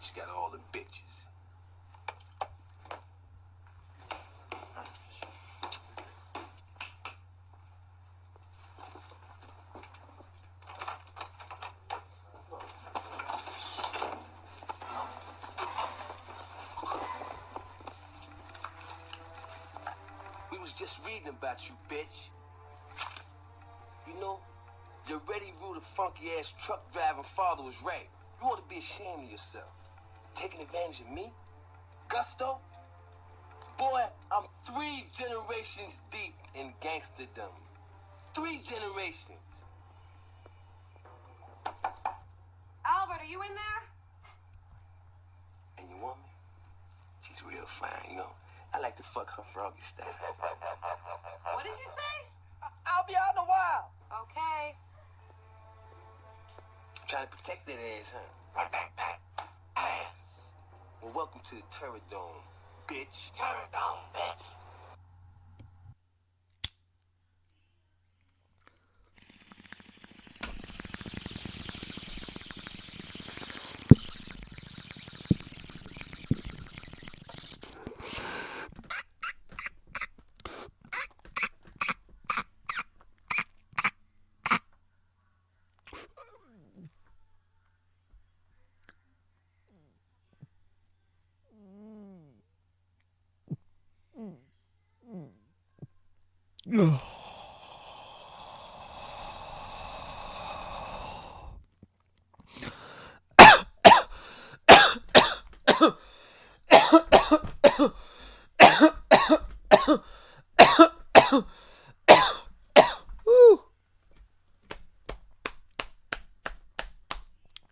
bitch got all the bitches. We was just reading about you, bitch. You know, your Ready Rue, the funky-ass truck-driving father was right. You ought to be ashamed of yourself. Taking advantage of me? Gusto? Boy, I'm 3 generations deep in gangsterdom. 3 generations. Albert, are you in there? And you want me? She's real fine, you know. I like to fuck her froggy style. What did you say? I'll be out in a while. Okay. Trying to protect that ass, huh? Right back. Ass. Well, welcome to the Terradome, bitch. Terradome, bitch.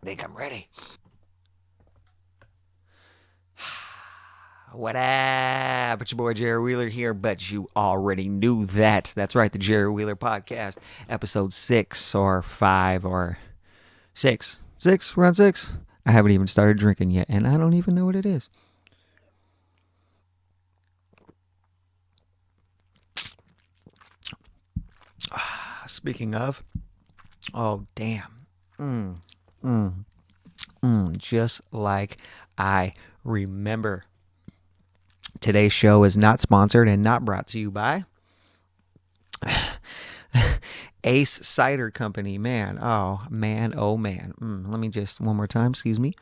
Think I'm ready. What up? It's your boy Jerry Wheeler here, but you already knew that. That's right, the Jerry Wheeler Podcast, episode 6 or 5 or 6. 6? We're on 6? I haven't even started drinking yet, and I don't even know what it is. Speaking of, oh, damn. Just like I remember. Today's show is not sponsored and not brought to you by Ace Cider Company. Man, oh man. Let me just, one more time, excuse me.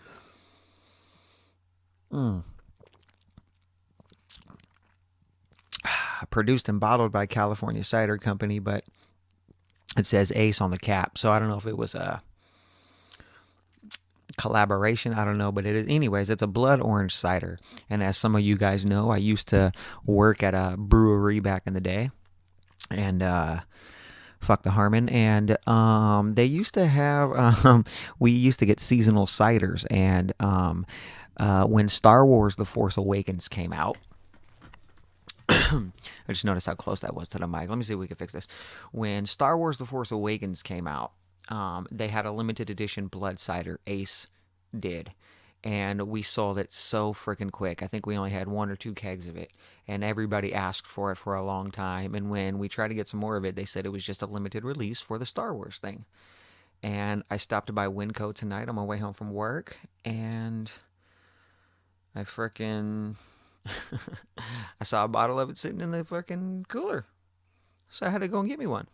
Produced and bottled by California Cider Company, but it says Ace on the cap, so I don't know if it was a collaboration, I don't know, but it is. Anyways, it's a blood orange cider, and as some of you guys know, I used to work at a brewery back in the day, and fuck the Harmon, and they used to have we used to get seasonal ciders, and when Star Wars The Force Awakens came out, I just noticed how close that was to the mic. Let me see if we can fix this. When Star Wars The Force Awakens came out, they had a limited edition blood cider, Ace did, and we sold it so freaking quick. I think we only had 1 or 2 kegs of it, and everybody asked for it for a long time, and when we tried to get some more of it, they said it was just a limited release for the Star Wars thing. And I stopped by Winco tonight on my way home from work, and I freaking I saw a bottle of it sitting in the fucking cooler, so I had to go and get me one.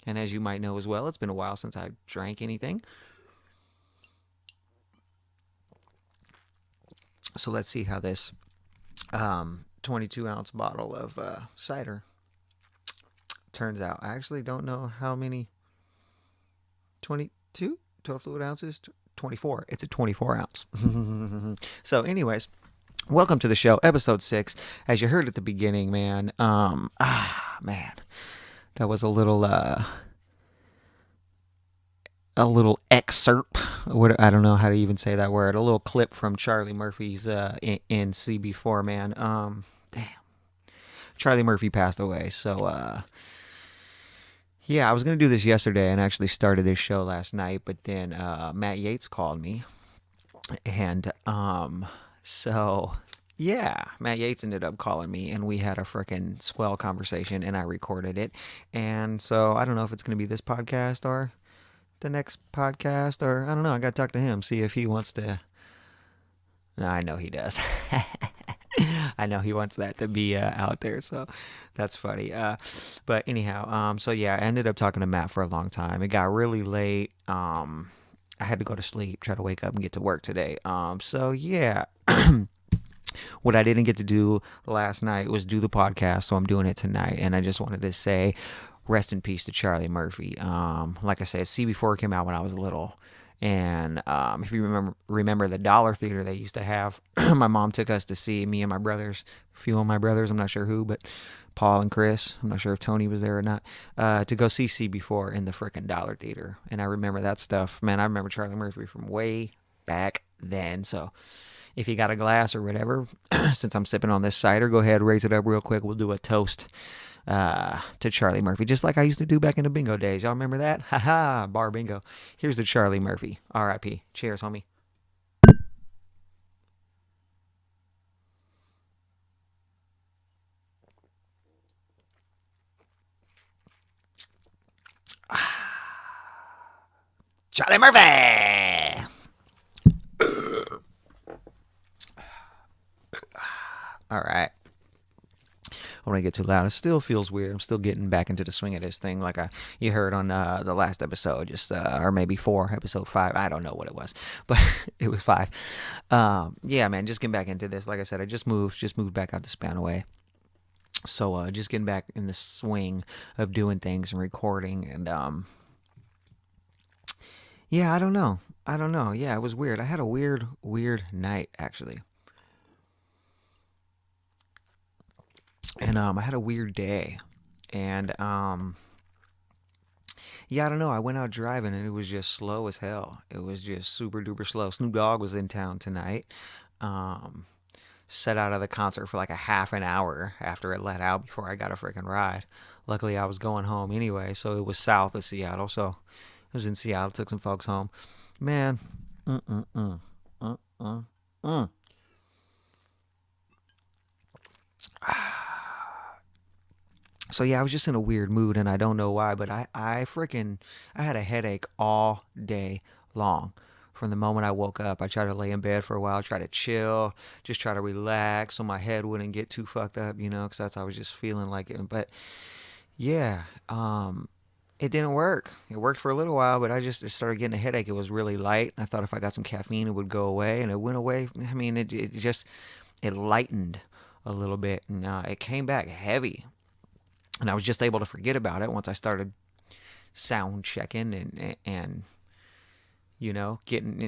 And as you might know as well, it's been a while since I drank anything. So let's see how this 22-ounce bottle of cider turns out. I actually don't know how many. 22? 12 fluid ounces? 24. It's a 24-ounce. So anyways, welcome to the show, episode 6. As you heard at the beginning, man. Man. That was a little excerpt. I don't know how to even say that word. A little clip from Charlie Murphy's in CB4, man. Damn. Charlie Murphy passed away. So, yeah, I was going to do this yesterday and actually started this show last night, but then Matt Yates called me. And so, yeah, Matt Yates ended up calling me, and we had a freaking swell conversation, and I recorded it. And so I don't know if it's going to be this podcast or the next podcast, or I don't know. I got to talk to him, see if he wants to No, I know he does. I know he wants that to be out there, so that's funny. But anyhow, so yeah, I ended up talking to Matt for a long time. It got really late. I had to go to sleep, try to wake up and get to work today. So yeah. What I didn't get to do last night was do the podcast, so I'm doing it tonight. And I just wanted to say, rest in peace to Charlie Murphy. Like I said, CB4 came out when I was little. And if you remember the Dollar Theater they used to have, my mom took us to see, me and my brothers, a few of my brothers, I'm not sure who, but Paul and Chris, I'm not sure if Tony was there or not, to go see CB4 in the frickin' Dollar Theater. And I remember that stuff. Man, I remember Charlie Murphy from way back then. So if you got a glass or whatever, since I'm sipping on this cider, go ahead, raise it up real quick. We'll do a toast to Charlie Murphy, just like I used to do back in the bingo days. Y'all remember that? Ha bar bingo. Here's the Charlie Murphy. R.I.P. Cheers, homie. Charlie Murphy! All right. I don't want to get too loud. It still feels weird. I'm still getting back into the swing of this thing, like you heard on the last episode, just or maybe 4, episode 5. I don't know what it was, but it was 5. Yeah, man, just getting back into this. Like I said, I just moved back out to Spanaway. So just getting back in the swing of doing things and recording, and yeah, I don't know. Yeah, it was weird. I had a weird night actually. And I had a weird day. And yeah, I don't know. I went out driving and it was just slow as hell. It was just super duper slow. Snoop Dogg was in town tonight. Um, Set out of the concert for like a half an hour after it let out before I got a freaking ride. Luckily, I was going home anyway, so it was south of Seattle. So I was in Seattle, took some folks home. Man, mm-mm-mm, mm-mm-mm. So yeah, I was just in a weird mood, and I don't know why, but I had a headache all day long. From the moment I woke up, I tried to lay in bed for a while, try to chill, just try to relax so my head wouldn't get too fucked up, because that's I was just feeling like it. But yeah, it didn't work. It worked for a little while, but it started getting a headache. It was really light. I thought if I got some caffeine, it would go away, and it went away. I mean, it lightened a little bit, and it came back heavy. And I was just able to forget about it once I started sound checking and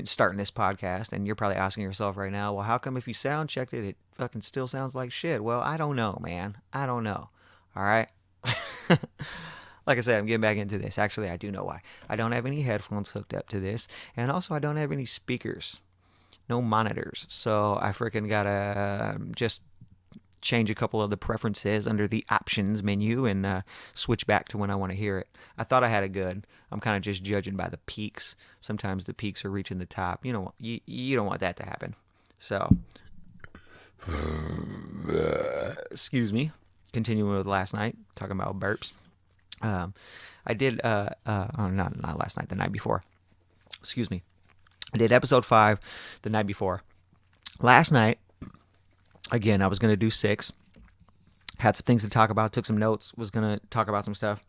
starting this podcast. And you're probably asking yourself right now, well, how come if you sound checked it fucking still sounds like shit? Well, I don't know, man. I don't know. All right. Like I said, I'm getting back into this. Actually, I do know why. I don't have any headphones hooked up to this, and also I don't have any speakers, no monitors. So I freaking gotta just change a couple of the preferences under the options menu and switch back to when I want to hear it. I thought I had it good. I'm kind of just judging by the peaks. Sometimes the peaks are reaching the top. You don't want that to happen. So, excuse me. Continuing with last night, talking about burps. I did, not last night, the night before. Excuse me. I did episode 5 the night before. Last night, again, I was going to do 6. Had some things to talk about, took some notes, was going to talk about some stuff.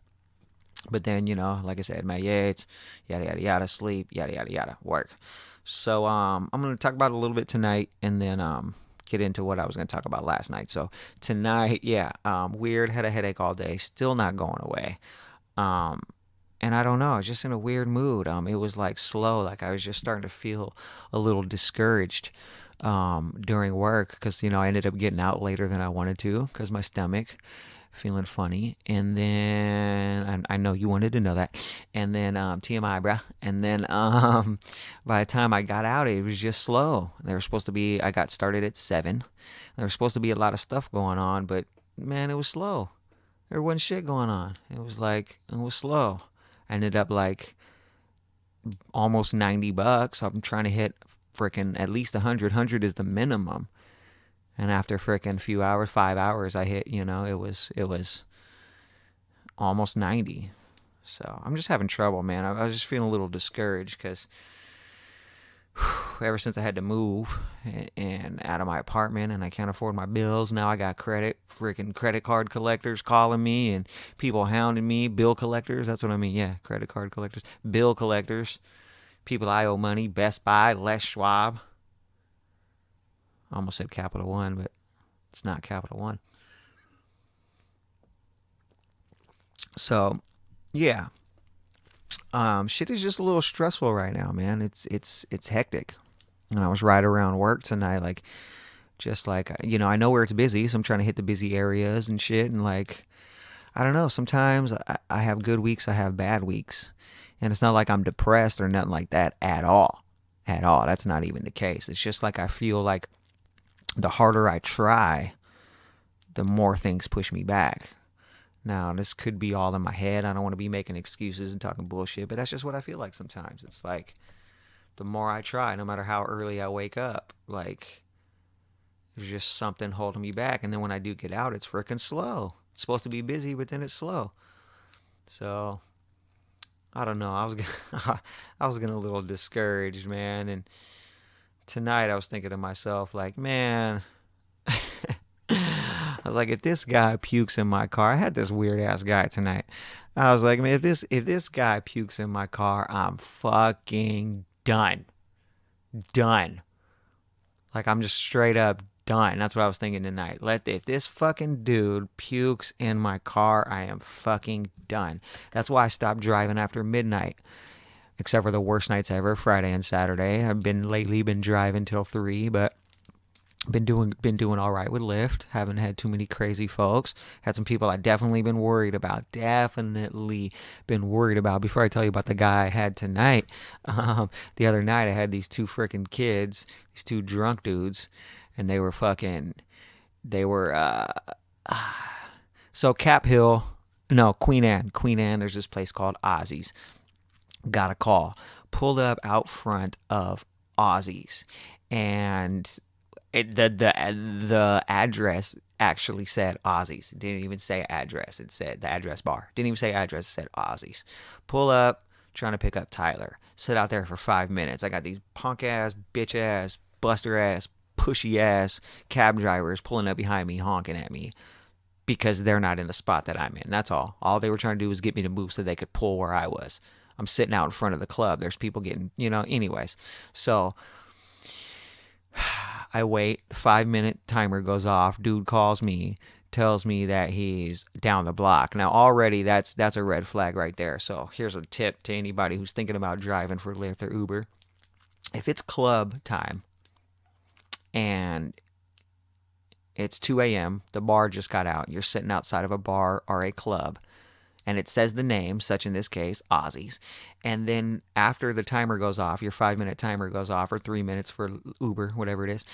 But then, like I said, my yates, yada, yada, yada, sleep, yada, yada, yada, work. So I'm going to talk about it a little bit tonight and then get into what I was going to talk about last night. So tonight, weird, had a headache all day, still not going away. And I don't know, I was just in a weird mood. It was like slow, like I was just starting to feel a little discouraged during work because I ended up getting out later than I wanted to because my stomach feeling funny. And then I know you wanted to know that. And then TMI, bruh. And then by the time I got out, it was just slow. I got started at 7. There was supposed to be a lot of stuff going on, but man, it was slow. There wasn't shit going on. It was slow. I ended up like almost $90. I'm trying to hit freaking at least 100. 100 is the minimum. And after freaking few hours, 5 hours, I hit, it was almost 90. So I'm just having trouble, man. I was just feeling a little discouraged because ever since I had to move and out of my apartment and I can't afford my bills. Now I got freaking credit card collectors calling me and people hounding me, bill collectors. That's what I mean. Yeah, credit card collectors, bill collectors, people I owe money, Best Buy, Les Schwab. I almost said Capital One, but it's not Capital One. So, yeah. Shit is just a little stressful right now, man. It's hectic. And I was right around work tonight, like, just like, I know where it's busy, so I'm trying to hit the busy areas and shit. And like, I don't know, sometimes I have good weeks, I have bad weeks. And it's not like I'm depressed or nothing like that at all. At all. That's not even the case. It's just like I feel like the harder I try, the more things push me back. Now, this could be all in my head. I don't want to be making excuses and talking bullshit, but that's just what I feel like sometimes. It's like, the more I try, no matter how early I wake up, like, there's just something holding me back. And then when I do get out, it's freaking slow. It's supposed to be busy, but then it's slow. So, I don't know. I was getting a little discouraged, man. And tonight I was thinking to myself, like, man, I was like, if this guy pukes in my car, I had this weird ass guy tonight. I was like, man, if this guy pukes in my car, I'm fucking done. Done. Like, I'm just straight up done. That's what I was thinking tonight. If this fucking dude pukes in my car, I am fucking done. That's why I stopped driving after midnight. Except for the worst nights ever, Friday and Saturday. I've lately been driving till 3, but been doing all right with Lyft. Haven't had too many crazy folks. Had some people I definitely been worried about. Before I tell you about the guy I had tonight, the other night I had these two freaking kids, these two drunk dudes, and they were so Queen Anne. There's this place called Ozzy's. Got a call. Pulled up out front of Ozzy's, and the address actually said Ozzy's. It didn't even say address. It said the address bar. Didn't even say address. It said Ozzy's. Pull up, trying to pick up Tyler. Sit out there for 5 minutes. I got these punk ass, bitch ass, buster ass, pushy ass cab drivers pulling up behind me, honking at me because they're not in the spot that I'm in. That's all. All they were trying to do was get me to move so they could pull where I was. I'm sitting out in front of the club. There's people getting, anyways. So I wait, the 5-minute timer goes off, dude calls me, tells me that he's down the block. Now already that's a red flag right there. So here's a tip to anybody who's thinking about driving for Lyft or Uber. If it's club time and it's 2 a.m., the bar just got out, you're sitting outside of a bar or a club, and it says the name, such in this case, Ozzy's. And then after the timer goes off, your 5-minute timer goes off, or 3 minutes for Uber, whatever it is,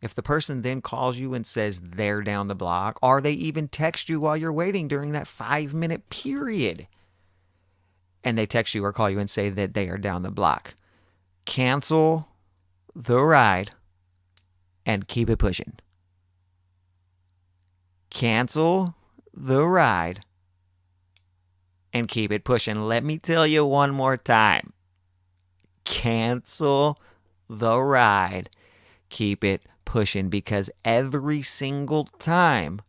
if the person then calls you and says they're down the block, or they even text you while you're waiting during that 5-minute period, and they text you or call you and say that they are down the block, cancel the ride and keep it pushing. Cancel the ride and keep it pushing. Let me tell you one more time. Cancel the ride. Keep it pushing, because every single time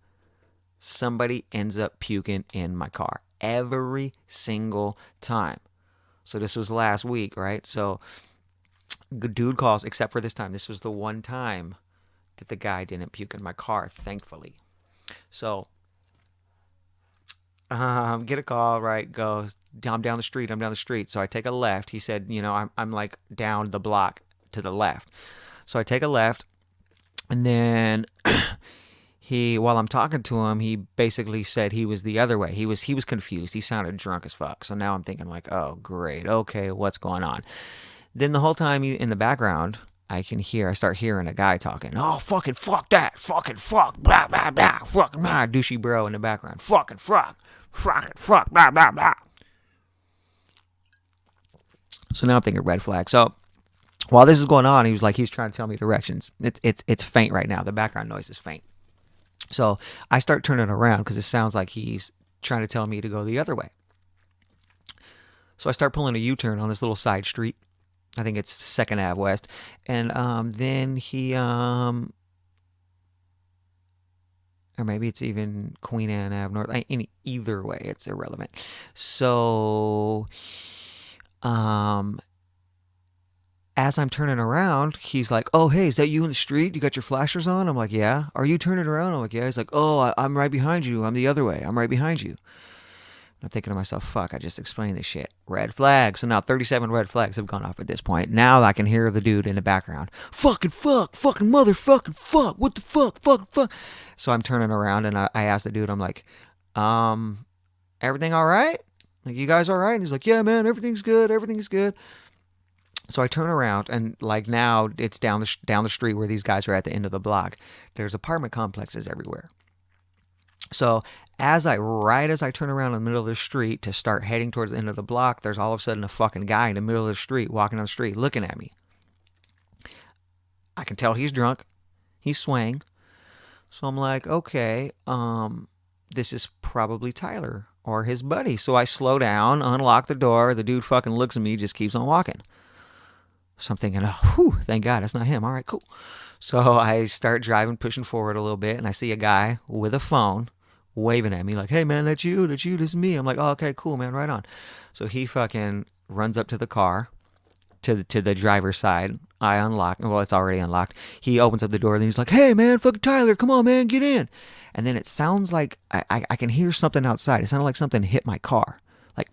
somebody ends up puking in my car. Every single time. So this was last week, right? So dude calls, except for this time. This was the one time that the guy didn't puke in my car, thankfully. So get a call, right? Goes, I'm down the street. So I take a left. He said, I'm like down the block to the left. So I take a left, and then while I'm talking to him, he basically said he was the other way. He was confused. He sounded drunk as fuck. So now I'm thinking like, oh, great. Okay, what's going on? Then the whole time in the background, I start hearing a guy talking. Oh, fucking fuck that. Fucking fuck. Blah, blah, blah. Fucking blah. Douchey bro in the background. Fucking fuck. Fucking fuck. Blah, blah, blah. So now I'm thinking red flag. So while this is going on, he's trying to tell me directions. It's faint right now. The background noise is faint. So I start turning around because it sounds like he's trying to tell me to go the other way. So I start pulling a U-turn on this little side street. I think it's 2nd Ave West. And then he, or maybe it's even Queen Anne Ave North. Either way, it's irrelevant. So, as I'm turning around, he's like, "Oh, hey, is that you in the street? You got your flashers on?" I'm like, "Yeah." "Are you turning around?" I'm like, "Yeah." He's like, "Oh, I'm right behind you. I'm the other way. I'm right behind you." I'm thinking to myself, fuck, I just explained this shit. Red flag. So now 37 red flags have gone off at this point. Now I can hear the dude in the background. Fucking fuck, fucking motherfucking fuck, what the fuck, fuck. So I'm turning around and I ask the dude, I'm like, everything all right? Like, you guys all right? And he's like, "Yeah, man, everything's good, everything's good." So I turn around and like now it's down the street where these guys are at the end of the block. There's apartment complexes everywhere. So right as I turn around in the middle of the street to start heading towards the end of the block, there's all of a sudden a fucking guy in the middle of the street walking down the street looking at me. I can tell he's drunk. He's swaying. So I'm like, okay, this is probably Tyler or his buddy. So I slow down, unlock the door. The dude fucking looks at me, just keeps on walking. So I'm thinking, oh, whew, thank God, it's not him. All right, cool. So I start driving, pushing forward a little bit, and I see a guy with a phone waving at me like, "Hey, man, that's you, this is me." I'm like, "Oh, okay, cool, man, right on." So he fucking runs up to the car, to the driver's side. I unlock, well, it's already unlocked. He opens up the door, and he's like, "Hey, man, fucking Tyler, come on, man, get in." And then it sounds like, I can hear something outside. It sounded like something hit my car. Like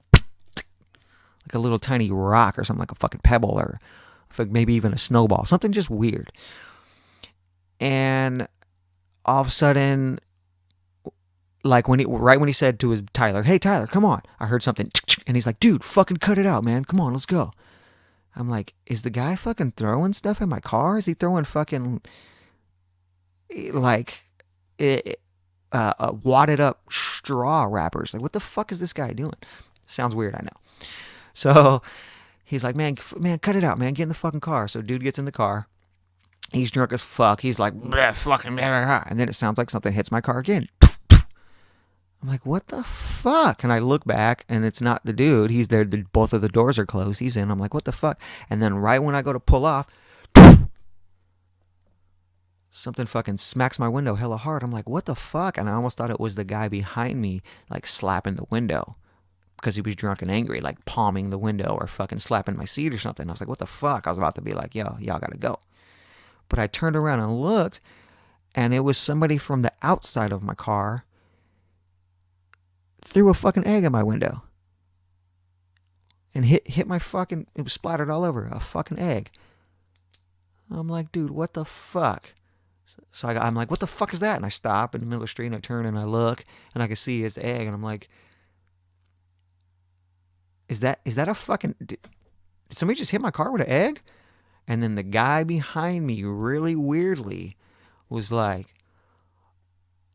a little tiny rock or something, like a fucking pebble or maybe even a snowball. Something just weird. And all of a sudden, like right when he said to his Tyler, "Hey Tyler, come on," I heard something, and he's like, "Dude, fucking cut it out, man. Come on, let's go." I'm like, is the guy fucking throwing stuff in my car? Is he throwing fucking like wadded up straw wrappers? Like, what the fuck is this guy doing? Sounds weird, I know. So he's like, man, cut it out, man. Get in the fucking car. So dude gets in the car. He's drunk as fuck. He's like, fucking blah. And then it sounds like something hits my car again. I'm like, what the fuck? And I look back, and it's not the dude. He's there. Both of the doors are closed. He's in. I'm like, what the fuck? And then right when I go to pull off, something fucking smacks my window hella hard. I'm like, what the fuck? And I almost thought it was the guy behind me, like slapping the window because he was drunk and angry, like palming the window or fucking slapping my seat or something. I was like, what the fuck? I was about to be like, yo, y'all gotta go. But I turned around and looked, and it was somebody from the outside of my car threw a fucking egg at my window and hit my fucking, it was splattered all over, a fucking egg. I'm like, dude, what the fuck? So I'm like, what the fuck is that? And I stop in the middle of the street, and I turn and I look, and I can see it's egg, and I'm like, is that a fucking, did somebody just hit my car with an egg? And then the guy behind me really weirdly was like,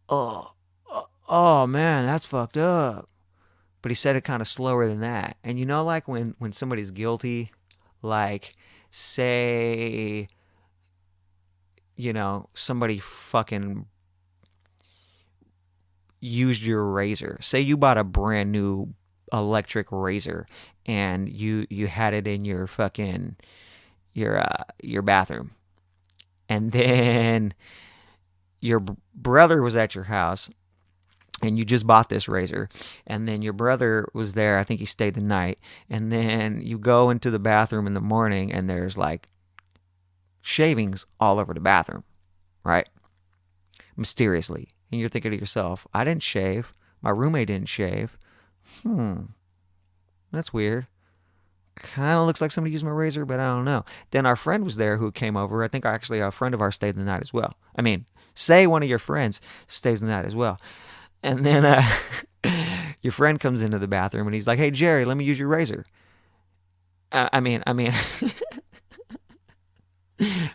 oh man, that's fucked up. But he said it kind of slower than that. And you know, like when somebody's guilty, like say, you know, somebody fucking used your razor. Say you bought a brand new electric razor and you had it in your fucking your bathroom, and then your brother was at your house and you just bought this razor, and then your brother was there, I think he stayed the night, and then you go into the bathroom in the morning and there's like shavings all over the bathroom, right? Mysteriously. And you're thinking to yourself, I didn't shave, my roommate didn't shave. That's weird. Kind of looks like somebody used my razor, but I don't know. Then our friend was there who came over. I think actually a friend of ours stayed the night as well. I mean, say one of your friends stays the night as well. And then your friend comes into the bathroom and he's like, "Hey, Jerry, let me use your razor." I mean,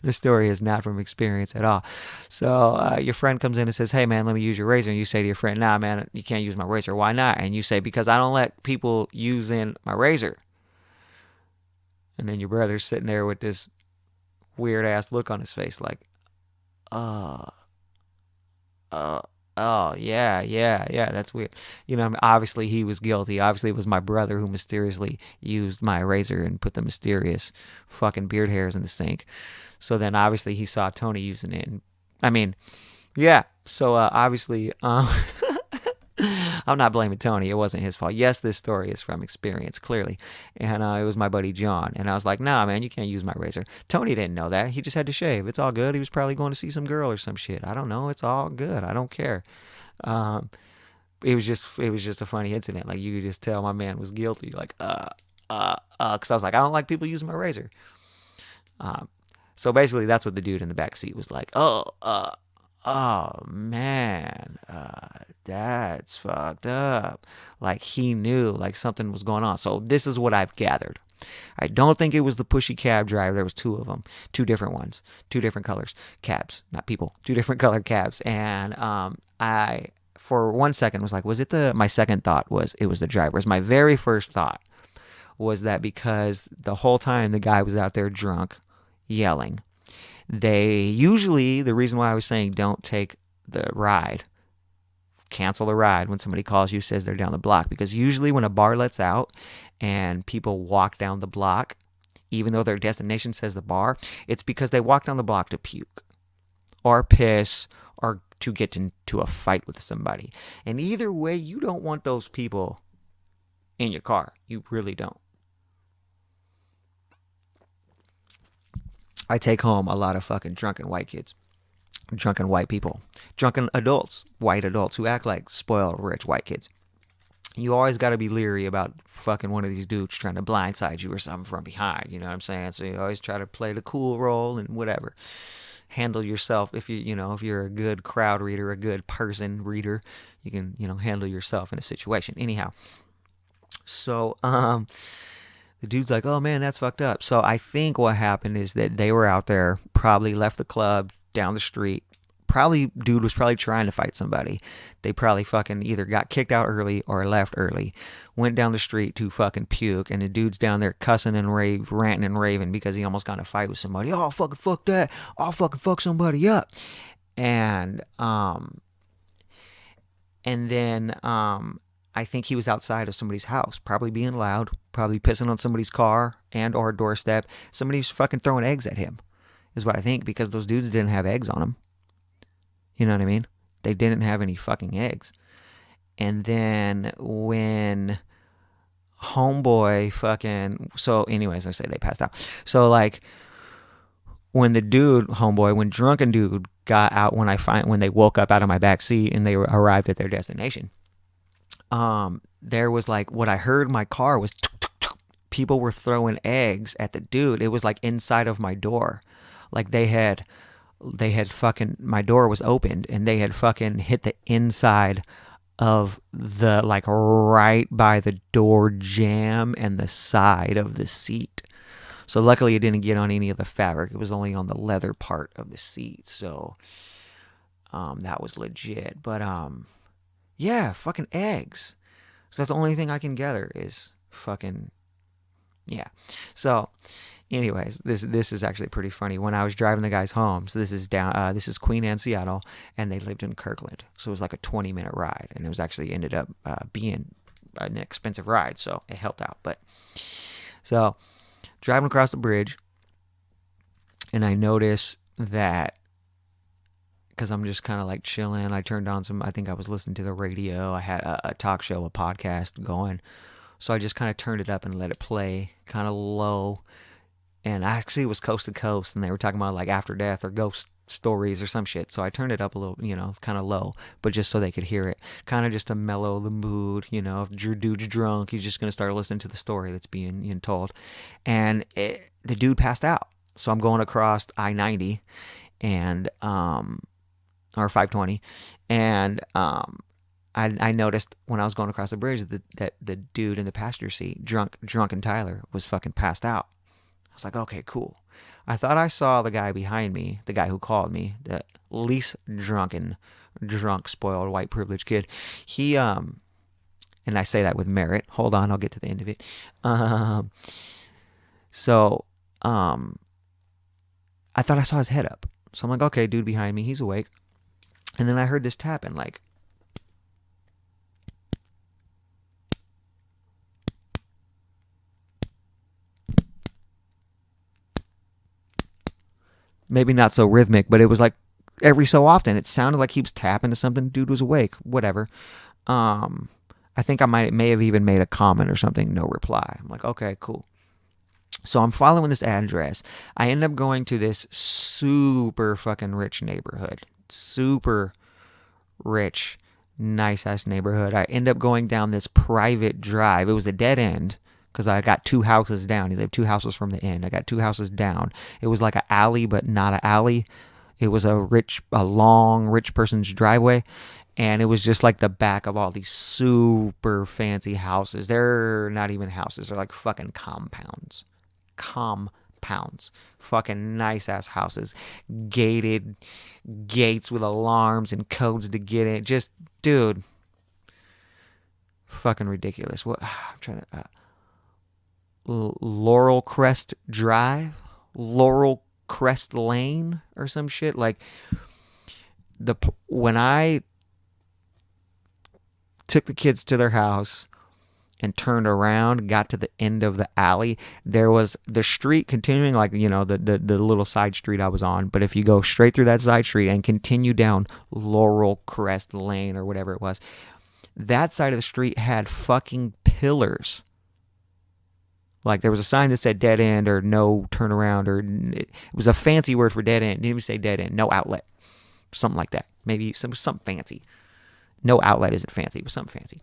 the story is not from experience at all. So your friend comes in and says, "Hey, man, let me use your razor." And you say to your friend, "Nah, man, you can't use my razor." "Why not?" And you say, "Because I don't let people use in my razor." And then your brother's sitting there with this weird ass look on his face like, oh, yeah, that's weird. You know, I mean, obviously he was guilty. Obviously it was my brother who mysteriously used my razor and put the mysterious fucking beard hairs in the sink. So then obviously he saw Tony using it. And, I mean, yeah. So obviously, I'm not blaming Tony. It wasn't his fault. Yes, this story is from experience, clearly. And it was my buddy John. And I was like, nah, man, you can't use my razor. Tony didn't know that. He just had to shave. It's all good. He was probably going to see some girl or some shit. I don't know. It's all good. I don't care. Um, it was just a funny incident. Like, you could just tell my man was guilty. Like, because I was like, I don't like people using my razor. Um, so basically, that's what the dude in the back seat was like. Oh man, that's fucked up. Like, he knew like something was going on. So this is what I've gathered. I don't think it was the pushy cab driver. There was two of them, two different ones, two different colors, cabs, not people, two different colored cabs. And I, for 1 second, was like, was it the? My second thought was it was the drivers. My very first thought was that because the whole time the guy was out there drunk, yelling. They usually, the reason why I was saying don't take the ride, cancel the ride when somebody calls you, says they're down the block, because usually when a bar lets out and people walk down the block, even though their destination says the bar, it's because they walk down the block to puke or piss or to get into a fight with somebody. And either way, you don't want those people in your car. You really don't. I take home a lot of fucking drunken white kids, drunken white people, drunken adults, white adults who act like spoiled rich white kids. You always got to be leery about fucking one of these dudes trying to blindside you or something from behind. You know what I'm saying? So you always try to play the cool role and whatever. Handle yourself. If if you're a good crowd reader, a good person reader, you can, handle yourself in a situation. Anyhow, so the dude's like, oh man, that's fucked up. So I think what happened is that they were out there, probably left the club down the street. Dude was probably trying to fight somebody. They probably fucking either got kicked out early or left early. Went down the street to fucking puke, and the dude's down there cussing and ranting and raving because he almost got in a fight with somebody. Oh, fucking fuck that. I'll fucking fuck somebody up. And then I think he was outside of somebody's house, probably being loud, probably pissing on somebody's car and or doorstep. Somebody's fucking throwing eggs at him, is what I think, because those dudes didn't have eggs on them. You know what I mean? They didn't have any fucking eggs. And then when homeboy fucking... So anyways, I say they passed out. So like when the dude, homeboy, when drunken dude got out, when they woke up out of my back seat and they arrived at their destination, there was like, what I heard in my car was people were throwing eggs at the dude. It was like inside of my door. Like they had fucking, my door was opened and they had fucking hit the inside of the, like right by the door jamb and the side of the seat. So luckily it didn't get on any of the fabric. It was only on the leather part of the seat. So that was legit. But yeah, fucking eggs. So that's the only thing I can gather is fucking, yeah. So anyways, this is actually pretty funny. When I was driving the guys home, so this is Queen Anne, Seattle, and they lived in Kirkland. So it was like a 20-minute ride, and it was actually ended up being an expensive ride, so it helped out. But so driving across the bridge, and I noticed that, because I'm just kind of like chilling, I turned on I think I was listening to the radio. I had a talk show, a podcast going. So I just kind of turned it up and let it play kind of low. And actually it was coast to coast, and they were talking about like after death or ghost stories or some shit. So I turned it up a little, kind of low, but just so they could hear it. Kind of just to mellow the mood, if dude's drunk, he's just going to start listening to the story that's being told. And the dude passed out. So I'm going across I-90 and... or 520, and I noticed when I was going across the bridge that the dude in the passenger seat, drunken Tyler, was fucking passed out. I was like, okay, cool. I thought I saw the guy behind me, the guy who called me, the least drunk, spoiled, white privileged kid. He, and I say that with merit. Hold on, I'll get to the end of it. So I thought I saw his head up. So I'm like, okay, dude behind me, he's awake. And then I heard this tapping, like maybe not so rhythmic, but it was like every so often. It sounded like he was tapping to something. Dude was awake. Whatever. I think I may have even made a comment or something. No reply. I'm like, okay, cool. So I'm following this address. I end up going to this super fucking rich neighborhood. Super rich, nice ass neighborhood. I end up going down this private drive. It was a dead end because I got 2 houses down. He lived 2 houses from the end. I got 2 houses down. It was like an alley, but not an alley. It was a long rich person's driveway. And it was just like the back of all these super fancy houses. They're not even houses. They're like fucking compounds. Fucking nice ass houses. Gated gates with alarms and codes to get in. Just, dude. Fucking ridiculous. What? I'm trying to. Laurel Crest Drive? Laurel Crest Lane? Or some shit? Like, when I took the kids to their house and turned around, got to the end of the alley, there was the street continuing, like, you know, the little side street I was on. But if you go straight through that side street and continue down Laurel Crest Lane or whatever it was, that side of the street had fucking pillars. Like, there was a sign that said dead end or no turnaround, or it was a fancy word for dead end. It didn't even say dead end, no outlet. Something like that. Maybe something fancy. No outlet isn't fancy. It was something fancy.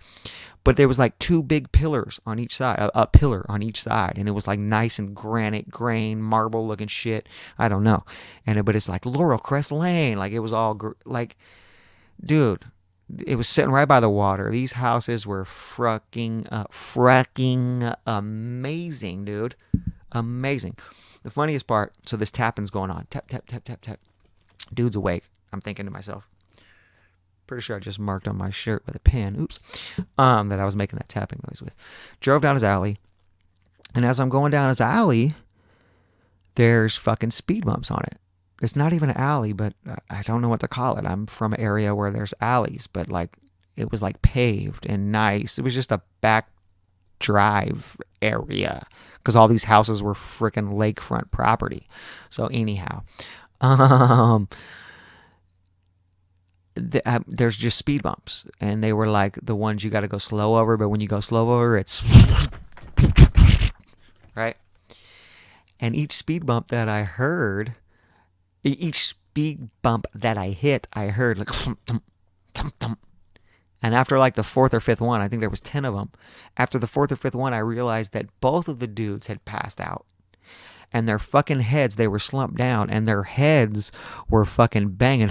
But there was like 2 big pillars on each side, a pillar on each side. And it was like nice and granite, grain, marble looking shit. I don't know. But it's like Laurel Crest Lane. Like, it was all like, dude, it was sitting right by the water. These houses were fracking amazing, dude. Amazing. The funniest part, so this tapping's going on. Tap, tap, tap, tap, tap. Dude's awake. I'm thinking to myself, pretty sure I just marked on my shirt with a pen. Oops. That I was making that tapping noise with. Drove down his alley. And as I'm going down his alley, there's fucking speed bumps on it. It's not even an alley, but I don't know what to call it. I'm from an area where there's alleys, but like, it was like paved and nice. It was just a back drive area because all these houses were freaking lakefront property. So anyhow, there's just speed bumps, and they were like the ones you got to go slow over, but when you go slow over, it's right. And each speed bump that I heard, each speed bump that I hit, I heard like thump, thump, thump, thump. And after like the 4th or 5th one, I think there was 10 of them. After the 4th or 5th one, I realized that both of the dudes had passed out. And their fucking heads, they were slumped down, and their heads were fucking banging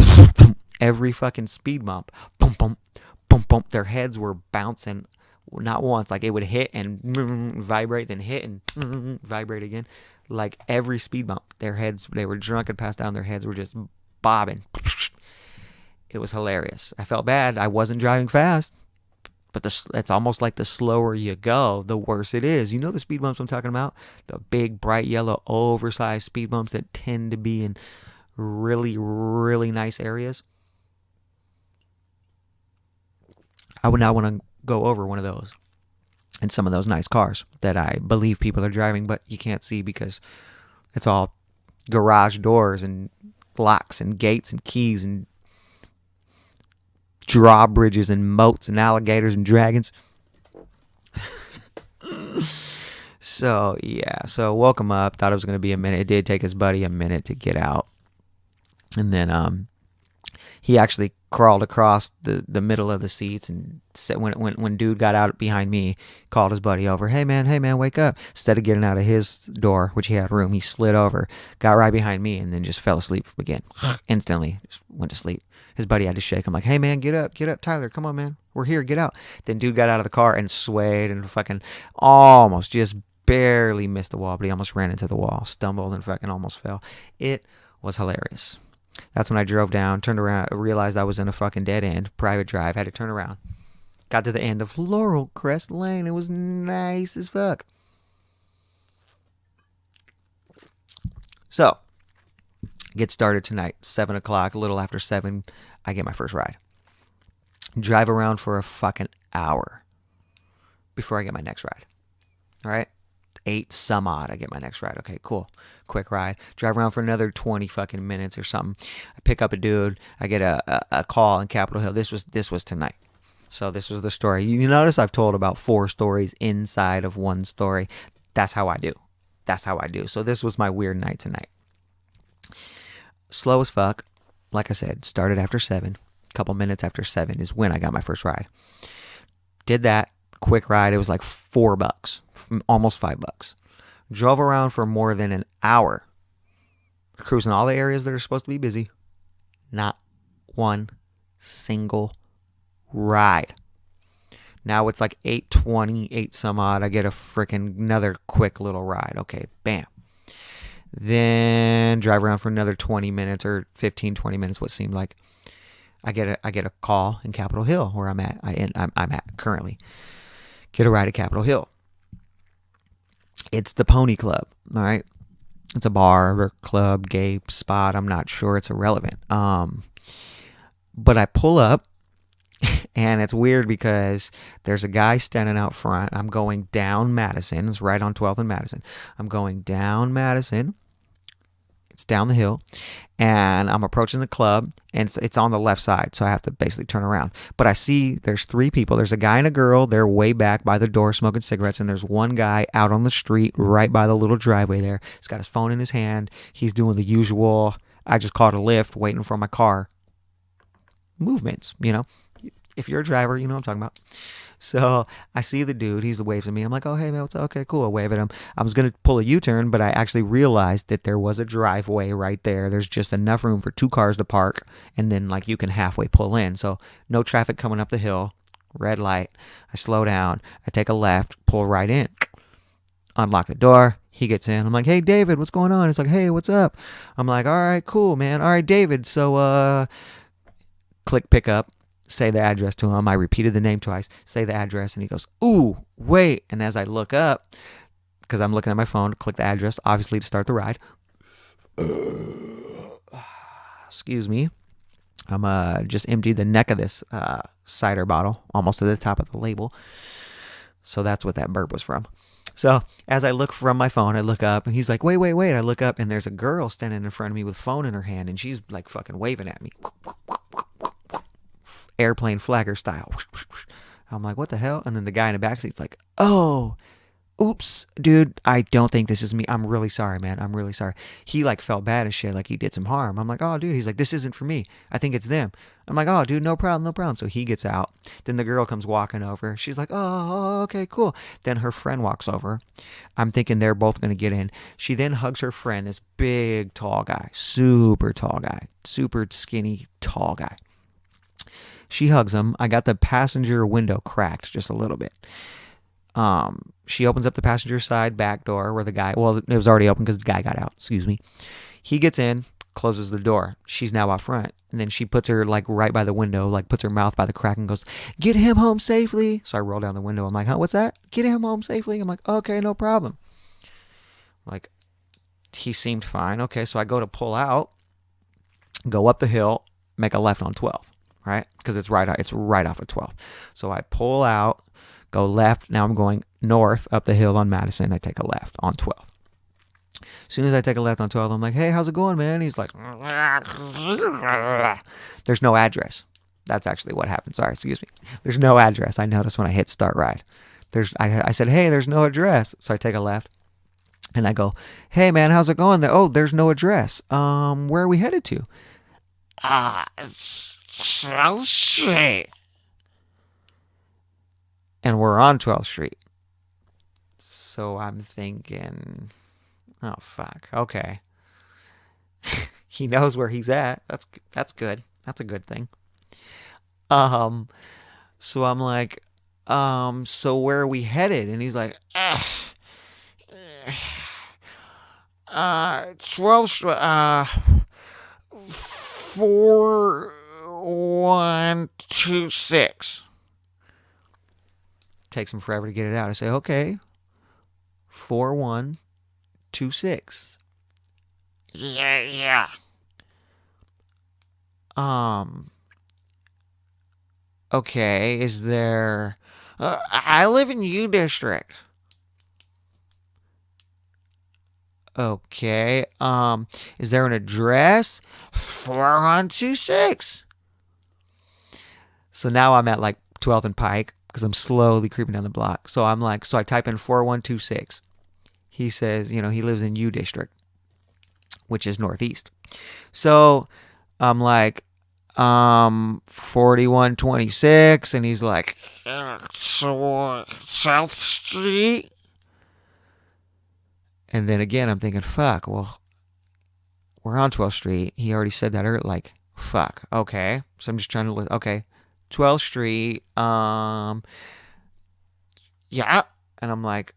every fucking speed bump. Bump, bump, bump, bump. Their heads were bouncing, not once, like it would hit and vibrate, then hit and vibrate again. Like every speed bump, their heads, they were drunk and passed down, their heads were just bobbing. It was hilarious. I felt bad. I wasn't driving fast. But it's almost like the slower you go, the worse it is. You know the speed bumps I'm talking about? The big, bright yellow, oversized speed bumps that tend to be in really, really nice areas. I would not want to go over one of those in some of those nice cars that I believe people are driving, but you can't see because it's all garage doors and locks and gates and keys and drawbridges and moats and alligators and dragons. So woke him up, thought it was going to be a minute. It did take his buddy a minute to get out, and then he actually crawled across the middle of the seats and said, when dude got out behind me, called his buddy over. Hey man, wake up. Instead of getting out of his door, which he had room, he slid over, got right behind me, and then just fell asleep again. Instantly just went to sleep. His buddy had to shake him like, hey man, get up, Tyler, come on man, we're here, get out. Then dude got out of the car and swayed and fucking almost just barely missed the wall, but he almost ran into the wall, stumbled and fucking almost fell. It was hilarious. That's when I drove down, turned around, realized I was in a fucking dead end, private drive, had to turn around. Got to the end of Laurel Crest Lane. It was nice as fuck. So, get started tonight, 7 o'clock, a little after 7, I get my first ride. Drive around for a fucking hour before I get my next ride. All right? 8 some odd. I get my next ride. Okay, cool. Quick ride. Drive around for another 20 fucking minutes or something. I pick up a dude. I get a call in Capitol Hill. This was tonight. So this was the story. You notice I've told about 4 stories inside of one story. That's how I do. So this was my weird night tonight. Slow as fuck. Like I said, started after 7. A couple minutes after 7 is when I got my first ride. Did that. Quick ride. It was like $4. Almost $5. Drove around for more than an hour. Cruising all the areas that are supposed to be busy. Not one single ride. Now it's like 8:20, 8 some odd. I get a freaking another quick little ride. Okay, bam. Then drive around for another 20 minutes or 15, 20 minutes, what seemed like. I get a call in Capitol Hill where I'm at. I'm at currently. Get a ride at Capitol Hill. It's the Pony Club, all right? It's a bar or club, gay spot. I'm not sure. It's irrelevant. But I pull up, and it's weird because there's a guy standing out front. I'm going down Madison. It's right on 12th and Madison. I'm going down Madison. It's down the hill, and I'm approaching the club, and it's on the left side, so I have to basically turn around. But I see there's 3 people. There's a guy and a girl. They're way back by the door smoking cigarettes, and there's one guy out on the street right by the little driveway there. He's got his phone in his hand. He's doing the usual, I just called a lift, waiting for my car movements, you know. If you're a driver, you know what I'm talking about. So I see the dude. He's waves at me. I'm like, oh, hey, man, what's up? Okay, cool. I wave at him. I was going to pull a U-turn, but I actually realized that there was a driveway right there. There's just enough room for 2 cars to park, and then, like, you can halfway pull in. So no traffic coming up the hill. Red light. I slow down. I take a left, pull right in. Unlock the door. He gets in. I'm like, hey, David, what's going on? He's like, hey, what's up? I'm like, all right, cool, man. All right, David. So click pick up. Say the address to him. I repeated the name twice. Say the address, and he goes, ooh, wait. And as I look up, because I'm looking at my phone, click the address, obviously to start the ride. Excuse me. I'm just emptied the neck of this cider bottle, almost to the top of the label. So that's what that burp was from. So as I look from my phone, I look up, and he's like, wait. I look up, and there's a girl standing in front of me with a phone in her hand, and she's like fucking waving at me. Airplane flagger style. I'm like, what the hell? And then the guy in the backseat's like, oh, oops, dude, I don't think this is me. I'm really sorry, man. I'm really sorry. He like felt bad as shit, like he did some harm. I'm like, oh, dude. He's like, this isn't for me. I think it's them. I'm like, oh, dude, no problem. So he gets out. Then the girl comes walking over. She's like, oh, okay, cool. Then her friend walks over. I'm thinking they're both going to get in. She then hugs her friend, this big, tall guy, super tall guy, super skinny, tall guy. She hugs him. I got the passenger window cracked just a little bit. She opens up the passenger side back door where the guy, well, it was already open because the guy got out. Excuse me. He gets in, closes the door. She's now out front. And then she puts her like right by the window, like puts her mouth by the crack and goes, get him home safely. So I roll down the window. I'm like, huh, what's that? Get him home safely. I'm like, okay, no problem. Like, he seemed fine. Okay, so I go to pull out, go up the hill, make a left on 12th. Right? Because it's right off of 12th. So I pull out, go left. Now I'm going north up the hill on Madison. I take a left on 12th. As soon as I take a left on 12th, I'm like, hey, how's it going, man? He's like, there's no address. That's actually what happened. Sorry, excuse me. There's no address. I noticed when I hit start ride. I said, hey, there's no address. So I take a left. And I go, hey, man, how's it going? Oh, there's no address. Where are we headed to? It's 12th Street. And we're on 12th Street. So I'm thinking, oh, fuck. Okay. He knows where he's at. That's good. That's a good thing. So I'm like, so where are we headed? And he's like, 12th Street, 4126. Takes him forever to get it out. I say, okay, 4126. Yeah. Okay, is there... I live in U District. Okay. Is there an address? 4126. So now I'm at like 12th and Pike because I'm slowly creeping down the block. So I'm like, so I type in 4126. He says, he lives in U District, which is northeast. So I'm like, 4126, and he's like, South Street. And then again, I'm thinking, fuck, well, we're on 12th Street. He already said that earlier. Like, fuck, okay. So I'm just trying to, okay, 12th Street, yeah. And I'm like,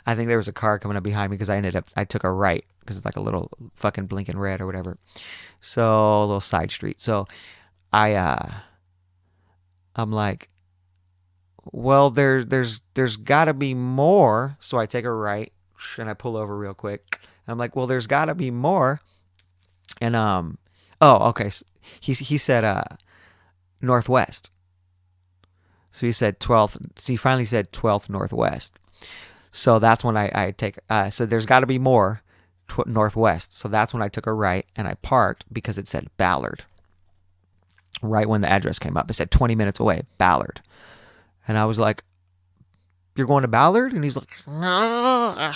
I think there was a car coming up behind me because I took a right because it's like a little fucking blinking red or whatever. So a little side street. So I'm like, well, there's gotta be more. So I take a right and I pull over real quick. And I'm like, well, there's gotta be more. And oh, okay. So he said northwest. So he said 12th. So he finally said 12th northwest. So that's when I take. So there's got to be more northwest. So that's when I took a right and I parked because it said Ballard. Right when the address came up, it said 20 minutes away, Ballard. And I was like, "You're going to Ballard?" And he's like, "No,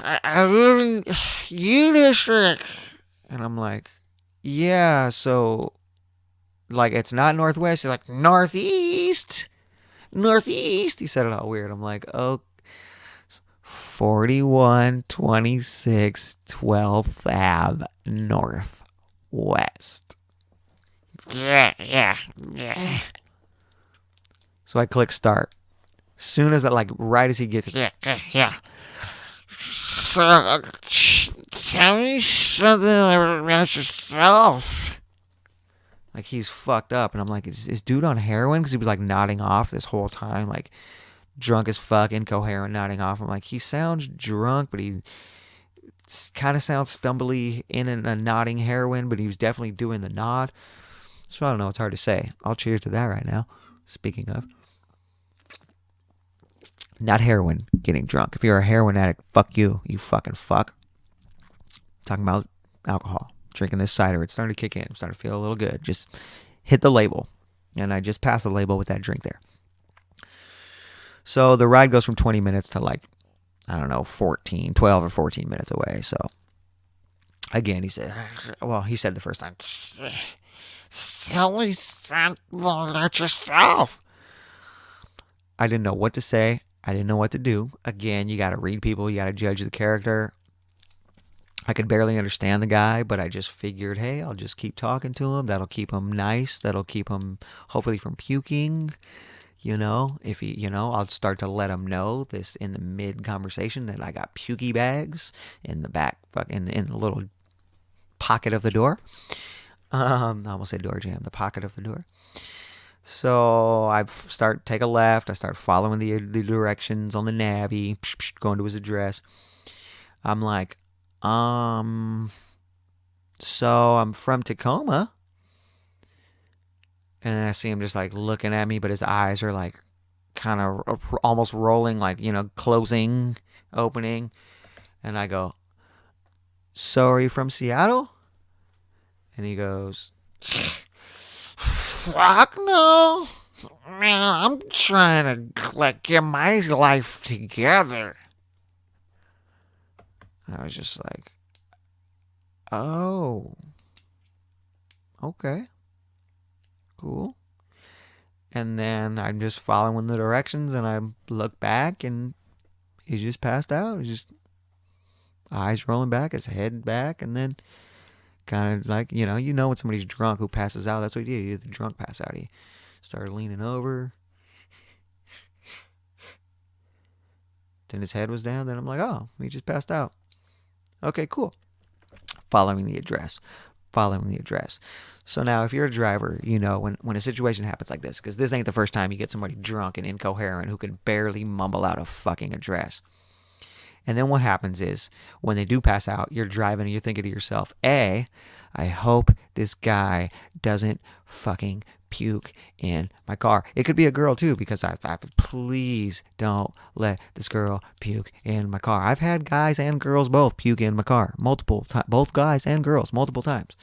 I live in U District." And I'm like, "Yeah, so like it's not northwest." He's like, "Northeast." Northeast. He said it all weird. I'm like, oh, 4126 12th Ave Northwest. Yeah. So I click start. Soon as right as he gets it, yeah. So, tell me something about yourself. Like, he's fucked up. And I'm like, is dude on heroin? Because he was, like, nodding off this whole time. Like, drunk as fuck, incoherent, nodding off. I'm like, he sounds drunk, but he kind of sounds stumbly in a nodding heroin, but he was definitely doing the nod. So I don't know. It's hard to say. I'll cheers to that right now. Speaking of. Not heroin, getting drunk. If you're a heroin addict, fuck you. You fucking fuck. Talking about alcohol. Drinking this cider, it's starting to kick in. I'm starting to feel a little good. Just hit the label. And I just passed the label with that drink there. So the ride goes from 20 minutes to 12 or 14 minutes away. So again, he said the first time, tell me something about yourself. I didn't know what to say. I didn't know what to do. Again, you got to read people. You got to judge the character. I could barely understand the guy, but I just figured, hey, I'll just keep talking to him. That'll keep him nice. That'll keep him hopefully from puking. If he, I'll start to let him know this in the mid conversation that I got pukey bags in the back, in the little pocket of the door. I almost said door jam, the pocket of the door. So I take a left. I start following the directions on the navy, going to his address. I'm like, so I'm from Tacoma. And then I see him just looking at me, but his eyes are kind of almost rolling, closing, opening. And I go, so are you from Seattle? And he goes, fuck no. Man, I'm trying to get my life together. I was just like, oh, okay, cool. And then I'm just following the directions, and I look back, and he just passed out. He's just eyes rolling back, his head back, and then kind of you know when somebody's drunk who passes out, that's what he did. He did the drunk pass out. He started leaning over. Then his head was down. Then I'm like, oh, he just passed out. Okay, cool. Following the address. So now if you're a driver, when a situation happens like this, because this ain't the first time you get somebody drunk and incoherent who can barely mumble out a fucking address. And then what happens is when they do pass out, you're driving and you're thinking to yourself, A, I hope this guy doesn't fucking puke in my car. It could be a girl too, because I please don't let this girl puke in my car. I've had guys and girls both puke in my car multiple times, both guys and girls multiple times.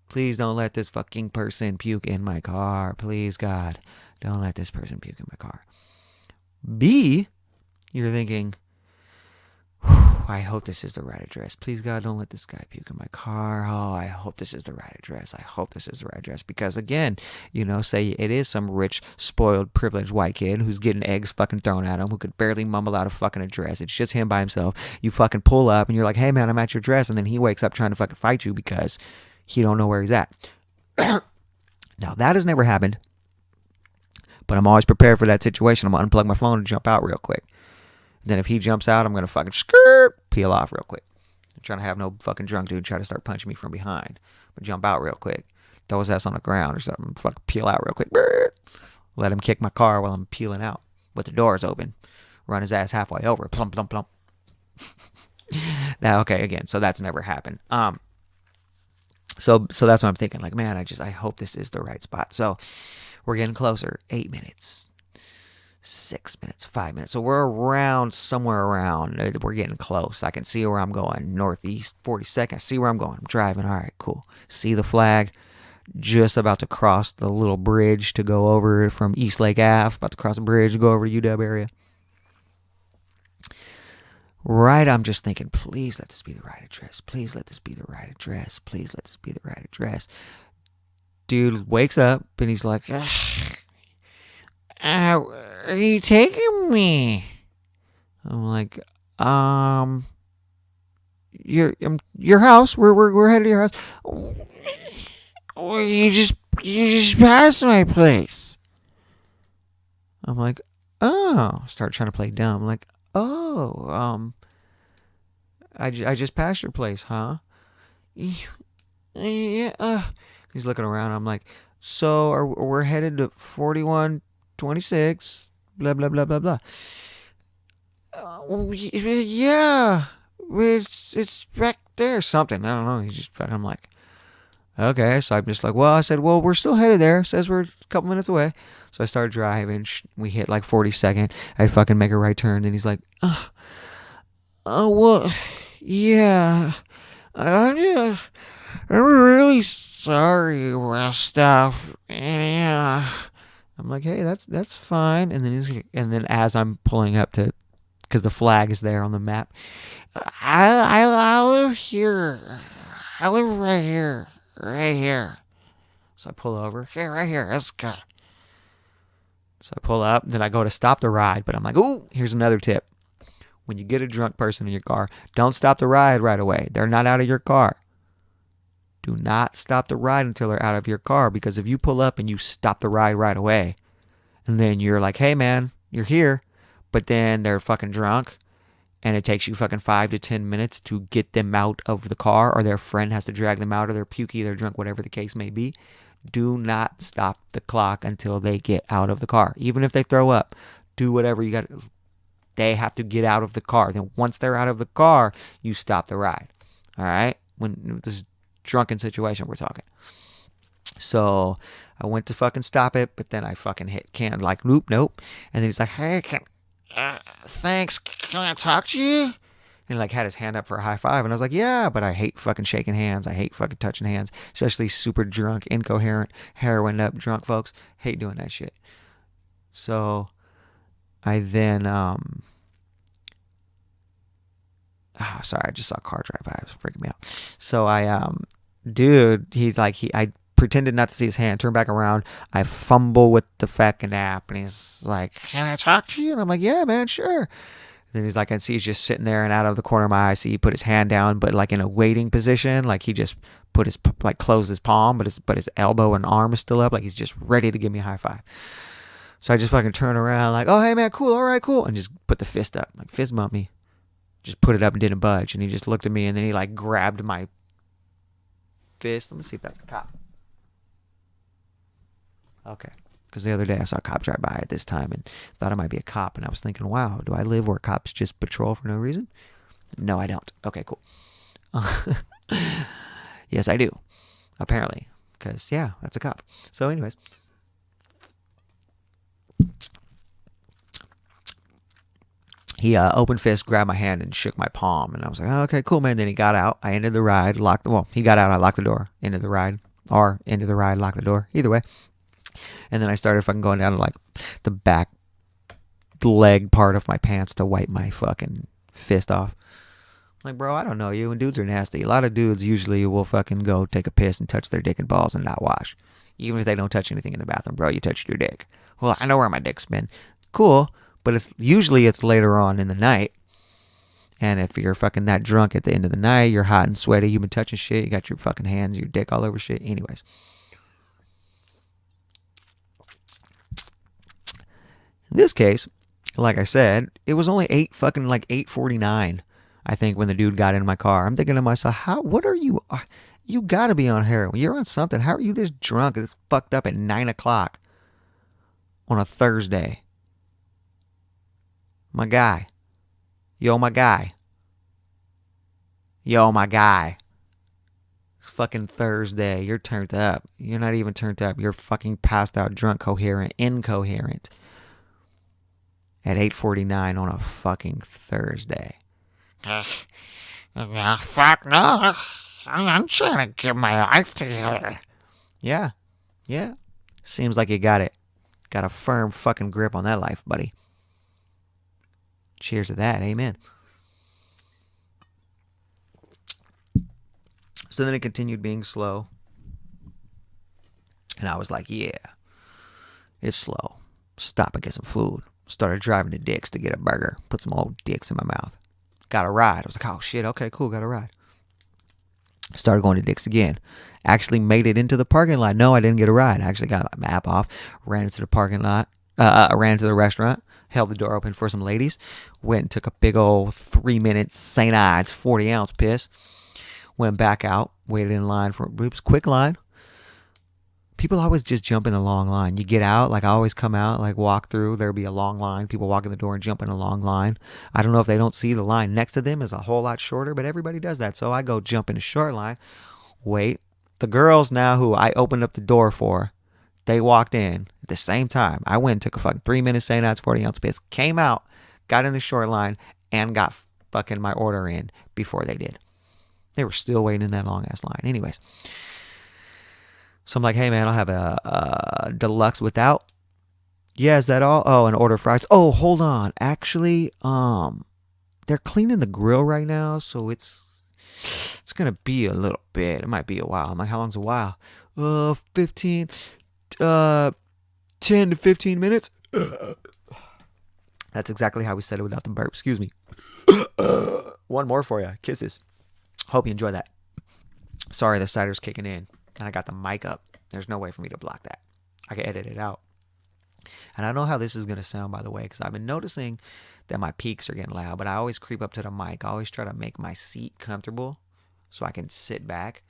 Please don't let this fucking person puke in my car. Please, God, don't let this person puke in my car. B, you're thinking, I hope this is the right address. Please, God, don't let this guy puke in my car. Oh, I hope this is the right address. I hope this is the right address. Because, again, say it is some rich, spoiled, privileged white kid who's getting eggs fucking thrown at him, who could barely mumble out a fucking address. It's just him by himself. You fucking pull up and you're like, hey, man, I'm at your address. And then he wakes up trying to fucking fight you because he don't know where he's at. Now, that has never happened. But I'm always prepared for that situation. I'm going to unplug my phone and jump out real quick. Then if he jumps out, I'm going to fucking peel off real quick. I'm trying to have no fucking drunk dude try to start punching me from behind. But jump out real quick. Throw his ass on the ground or something. Fucking peel out real quick. Let him kick my car while I'm peeling out with the doors open. Run his ass halfway over. Plump, plump, plump. Now, okay, again, so that's never happened. So that's what I'm thinking. Like, man, I hope this is the right spot. So we're getting closer. 8 minutes. 6 minutes, 5 minutes. So we're somewhere around. We're getting close. I can see where I'm going. Northeast 42nd. I see where I'm going. I'm driving. All right, cool. See the flag. Just about to cross the little bridge to go over from East Lake Ave. About to cross the bridge to go over to UW area. Right, I'm just thinking, please let this be the right address. Please let this be the right address. Please let this be the right address. Dude wakes up and he's like, are you taking me? I'm like, your house. We're headed to your house. Well, you just passed my place. I'm like, oh. Start trying to play dumb. I'm like, oh, I just passed your place, huh? Yeah. He's looking around. I'm like, so we're headed to 4126, blah, blah, blah, blah, blah. Yeah, it's back there, something. I don't know. I'm like, okay. So I'm just like, I said, we're still headed there. It says we're a couple minutes away. So I started driving. We hit like 42nd. I fucking make a right turn. Then he's like, well, yeah. I'm really sorry about stuff. Yeah. I'm like, hey, that's fine. And then as I'm pulling up to, because the flag is there on the map, I live here. I live right here. Right here. So I pull over. Here, right here. Let's go. So I pull up. Then I go to stop the ride. But I'm like, ooh, here's another tip. When you get a drunk person in your car, don't stop the ride right away. They're not out of your car. Do not stop the ride until they're out of your car. Because if you pull up and you stop the ride right away, and then you're like, hey, man, you're here. But then they're fucking drunk. And it takes you fucking 5 to 10 minutes to get them out of the car, or their friend has to drag them out, or they're pukey, they're drunk, whatever the case may be. Do not stop the clock until they get out of the car. Even if they throw up, do whatever you got. They have to get out of the car. Then once they're out of the car, you stop the ride. All right? When this is drunken situation we're talking. So I went to fucking stop it, but then I fucking hit can like nope. And then he's like, hey, thanks. Can I talk to you? And like had his hand up for a high five. And I was like, yeah, but I hate fucking shaking hands. I hate fucking touching hands, especially super drunk, incoherent, heroin up drunk folks. Hate doing that shit. So I then, sorry, I just saw a car drive by. It was freaking me out. So I pretended not to see his hand, turned back around. I fumble with the fucking app, and he's like, can I talk to you? And I'm like, yeah, man, sure. Then he's like, I see he's just sitting there, and out of the corner of my eye, I see he put his hand down, but like in a waiting position, like he just put his, like closed his palm, but his elbow and arm is still up, like he's just ready to give me a high five. So I just fucking turn around like, oh, hey, man, cool, all right, cool, and just put the fist up, like fist bump me. Just put it up and didn't budge, and he just looked at me, and then he like grabbed my fist. Let me see if that's a cop. Okay. Because the other day I saw a cop drive by at this time and thought it might be a cop. And I was thinking, wow, do I live where cops just patrol for no reason? No, I don't. Okay, cool. Yes, I do. Apparently. Because, yeah, that's a cop. So, anyways. He opened fist, grabbed my hand, and shook my palm. And I was like, oh, okay, cool, man. Then he got out. I ended the ride, he got out. I locked the door, ended the ride. Or ended the ride, locked the door. Either way. And then I started fucking going down to like the back leg part of my pants to wipe my fucking fist off. Like, bro, I don't know you. And dudes are nasty. A lot of dudes usually will fucking go take a piss and touch their dick and balls and not wash. Even if they don't touch anything in the bathroom, bro, you touched your dick. Well, I know where my dick's been. Cool. But it's later on in the night. And if you're fucking that drunk at the end of the night, you're hot and sweaty, you've been touching shit, you got your fucking hands, your dick all over shit. Anyways. In this case, like I said, it was only 8:49, I think, when the dude got in my car. I'm thinking to myself, what are you? You gotta be on heroin. You're on something. How are you this drunk and this fucked up at 9 o'clock on a Thursday? My guy. Yo, my guy. It's fucking Thursday. You're turned up. You're not even turned up. You're fucking passed out, drunk, coherent, incoherent. At 8:49 on a fucking Thursday. Fuck no. I'm trying to get my life together. Yeah. Seems like you got it. Got a firm fucking grip on that life, buddy. Cheers to that. Amen. So then it continued being slow. And I was like, yeah, it's slow. Stop and get some food. Started driving to Dick's to get a burger. Put some old dicks in my mouth. Got a ride. I was like, oh shit, okay, cool, got a ride. Started going to Dick's again. Actually made it into the parking lot. No, I didn't get a ride. I actually got my map off. Ran into the parking lot. Ran into the restaurant. Held the door open for some ladies. Went and took a big old 3-minute St. Ides 40-ounce piss. Went back out. Waited in line for it was a quick line. People always just jump in the long line. You get out, like I always come out, like walk through. There'll be a long line. People walk in the door and jump in a long line. I don't know if they don't see the line next to them is a whole lot shorter, but everybody does that. So I go jump in a short line. Wait. The girls now who I opened up the door for, they walked in at the same time. I went and took a fucking 3-minute St. Ides 40-ounce piss. Came out, got in the short line, and got fucking my order in before they did. They were still waiting in that long-ass line. Anyways. So I'm like, hey, man, I'll have a deluxe without. Yeah, is that all? Oh, and order fries. Oh, hold on. Actually, they're cleaning the grill right now, so it's going to be a little bit. It might be a while. I'm like, how long's a while? 10 to 15 minutes. That's exactly how we said it without the burp. Excuse me. One more for you. Kisses. Hope you enjoy that. Sorry, the cider's kicking in. And I got the mic up. There's no way for me to block that. I can edit it out. And I don't know how this is going to sound, by the way, because I've been noticing that my peaks are getting loud. But I always creep up to the mic. I always try to make my seat comfortable so I can sit back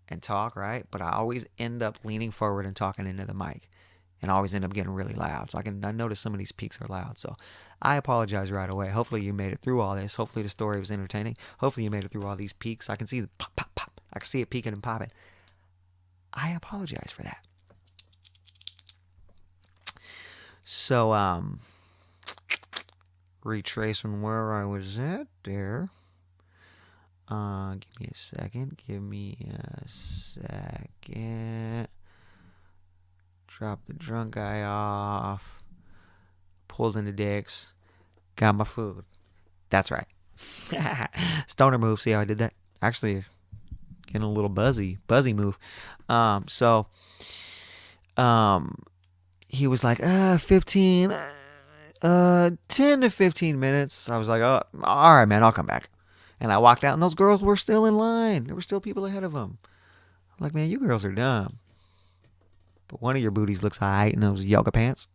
and talk, right? But I always end up leaning forward and talking into the mic. And I always end up getting really loud. So I notice some of these peaks are loud. So I apologize right away. Hopefully you made it through all this. Hopefully the story was entertaining. Hopefully you made it through all these peaks. I can see the pop, pop, pop. I can see it peaking and popping. I apologize for that. So, retracing where I was at there. Give me a second. Drop the drunk guy off. Pulled into Dick's. Got my food. That's right. Stoner move. See how I did that? Actually, getting a little buzzy move. He was like, 10 to 15 minutes. I was like, oh, all right, man, I'll come back. And I walked out, and those girls were still in line. There were still people ahead of them. I'm like, man, you girls are dumb. But one of your booties looks all right in those yoga pants.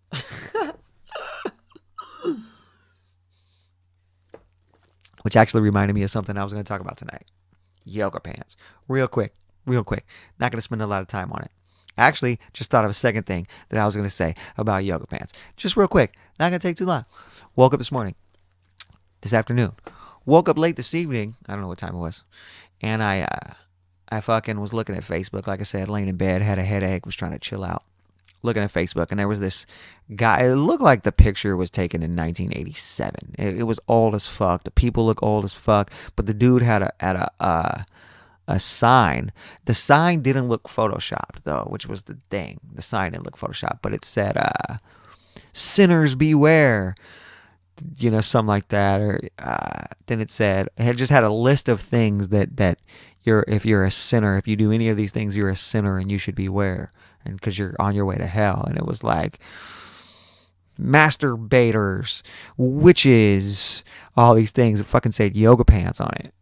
Which actually reminded me of something I was going to talk about tonight. Yoga pants. Real quick. Not going to spend a lot of time on it. Actually, just thought of a second thing that I was going to say about yoga pants. Just real quick. Not going to take too long. Woke up this afternoon. Woke up late this evening. I don't know what time it was. And I I fucking was looking at Facebook, like I said, laying in bed, had a headache, was trying to chill out. Looking at Facebook, and there was this guy. It looked like the picture was taken in 1987. It was old as fuck. The people look old as fuck, but the dude had a sign. The sign didn't look photoshopped though, which was the thing. The sign didn't look photoshopped, but it said "Sinners beware," something like that. Or then it just had a list of things that if you're a sinner, if you do any of these things, you're a sinner and you should beware, and because you're on your way to hell. And it was like masturbators, witches, all these things. It fucking said yoga pants on it.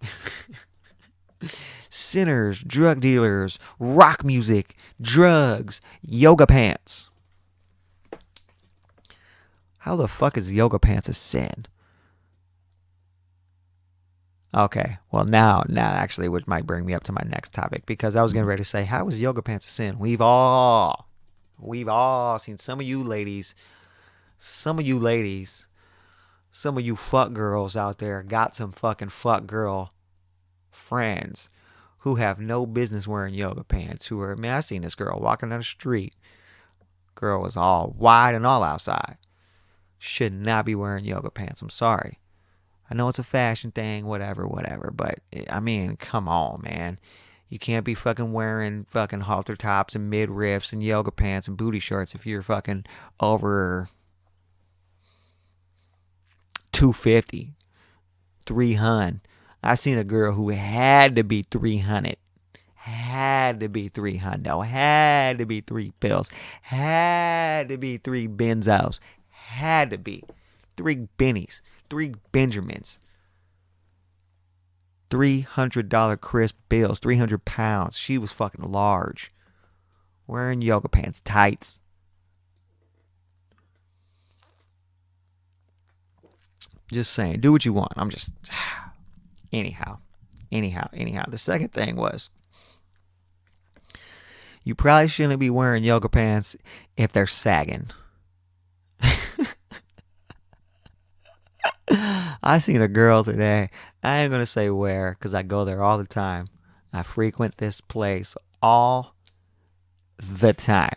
Sinners, drug dealers, rock music, drugs, yoga pants. How the fuck is yoga pants a sin? Okay, well now actually, which might bring me up to my next topic, because I was getting ready to say, how is yoga pants a sin? We've all seen some of you ladies, some of you fuck girls out there got some fucking fuck girl friends who have no business wearing yoga pants. I seen this girl walking down the street. Girl was all wide and all outside. Should not be wearing yoga pants. I'm sorry. I know it's a fashion thing, whatever, but I mean, come on, man. You can't be fucking wearing fucking halter tops and midriffs and yoga pants and booty shorts if you're fucking over 250, 300. I seen a girl who had to be 300. Had to be 300. Had to be 3 pills. Had to be 3 benzos. Had to be 3 bennies. 3 Benjamins. $300 crisp bills. 300 pounds. She was fucking large. Wearing yoga pants. Tights. Just saying. Do what you want. I'm just... Anyhow. The second thing was, you probably shouldn't be wearing yoga pants if they're sagging. I seen a girl today. I ain't going to say where, because I go there all the time. I frequent this place all the time.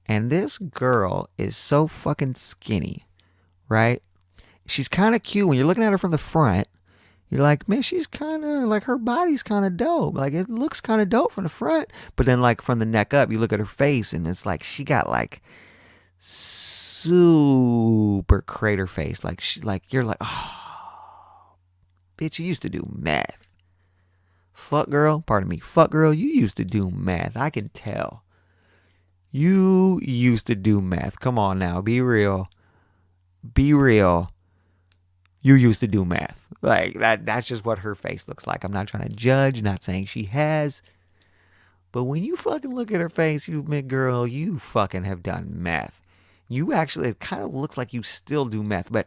And this girl is so fucking skinny, right? She's kind of cute. When you're looking at her from the front, you're like, man, she's kind of like, her body's kind of dope. Like, it looks kind of dope from the front. But then, like, from the neck up, you look at her face, and it's like she got like super crater face. Like, you're like, oh, bitch, you used to do meth. Fuck girl, you used to do meth. I can tell. You used to do meth. Come on now, be real. You used to do meth. Like, that's just what her face looks like. I'm not trying to judge, not saying she has. But when you fucking look at her face, you admit, girl, you fucking have done meth. You actually, it kind of looks like you still do meth, but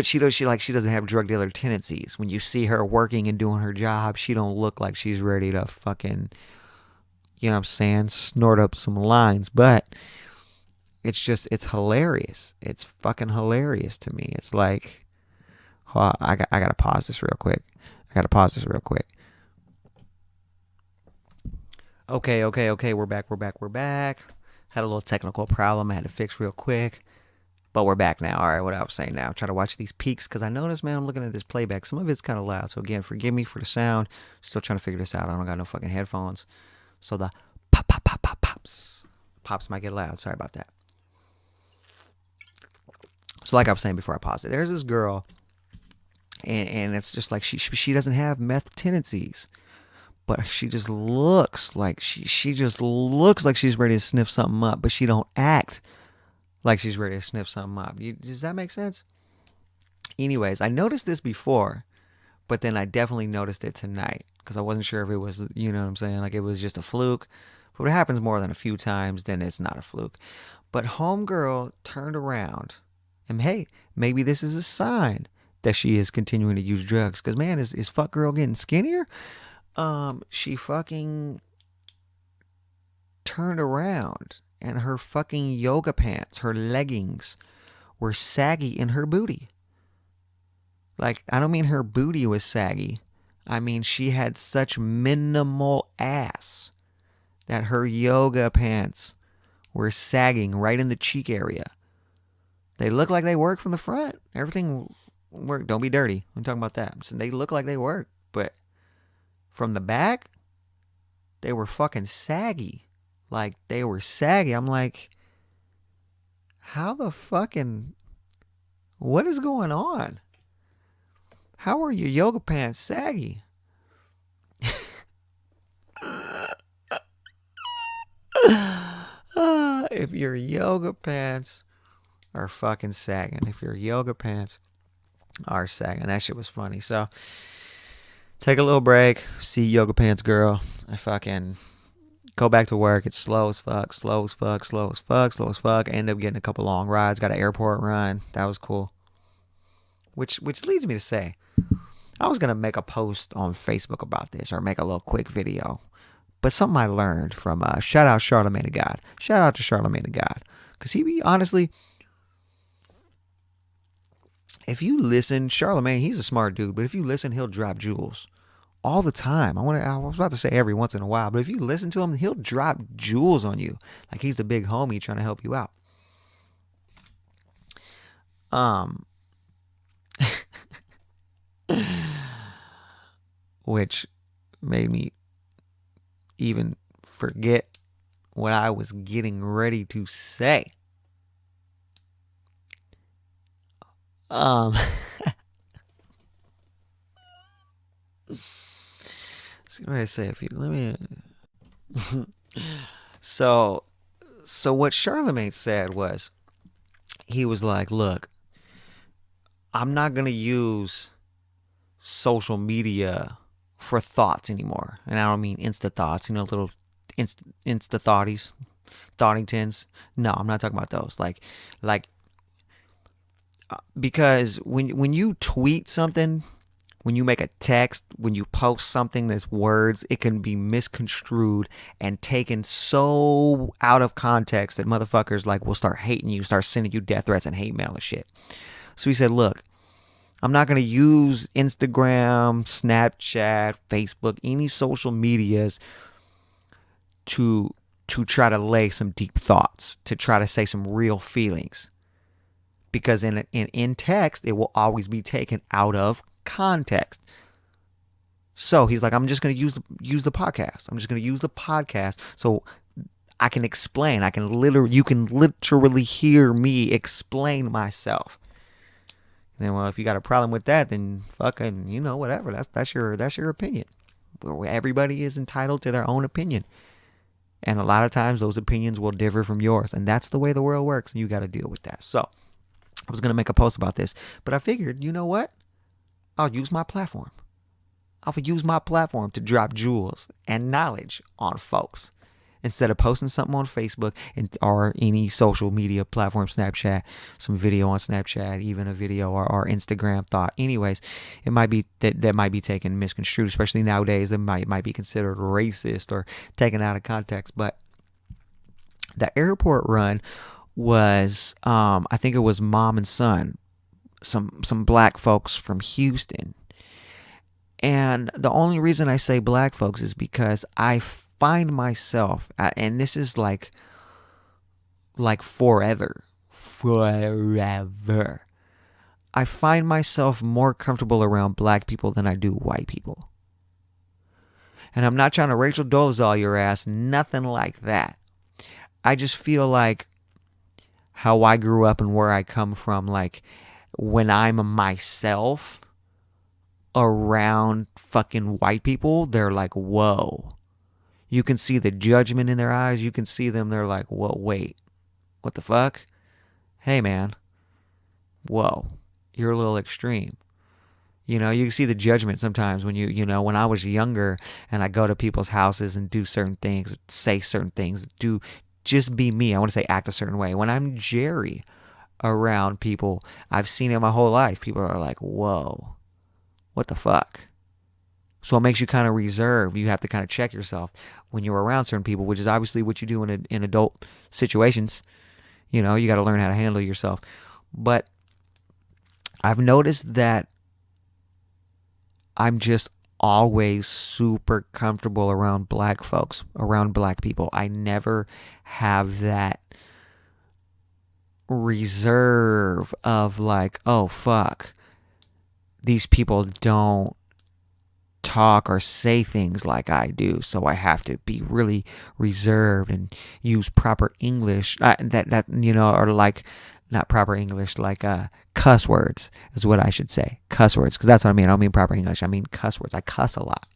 she doesn't have drug dealer tendencies. When you see her working and doing her job, she don't look like she's ready to fucking, you know what I'm saying, snort up some lines. But it's hilarious. It's fucking hilarious to me. It's like, I gotta pause this real quick. Okay. We're back. Had a little technical problem I had to fix real quick. But we're back now. All right, what I was saying now. Try to watch these peaks, because I noticed, man, I'm looking at this playback. Some of it's kind of loud. So, again, forgive me for the sound. Still trying to figure this out. I don't got no fucking headphones. So, the pops might get loud. Sorry about that. So, like I was saying before I paused it, there's this girl, and it's just like she doesn't have meth tendencies. But she just looks like she just looks like she's ready to sniff something up, but she don't act like she's ready to sniff something up. Does that make sense? Anyways, I noticed this before, but then I definitely noticed it tonight, because I wasn't sure if it was, you know what I'm saying, like it was just a fluke. But it happens more than a few times, then it's not a fluke. But homegirl turned around, and hey, maybe this is a sign that she is continuing to use drugs. Because, man, is fuck girl getting skinnier? She fucking turned around, and her fucking yoga pants, her leggings, were saggy in her booty. Like, I don't mean her booty was saggy. I mean, she had such minimal ass that her yoga pants were sagging right in the cheek area. They look like they work from the front. Everything worked. Don't be dirty. I'm talking about that. So they look like they work, but from the back, they were fucking saggy. Like, they were saggy. I'm like, how the fucking, what is going on? How are your yoga pants saggy? If your yoga pants are fucking sagging. If your yoga pants are sagging. That shit was funny. So, take a little break. See yoga pants girl. I fucking go back to work. It's slow as fuck. Slow as fuck. Slow as fuck. Slow as fuck. I end up getting a couple long rides. Got an airport run. That was cool. Which leads me to say, I was going to make a post on Facebook about this or make a little quick video. But something I learned from, shout out Charlemagne the God. Shout out to Charlemagne the God. Because honestly, if you listen, Charlemagne, he's a smart dude. But if you listen, he'll drop jewels all the time. I was about to say every once in a while. But if you listen to him, he'll drop jewels on you. Like he's the big homie trying to help you out. Which made me even forget what I was getting ready to say. So what did I say? So what Charlemagne said was, he was like, look, I'm not going to use social media for thoughts anymore. And I don't mean insta thoughts, little insta thoughties, thoughtingtons. No, I'm not talking about those. Because when you tweet something, when you make a text, when you post something that's words, it can be misconstrued and taken so out of context that motherfuckers will start hating you, start sending you death threats and hate mail and shit. So he said, look, I'm not going to use Instagram, Snapchat, Facebook, any social medias to try to lay some deep thoughts, to try to say some real feelings. Because in text, it will always be taken out of context. So he's like, I'm just going to use the podcast. I'm just going to use the podcast so I can explain. You can literally hear me explain myself. And then, well, if you got a problem with that, then fucking, whatever. That's your opinion. Everybody is entitled to their own opinion. And a lot of times those opinions will differ from yours. And that's the way the world works. And you got to deal with that. So I was going to make a post about this. But I figured, you know what? I'll use my platform. I'll use my platform to drop jewels and knowledge on folks. Instead of posting something on Facebook or any social media platform, Snapchat, some video on Snapchat, even a video or Instagram thought. Anyways, it might be that might be taken misconstrued, especially nowadays. That might be considered racist or taken out of context. But the airport run was, I think it was mom and son, some black folks from Houston. And the only reason I say black folks is because I find myself, and this is like forever. I find myself more comfortable around black people than I do white people. And I'm not trying to Rachel Dolezal your ass, nothing like that. I just feel like how I grew up and where I come from, like when I'm myself around fucking white people, they're like, whoa. You can see the judgment in their eyes. You can see them. They're like, whoa, wait, what the fuck? Hey, man. Whoa, you're a little extreme. You can see the judgment sometimes when when I was younger and I go to people's houses and do certain things, say certain things, just be me. I want to say act a certain way. When I'm Jerry around people, I've seen it my whole life. People are like, whoa, what the fuck? So it makes you kind of reserved. You have to kind of check yourself when you're around certain people, which is obviously what you do in adult situations. You got to learn how to handle yourself. But I've noticed that I'm just always super comfortable around black folks, around black people. I never have that reserve of like, oh fuck, these people don't talk or say things like I do, so I have to be really reserved and use proper English, that you know, or like not proper English, like cuss words is what I should say. Cuss words, because that's what I mean. I don't mean proper English. I mean cuss words. I cuss a lot.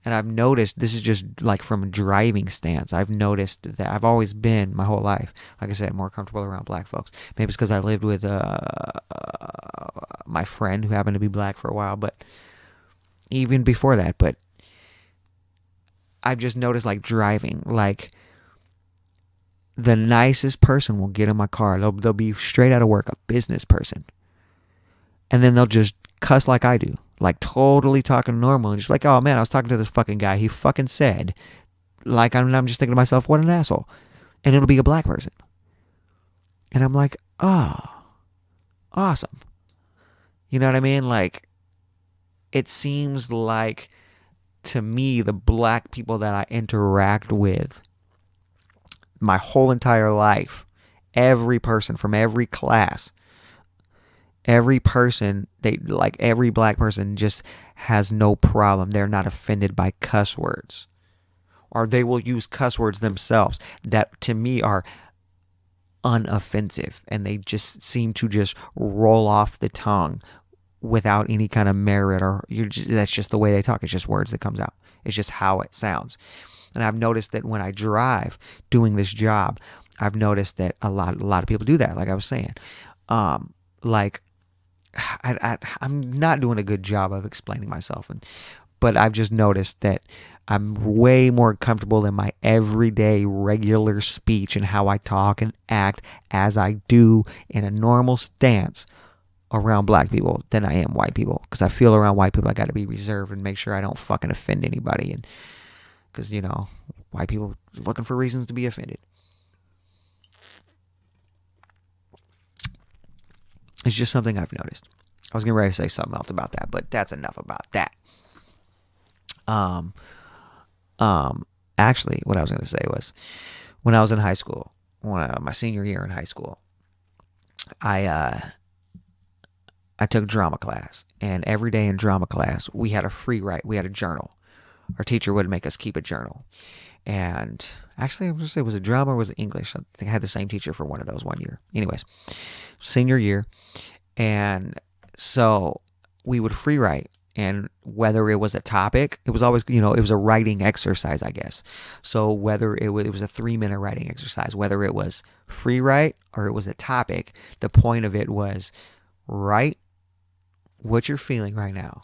And I've noticed, this is just like from a driving stance, I've noticed that I've always been, my whole life, like I said, more comfortable around black folks. Maybe it's because I lived with my friend who happened to be black for a while, but even before that. But I've just noticed, like driving, like the nicest person will get in my car. They'll be straight out of work, a business person, and then they'll just cuss like I do, like totally talking normal, and just like, oh man, I was talking to this fucking guy. He fucking said, like, I'm just thinking to myself, what an asshole. And it'll be a black person, and I'm like, oh, awesome. You know what I mean? Like, it seems like to me, the black people that I interact with my whole entire life, every person from every class, every person, they like, every black person just has no problem. They're not offended by cuss words, or they will use cuss words themselves that to me are unoffensive, and they just seem to just roll off the tongue without any kind of merit, or that's just the way they talk. It's just words that comes out. It's just how it sounds. And I've noticed that when I drive doing this job, I've noticed that a lot of people do that. Like I was saying, like I'm not doing a good job of explaining myself, but I've just noticed that I'm way more comfortable in my everyday regular speech and how I talk and act as I do in a normal stance around black people than I am white people. Because I feel around white people I got to be reserved and make sure I don't fucking offend anybody. And because, you know, white people looking for reasons to be offended. It's just something I've noticed. I was getting ready to say something else about that, but that's enough about that. Actually, what I was going to say was, when I was in high school, my senior year in high school, I took drama class, and every day in drama class, we had a free write. We had a journal. Our teacher would make us keep a journal. And actually, I was going to say, was it drama or was it English? I think I had the same teacher for one of those one year. Anyways, senior year. And so we would free write. And whether it was a topic, it was always, you know, it was a writing exercise, I guess. So whether it was a 3-minute writing exercise, whether it was free write or it was a topic, the point of it was write what you're feeling right now.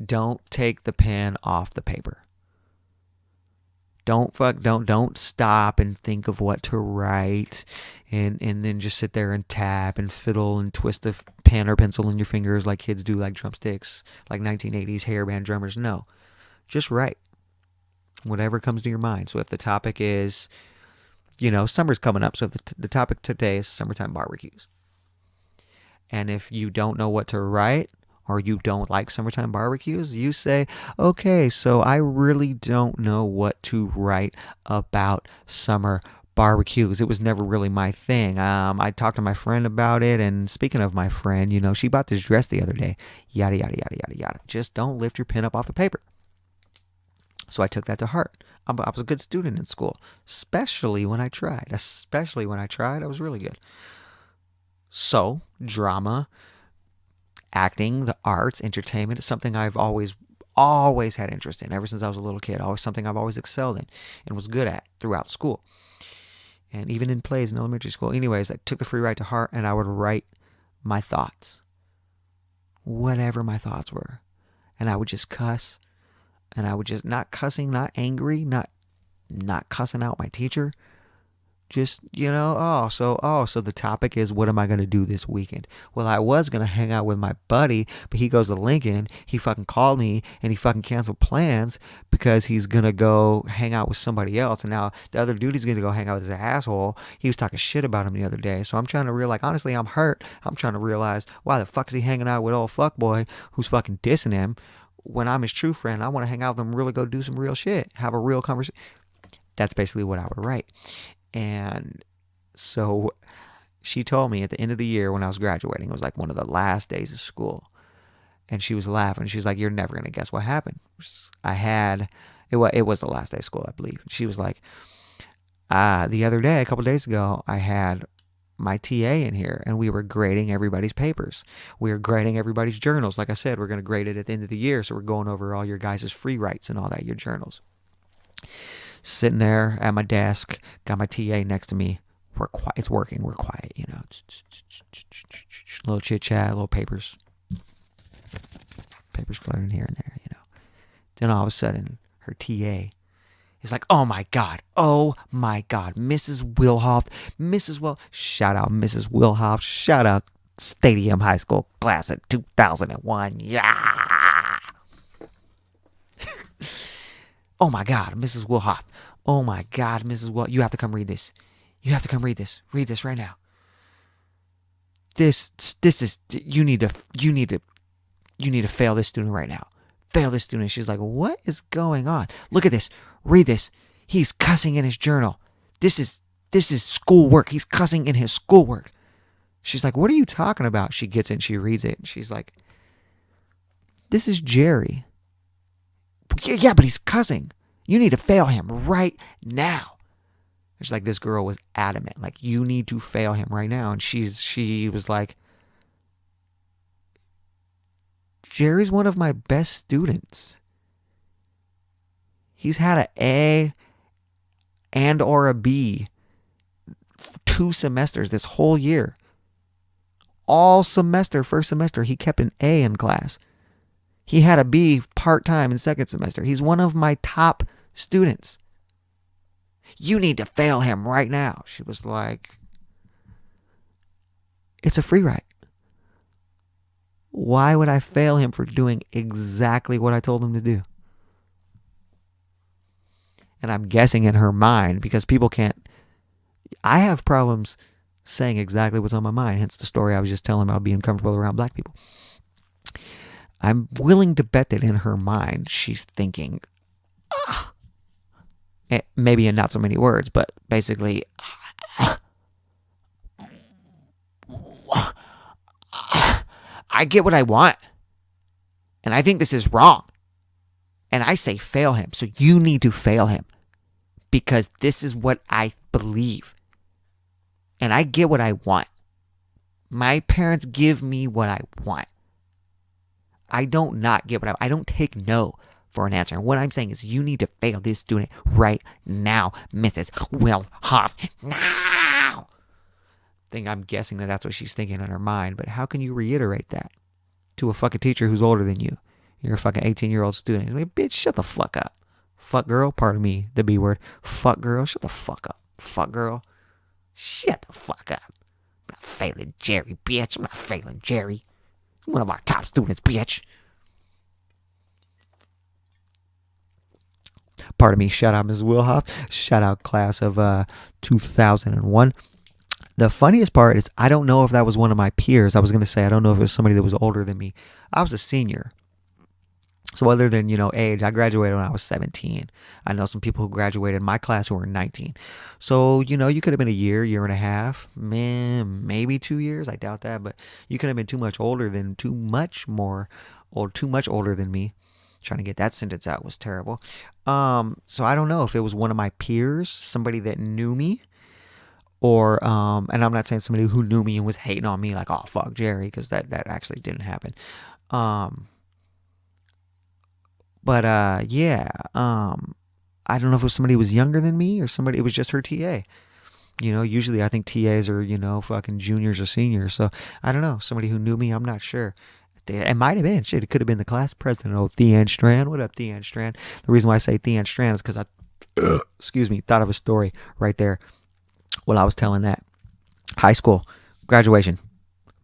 Don't take the pen off the paper. Don't stop and think of what to write and then just sit there and tap and fiddle and twist the pen or pencil in your fingers like kids do, like drumsticks, like 1980s hairband drummers. No, just write whatever comes to your mind. So if the topic is, you know, summer's coming up, so if the topic today is summertime barbecues, and if you don't know what to write, or you don't like summertime barbecues, you say, okay, so I really don't know what to write about summer barbecues. It was never really my thing. I talked to my friend about it, and speaking of my friend, you know, she bought this dress the other day, yada, yada, yada, yada, yada. Just don't lift your pen up off the paper. So I took that to heart. I was a good student in school, especially when I tried. I was really good. So, drama, acting, the arts, entertainment is something I've always had interest in ever since I was a little kid. Always something I've always excelled in and was good at throughout school, and even in plays in elementary school. Anyways, I took the free write to heart, and I would write my thoughts, whatever my thoughts were, and I would just cuss, and I would just, not cussing, not angry, not cussing out my teacher, Just, so the topic is, what am I going to do this weekend? Well, I was going to hang out with my buddy, but he goes to Lincoln. He fucking called me and he fucking canceled plans because he's going to go hang out with somebody else. And now the other dude is going to go hang out with his asshole. He was talking shit about him the other day. So I'm trying to realize, honestly, I'm hurt. I'm trying to realize, why the fuck is he hanging out with old fuckboy who's fucking dissing him when I'm his true friend? I want to hang out with him, really go do some real shit, have a real conversation. That's basically what I would write. And so she told me at the end of the year when I was graduating, it was like one of the last days of school, and she was laughing. She's like, "You're never going to guess what happened." It was the last day of school, I believe. She was like, the other day, a couple of days ago, I had my TA in here and we were grading everybody's papers. We were grading everybody's journals. Like I said, we're going to grade it at the end of the year. So we're going over all your guys' free writes and all that, your journals. Sitting there at my desk, got my TA next to me. We're quiet. It's working. We're quiet, A little chit chat, little papers fluttering here and there, Then all of a sudden, her TA is like, "Oh my God, Mrs. Wilhoff, shout out Mrs. Wilhoff, shout out Stadium High School class of 2001, yeah." "Oh my God, Mrs. Wilhoff. Oh my God, Mrs. Wilhoff. You have to come read this. You have to come read this. Read this right now. This is, you need to fail this student right now. Fail this student." She's like, "What is going on? Look at this. Read this. He's cussing in his journal. This is schoolwork. He's cussing in his schoolwork." She's like, "What are you talking about?" She gets it and she reads it. And she's like, "This is Jerry." "Yeah, but he's cussing. You need to fail him right now." It's like, this girl was adamant, like, "You need to fail him right now." And she was like, "Jerry's one of my best students. He's had an A and or a B 2 semesters this whole year. All semester, first semester, he kept an A in class. He had a B part-time in second semester. He's one of my top students. You need to fail him right now." She was like, "It's a free write. Why would I fail him for doing exactly what I told him to do?" And I'm guessing in her mind, because people can't, I have problems saying exactly what's on my mind, hence the story I was just telling about being comfortable around black people. I'm willing to bet that in her mind, she's thinking, maybe in not so many words, but basically, "I get what I want, and I think this is wrong, and I say fail him, so you need to fail him, because this is what I believe, and I get what I want. My parents give me what I want. I don't not get what I don't take no for an answer. And what I'm saying is, you need to fail this student right now, Mrs. Wilhoff. Now!" I'm guessing that that's what she's thinking in her mind. But how can you reiterate that to a fucking teacher who's older than you? You're a fucking 18-year-old student. Like, "Bitch, shut the fuck up. Fuck girl," pardon me, the B word. Fuck girl, shut the fuck up. Fuck girl, shut the fuck up. "I'm not failing Jerry, bitch. I'm not failing Jerry. He's one of our top students, bitch." Pardon me, shout out Ms. Wilhoff. Shout out class of 2001. The funniest part is, I don't know if that was one of my peers. I was going to say, I don't know if it was somebody that was older than me. I was a senior. So other than, age, I graduated when I was 17. I know some people who graduated in my class who were 19. So, you could have been a year and a half, man, maybe 2 years. I doubt that, but you could have been too much older than me. Trying to get that sentence out was terrible. So I don't know if it was one of my peers, somebody that knew me, or, and I'm not saying somebody who knew me and was hating on me like, "Oh, fuck Jerry," because that actually didn't happen. I don't know if it was somebody who was younger than me or somebody, it was just her TA. Usually I think TAs are, fucking juniors or seniors. So I don't know, somebody who knew me, I'm not sure. It might have been. Shit, it could have been the class president. Oh, Thean Strand. What up, Thean Strand? The reason why I say Thean Strand is because I, thought of a story right there. Well, I was telling that. High school, graduation,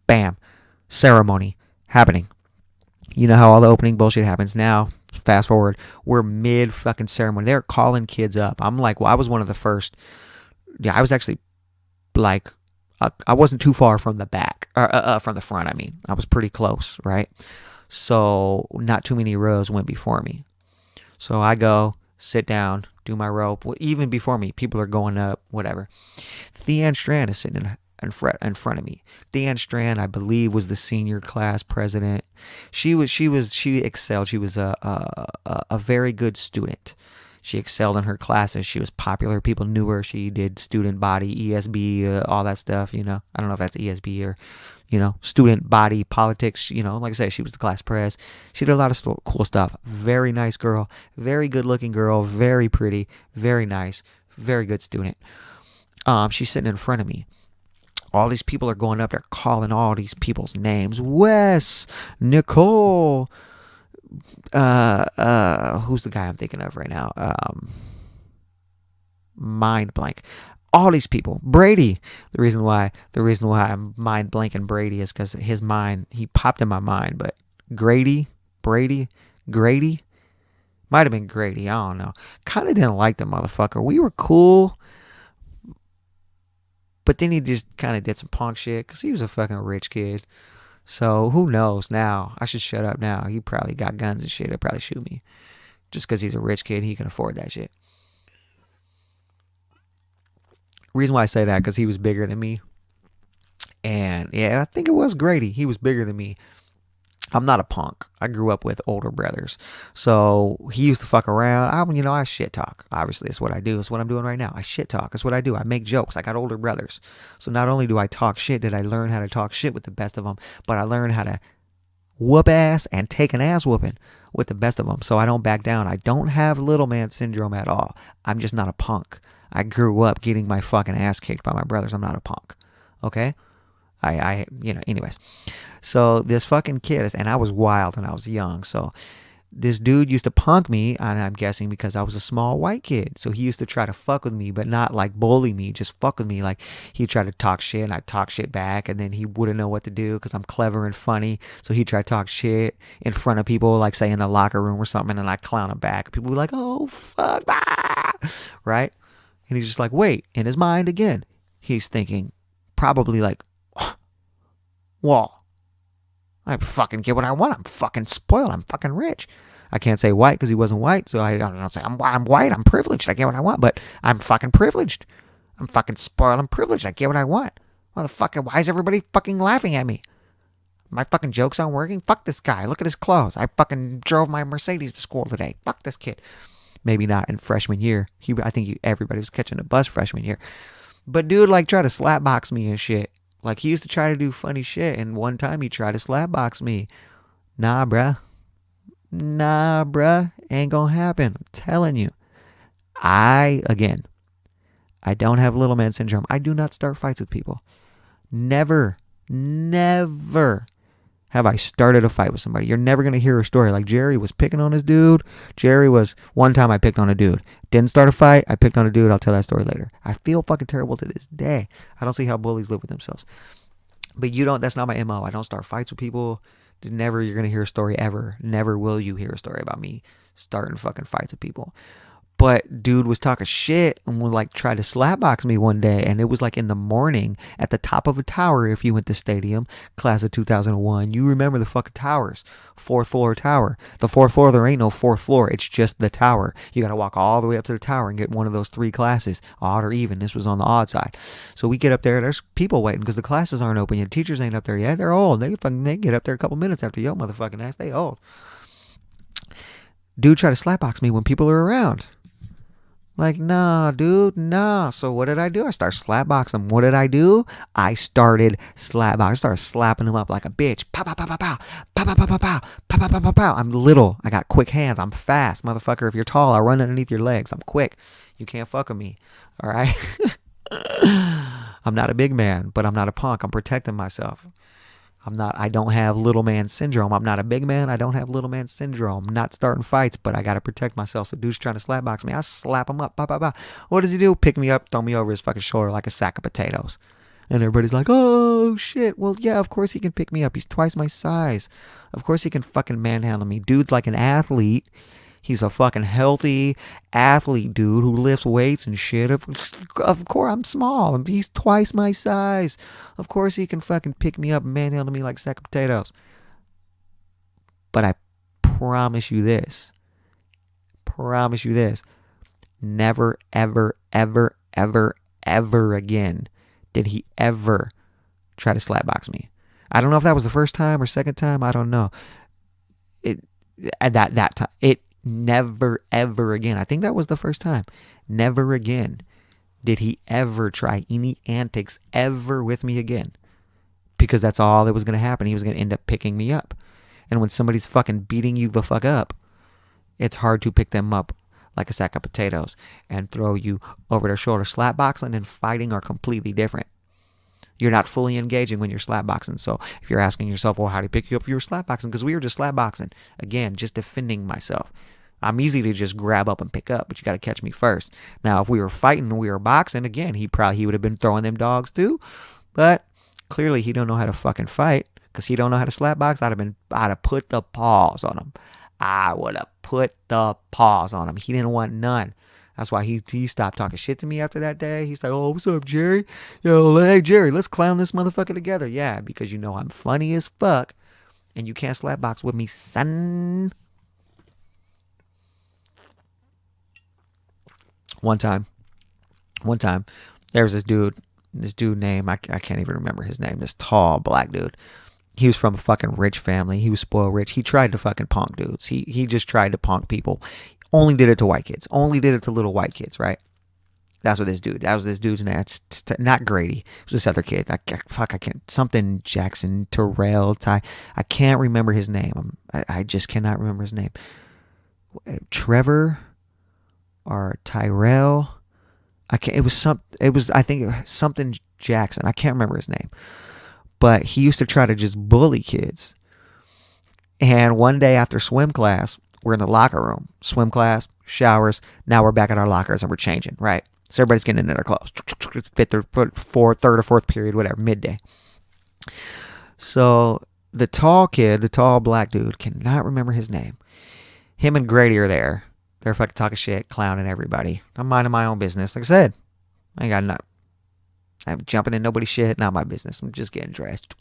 bam, ceremony happening. You know how all the opening bullshit happens now. Fast forward, we're mid fucking ceremony. They're calling kids up. I'm like, well, I was one of the first. Yeah, I was actually like, I wasn't too far from the back, or from the front. I mean, I was pretty close, right? So not too many rows went before me. So I go sit down, do my rope. Well, even before me, people are going up, whatever. Theanne Strand is sitting in front of me. Theanne Strand, I believe, was the senior class president. She excelled. She was a very good student. She excelled in her classes. She was popular. People knew her. She did student body, ESB, all that stuff. You know, I don't know if that's ESB or, you know, student body politics. You know, like I said, she was the class pres. She did a lot of cool stuff. Very nice girl. Very good looking girl. Very pretty. Very nice. Very good student. She's sitting in front of me. All these people are going up there calling all these people's names. Wes, Nicole, who's the guy I'm thinking of right now? Mind blank. All these people. Brady. The reason why I'm mind blanking Brady is because his mind, he popped in my mind. But Grady, Brady, Grady, might have been Grady. I don't know. Kind of didn't like the motherfucker. We were cool. But then he just kind of did some punk shit because he was a fucking rich kid. So who knows now? I should shut up now. He probably got guns and shit. He'll probably shoot me. Just because he's a rich kid, he can afford that shit. Reason why I say that, because he was bigger than me. And yeah, I think it was Grady. He was bigger than me. I'm not a punk. I grew up with older brothers. So he used to fuck around. I shit talk. Obviously, it's what I do. It's what I'm doing right now. I shit talk. It's what I do. I make jokes. I got older brothers. So not only do I talk shit, did I learn how to talk shit with the best of them, but I learned how to whoop ass and take an ass whooping with the best of them. So I don't back down. I don't have little man syndrome at all. I'm just not a punk. I grew up getting my fucking ass kicked by my brothers. I'm not a punk. Okay? Anyways. So this fucking kid, and I was wild when I was young. So this dude used to punk me, and I'm guessing because I was a small white kid. So he used to try to fuck with me, but not like bully me, just fuck with me. Like he'd try to talk shit, and I'd talk shit back, and then he wouldn't know what to do because I'm clever and funny. So he'd try to talk shit in front of people, like say in the locker room or something, and I'd clown him back. People were like, oh, fuck, right? And he's just like, wait, in his mind again, he's thinking probably like, well, I fucking get what I want. I'm fucking spoiled. I'm fucking rich. I can't say white because he wasn't white, so I don't say I'm white. I'm privileged. I get what I want, but I'm fucking privileged. I'm fucking spoiled. I'm privileged. I get what I want. Motherfucker, why is everybody fucking laughing at me? My fucking jokes aren't working? Fuck this guy. Look at his clothes. I fucking drove my Mercedes to school today. Fuck this kid. Maybe not in freshman year. I think everybody was catching a bus freshman year. But dude, like, tried to slapbox me and shit. Like, he used to try to do funny shit, and one time he tried to slapbox me. Nah, bruh. Ain't gonna happen. I'm telling you. I don't have little man syndrome. I do not start fights with people. Never have I started a fight with somebody. You're never going to hear a story like Jerry was picking on his dude. One time I picked on a dude. Didn't start a fight. I picked on a dude. I'll tell that story later. I feel fucking terrible to this day. I don't see how bullies live with themselves. But that's not my MO. I don't start fights with people. Never you're going to hear a story ever. Never will you hear a story about me starting fucking fights with people. But dude was talking shit and would like try to slapbox me one day. And it was like in the morning at the top of a tower. If you went to stadium, class of 2001, you remember the fucking towers. 4th floor tower. The 4th floor, there ain't no 4th floor. It's just the tower. You got to walk all the way up to the tower and get one of those 3 classes. Odd or even. This was on the odd side. So we get up there. There's people waiting because the classes aren't open yet. Teachers ain't up there yet. They're old. They get up there a couple minutes after yo motherfucking ass. They old. Dude tried to slapbox me when people are around. Like, nah, dude, nah. So what did I do? I started slapboxing him. What did I do? I started slapboxing. I started slapping him up like a bitch. Pow, pow, pow, pow, pow. Pow, pow, pow, pow, pow. Pow, pow, pow, pow, pow. I'm little. I got quick hands. I'm fast. Motherfucker, if you're tall, I'll run underneath your legs. I'm quick. You can't fuck with me. All right? I'm not a big man, but I'm not a punk. I'm protecting myself. I don't have little man syndrome. I'm not a big man. I don't have little man syndrome. I'm not starting fights, but I got to protect myself. So dude's trying to slap box me. I slap him up. Bah, bah, bah. What does he do? Pick me up, throw me over his fucking shoulder like a sack of potatoes. And everybody's like, oh, shit. Well, yeah, of course he can pick me up. He's twice my size. Of course he can fucking manhandle me. Dude's like an athlete. He's a fucking healthy athlete, dude, who lifts weights and shit. Of course, I'm small. He's twice my size. Of course, he can fucking pick me up and manhandle me like a sack of potatoes. But I promise you this. Never, ever, ever, ever, ever again did he ever try to slapbox me. I don't know if that was the first time or second time. I don't know. At that time, never, ever again. I think that was the first time. Never again did he ever try any antics ever with me again. Because that's all that was going to happen. He was going to end up picking me up. And when somebody's fucking beating you the fuck up, it's hard to pick them up like a sack of potatoes and throw you over their shoulder. Slapboxing and fighting are completely different. You're not fully engaging when you're slapboxing. So if you're asking yourself, well, how do you pick you up if you were slapboxing? Because we were just slapboxing. Again, just defending myself. I'm easy to just grab up and pick up, but you got to catch me first. Now, if we were fighting and we were boxing, again, he would have been throwing them dogs too. But clearly he don't know how to fucking fight because he don't know how to slap box. I'd have put the paws on him. I would have put the paws on him. He didn't want none. That's why he stopped talking shit to me after that day. He's like, oh, what's up, Jerry? Yo, hey, Jerry, let's clown this motherfucker together. Yeah, because you know I'm funny as fuck and you can't slap box with me, son. One time, there was this dude named, I can't even remember his name, this tall black dude. He was from a fucking rich family. He was spoiled rich. He tried to fucking punk dudes. He just tried to punk people. Only did it to white kids. Only did it to little white kids, right? That was this dude's name. It's not Grady. It was this other kid. I can't. Something Jackson, Terrell, Ty. I can't remember his name. I just cannot remember his name. Trevor or Tyrell. I think it was something Jackson. I can't remember his name. But he used to try to just bully kids. And one day after swim class, we're in the locker room. Swim class, showers. Now we're back at our lockers and we're changing, right? So everybody's getting into their clothes. It's third or fourth period, whatever, midday. So the tall black dude, cannot remember his name. Him and Grady are there. They're fucking talking shit, clowning everybody. I'm minding my own business. Like I said, I ain't got nothing. I'm jumping in nobody's shit. Not my business. I'm just getting dressed.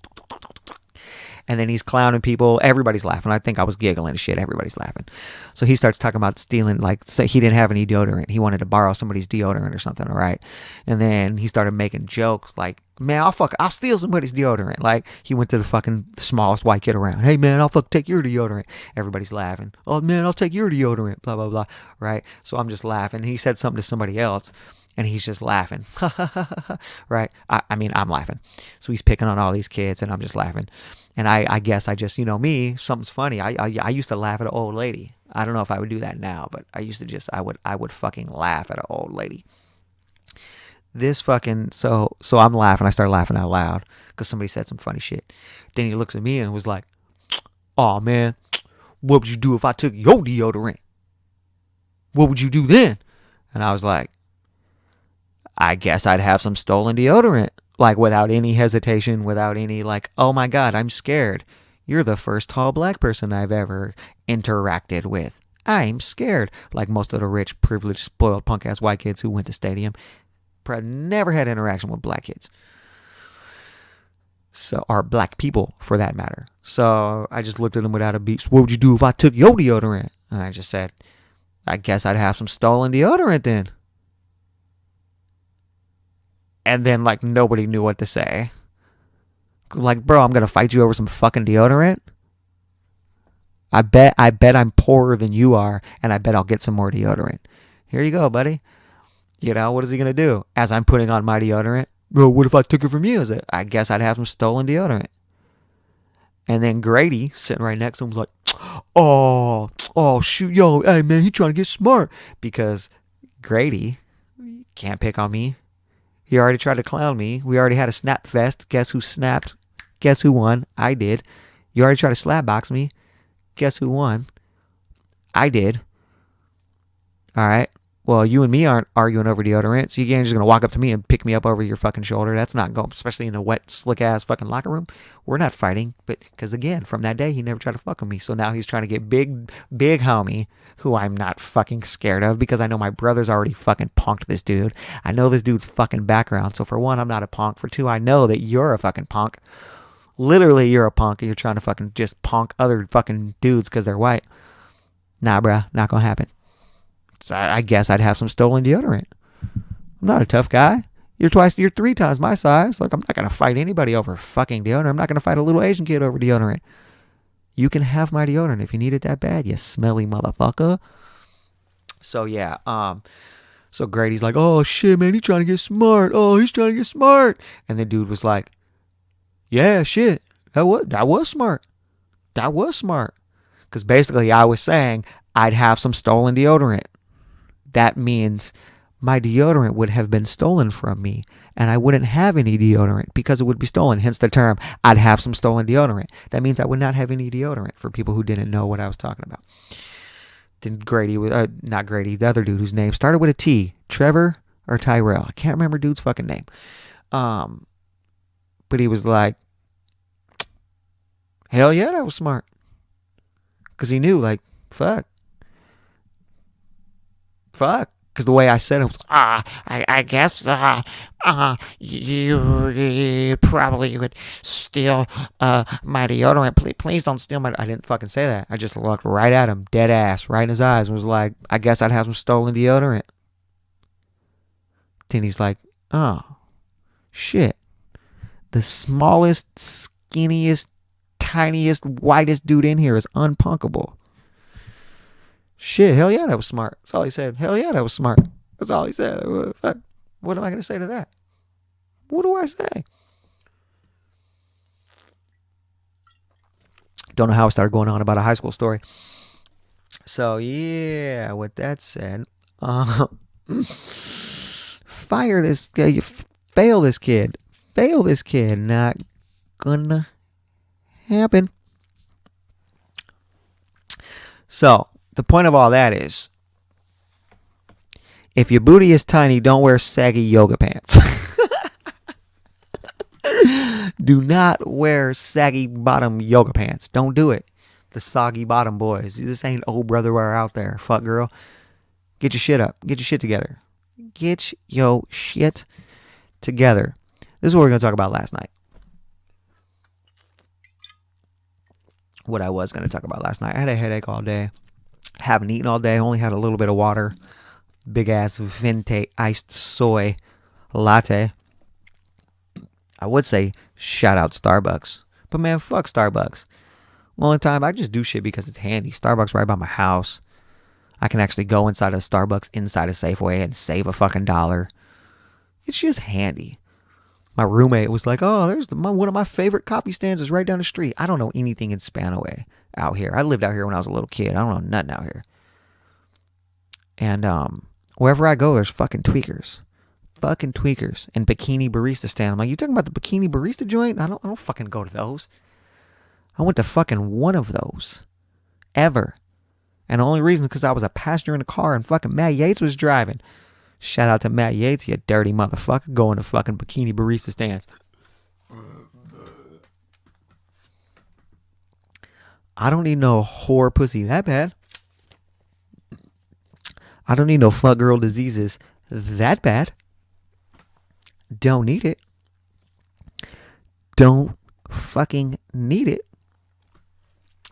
And then he's clowning people. Everybody's laughing. I think I was giggling and shit. Everybody's laughing. So he starts talking about stealing, like, say he didn't have any deodorant. He wanted to borrow somebody's deodorant or something, all right? And then he started making jokes like, man, I'll steal somebody's deodorant. Like, he went to the fucking smallest white kid around. Hey, man, I'll fucking take your deodorant. Everybody's laughing. Oh, man, I'll take your deodorant. Blah, blah, blah, right? So I'm just laughing. He said something to somebody else. And he's just laughing, right? I mean, I'm laughing. So he's picking on all these kids, and I'm just laughing. And I guess I just, me, something's funny. I used to laugh at an old lady. I don't know if I would do that now, but I used to just, I would fucking laugh at an old lady. This fucking, so I'm laughing. I started laughing out loud because somebody said some funny shit. Then he looks at me and was like, oh, man, what would you do if I took your deodorant? What would you do then? And I was like, I guess I'd have some stolen deodorant, like without any hesitation, without any like, oh my God, I'm scared. You're the first tall black person I've ever interacted with. I'm scared. Like most of the rich, privileged, spoiled, punk ass white kids who went to stadium, never had interaction with black kids. So, or black people for that matter. So I just looked at him without a beat. What would you do if I took your deodorant? And I just said, I guess I'd have some stolen deodorant then. And then, like, nobody knew what to say. Like, bro, I'm going to fight you over some fucking deodorant? I bet I'm poorer than you are, and I bet I'll get some more deodorant. Here you go, buddy. What is he going to do? As I'm putting on my deodorant, well, what if I took it from you? I guess I'd have some stolen deodorant. And then Grady, sitting right next to him, was like, oh, shoot, yo, hey, man, he trying to get smart. Because Grady can't pick on me. He already tried to clown me. We already had a snap fest. Guess who snapped Guess who won? I did. You already tried to slap box me. Guess who won? I did. All right. Well, you and me aren't arguing over deodorant, so you ain't just gonna walk up to me and pick me up over your fucking shoulder. That's not going, especially in a wet, slick ass fucking locker room. We're not fighting, but because again, from that day, he never tried to fuck with me. So now he's trying to get big homie, who I'm not fucking scared of because I know my brother's already fucking punked this dude. I know this dude's fucking background. So for one, I'm not a punk. For two, I know that you're a fucking punk. Literally, you're a punk and you're trying to fucking just punk other fucking dudes because they're white. Nah, bruh, not gonna happen. So I guess I'd have some stolen deodorant. I'm not a tough guy. You're 3 times my size. Like, I'm not going to fight anybody over fucking deodorant. I'm not going to fight a little Asian kid over deodorant. You can have my deodorant if you need it that bad, you smelly motherfucker. So, yeah. So Grady's like, oh, shit, man, he's trying to get smart. Oh, he's trying to get smart. And the dude was like, yeah, shit, that was smart. That was smart. Because basically I was saying I'd have some stolen deodorant. That means my deodorant would have been stolen from me and I wouldn't have any deodorant because it would be stolen. Hence the term, I'd have some stolen deodorant. That means I would not have any deodorant for people who didn't know what I was talking about. Then Grady, not Grady, the other dude whose name started with a T, Trevor or Tyrell. I can't remember dude's fucking name. But he was like, hell yeah, that was smart. Because he knew, like, fuck. Because the way I said it was, I guess, you probably would steal, my deodorant. Please don't steal my, I didn't fucking say that. I just looked right at him, dead ass, right in his eyes, and was like, I guess I'd have some stolen deodorant. Then he's like, oh, shit. The smallest, skinniest, tiniest, whitest dude in here is unpunkable. Shit, hell yeah, that was smart. That's all he said. Hell yeah, that was smart. That's all he said. Fuck. What am I going to say to that? What do I say? Don't know how I started going on about a high school story. So, yeah, with that said, fire this guy. Fail this kid. Fail this kid. Not gonna happen. So, the point of all that is, if your booty is tiny, don't wear saggy yoga pants. Do not wear saggy bottom yoga pants. Don't do it. The soggy bottom boys. This ain't old brother wear out there. Fuck girl. Get your shit up. Get your shit together. Get your shit together. This is what we're going to talk about last night. What I was going to talk about last night. I had a headache all day. Haven't eaten all day. Only had a little bit of water. Big ass Venti iced soy latte. I would say shout out Starbucks. But man, fuck Starbucks. Only time I just do shit because it's handy. Starbucks right by my house. I can actually go inside a Starbucks inside a Safeway and save a fucking $1. It's just handy. My roommate was like, oh, there's one of my favorite coffee stands is right down the street. I don't know anything in Spanaway out here. I lived out here when I was a little kid. I don't know nothing out here. And wherever I go, there's fucking tweakers. Fucking tweakers. And bikini barista stand. I'm like, you talking about the bikini barista joint? I don't fucking go to those. I went to fucking one of those. Ever. And the only reason is because I was a passenger in the car and fucking Matt Yates was driving. Shout out to Matt Yates, you dirty motherfucker, going to fucking bikini barista stands. I don't need no whore pussy that bad. I don't need no fuck girl diseases that bad. Don't need it. Don't fucking need it.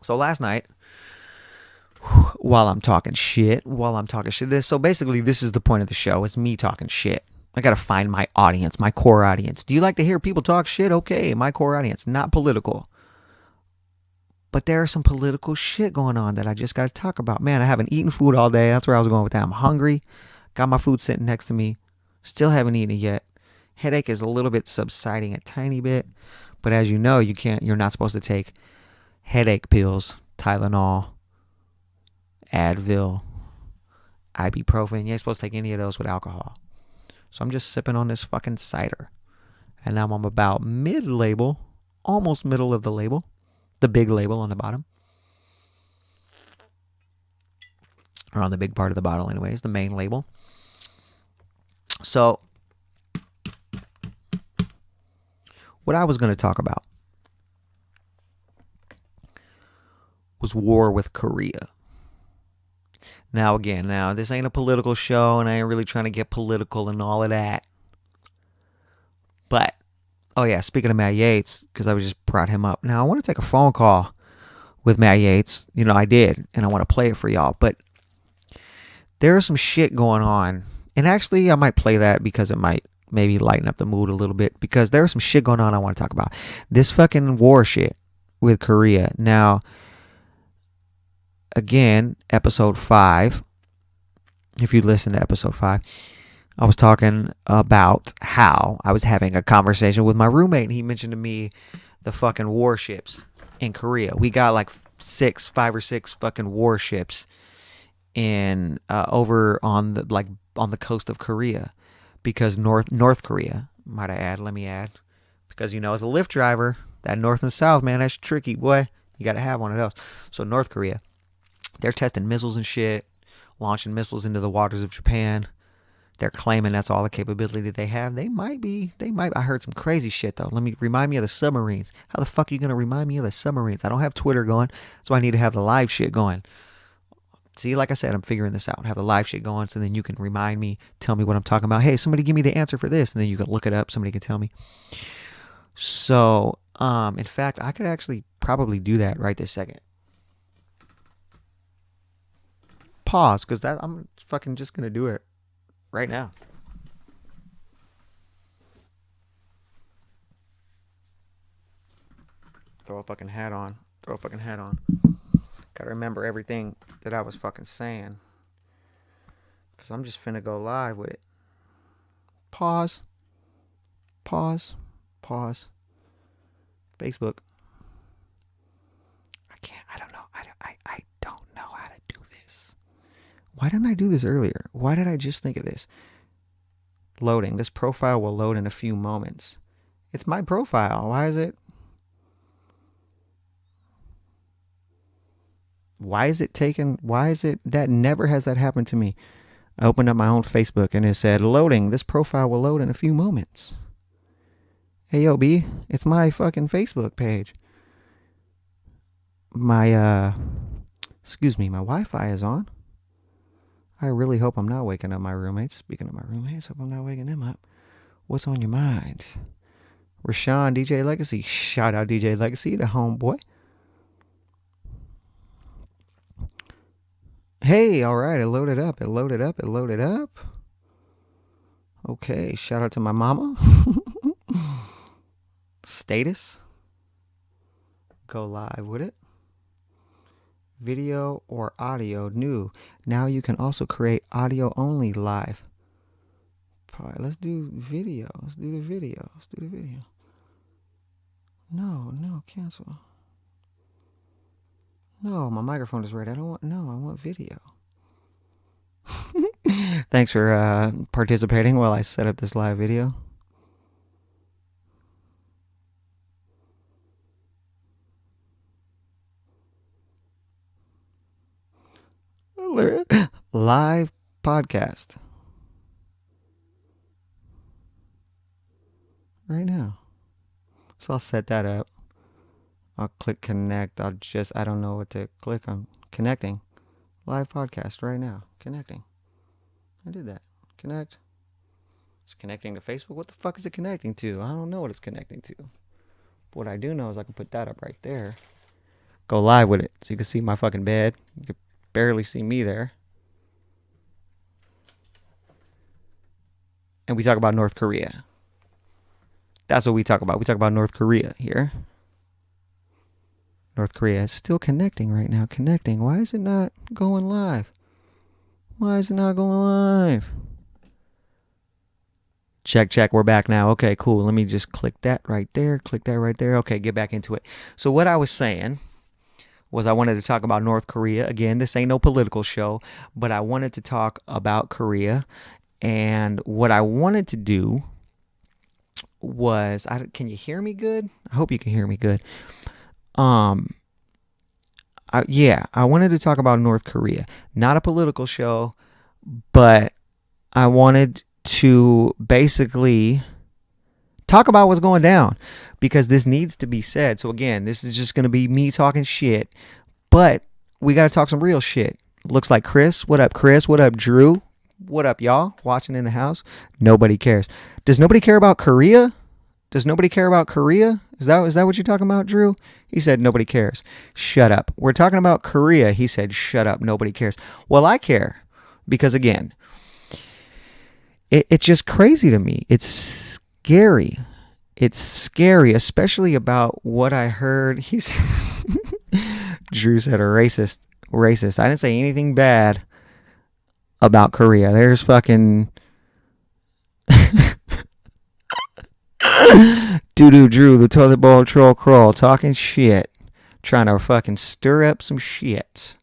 So last night, while I'm talking shit, so basically this is the point of the show. It's me talking shit. I got to find my audience, my core audience. Do you like to hear people talk shit? Okay, my core audience, not political. But there's some political shit going on that I just got to talk about. Man, I haven't eaten food all day. That's where I was going with that. I'm hungry. Got my food sitting next to me. Still haven't eaten it yet. Headache is a little bit subsiding a tiny bit. But as you know, you're not supposed to take headache pills, Tylenol, Advil, ibuprofen. You ain't supposed to take any of those with alcohol. So I'm just sipping on this fucking cider. And now I'm about mid-label almost middle of the label, the big label on the bottom. Or on the big part of the bottle anyways, the main label. So, what I was going to talk about was war with Korea. Now, again, this ain't a political show, and I ain't really trying to get political and all of that. But, oh yeah, speaking of Matt Yates, because I was just brought him up. Now, I want to take a phone call with Matt Yates. You know, I did, and I want to play it for y'all. But there's some shit going on. And actually, I might play that because it might maybe lighten up the mood a little bit. Because there's some shit going on I want to talk about. This fucking war shit with Korea. Now, again, episode 5, if you listen to episode 5, I was talking about how I was having a conversation with my roommate, and he mentioned to me the fucking warships in Korea. We got like 5 or 6 fucking warships in over on the coast of Korea, because North Korea, might I add, let me add, because as a Lyft driver, that north and south, man, that's tricky, boy. You got to have one of those. So North Korea, they're testing missiles and shit, launching missiles into the waters of Japan. They're claiming that's all the capability they have. They might. I heard some crazy shit, though. Remind me of the submarines. How the fuck are you going to remind me of the submarines? I don't have Twitter going, so I need to have the live shit going. See, like I said, I'm figuring this out. Have the live shit going, so then you can remind me, tell me what I'm talking about. Hey, somebody give me the answer for this, and then you can look it up. Somebody can tell me. So, in fact, I could actually probably do that right this second. Pause, because I'm fucking just gonna do it right now. Throw a fucking hat on. Gotta remember everything that I was fucking saying, because I'm just finna go live with it. Pause. Facebook. I don't know. I don't know how to do this. Why didn't I do this earlier? Why did I just think of this? Loading. This profile will load in a few moments. It's my profile. Why is it that never has that happened to me? I opened up my own Facebook and it said, loading. This profile will load in a few moments. Hey, yo, B, it's my fucking Facebook page. My Wi-Fi is on. I really hope I'm not waking up my roommates. Speaking of my roommates, hope I'm not waking them up. What's on your mind? Rashawn, DJ Legacy. Shout out DJ Legacy, the homeboy. Hey, all right, it loaded up. Okay, shout out to my mama. Status. Go live with it. Video or audio new. Now you can also create audio only live. All right, let's do video. Let's do the video. No, cancel. No, my microphone is ready. I want video. Thanks for participating while I set up this live video. Live podcast. Right now. So I'll set that up. I'll click connect. I don't know what to click on. Connecting. Live podcast right now. Connecting. I did that. Connect. It's connecting to Facebook. What the fuck is it connecting to? I don't know what it's connecting to. But what I do know is I can put that up right there. Go live with it. So you can see my fucking bed. You can barely see me there. And we talk about North Korea. That's what we talk about. We talk about North Korea here. North Korea is still connecting right now. Connecting. Why is it not going live? Check. We're back now. Okay, cool. Let me just click that right there. Okay, get back into it. So what I was saying was I wanted to talk about North Korea. Again, this ain't no political show, but I wanted to talk about Korea. And what I wanted to do was, can you hear me good? I hope you can hear me good. I wanted to talk about North Korea. Not a political show, but I wanted to basically talk about what's going down because this needs to be said. So again, this is just going to be me talking shit, but we got to talk some real shit. Looks like Chris. What up, Chris? What up, Drew? What up, y'all? Watching in the house? Nobody cares. Does nobody care about Korea? Does nobody care about Korea? Is that what you're talking about, Drew? He said nobody cares. Shut up. We're talking about Korea. He said shut up. Nobody cares. Well, I care because again, it's just crazy to me. It's scary. It's scary, especially about what I heard. He's Drew said a racist. I didn't say anything bad about Korea. There's fucking Doo-doo Drew, the toilet bowl troll crawl, talking shit, trying to fucking stir up some shit.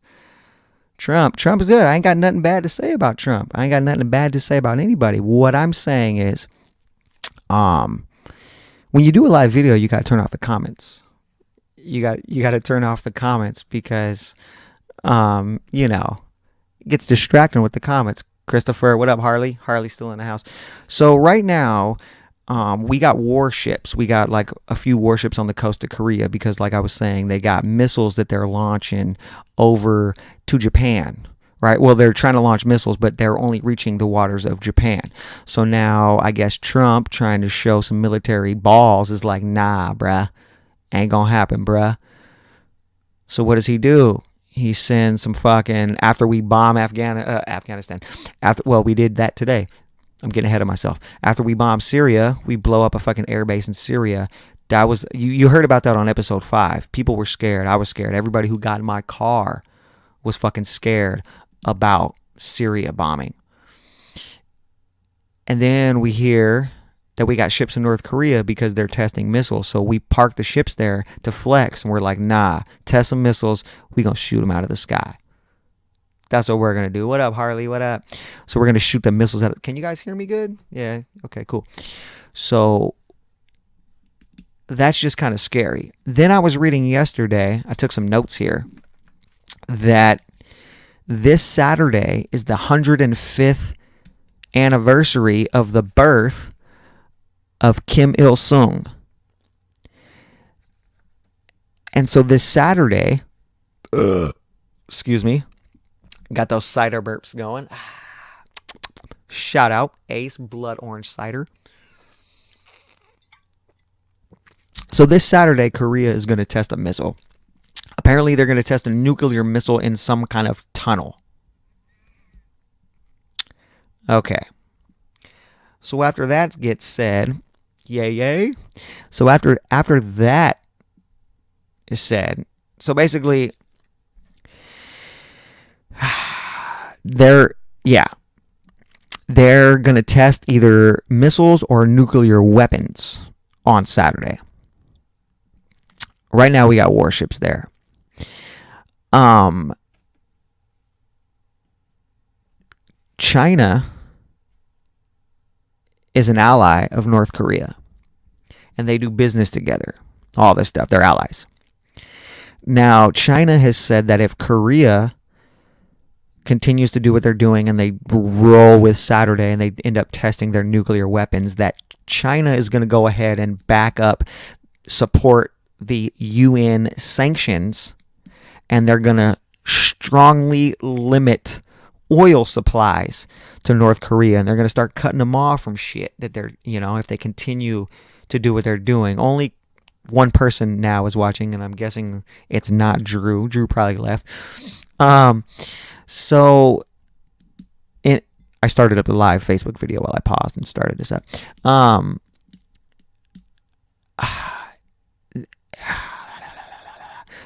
Trump's good. I ain't got nothing bad to say about Trump. I ain't got nothing bad to say about anybody. What I'm saying is, when you do a live video, you gotta turn off the comments. You got to turn off the comments because, it gets distracting with the comments. Christopher, what up, Harley? Harley's still in the house. So right now, we got warships. We got like a few warships on the coast of Korea because, like I was saying, they got missiles that they're launching over to Japan, right? Well, they're trying to launch missiles, but they're only reaching the waters of Japan. So now I guess Trump trying to show some military balls is like, nah, bruh. Ain't gonna happen, bruh. So what does he do? He sends some fucking, after we bomb Afghanistan. We did that today. I'm getting ahead of myself. After we bomb Syria, we blow up a fucking airbase in Syria. That was, you heard about that on episode 5. People were scared. I was scared. Everybody who got in my car was fucking scared about Syria bombing. And then we hear that we got ships in North Korea because they're testing missiles. So we park the ships there to flex. And we're like, nah, test some missiles. We gonna shoot them out of the sky. That's what we're going to do. What up, Harley? What up? So we're going to shoot the missiles out. Can you guys hear me good? Yeah. Okay, cool. So that's just kind of scary. Then I was reading yesterday, I took some notes here, that this Saturday is the 105th anniversary of the birth of Kim Il-sung. And so this Saturday, excuse me, got those cider burps going. Shout out Ace Blood Orange Cider. So this Saturday, Korea is going to test a missile. Apparently, they're going to test a nuclear missile in some kind of tunnel. Okay. So after that gets said, yay. So after that is said, so basically, they're going to test either missiles or nuclear weapons on Saturday. Right now we got warships there. China is an ally of North Korea, and they do business together. All this stuff, they're allies. Now, China has said that if Korea continues to do what they're doing and they roll with Saturday and they end up testing their nuclear weapons, that China is going to go ahead and back up, support the UN sanctions, and they're going to strongly limit oil supplies to North Korea, and they're going to start cutting them off from shit that they're, if they continue to do what they're doing. Only one person now is watching, and I'm guessing it's not Drew. Drew probably left. So I started up a live Facebook video while I paused and started this up.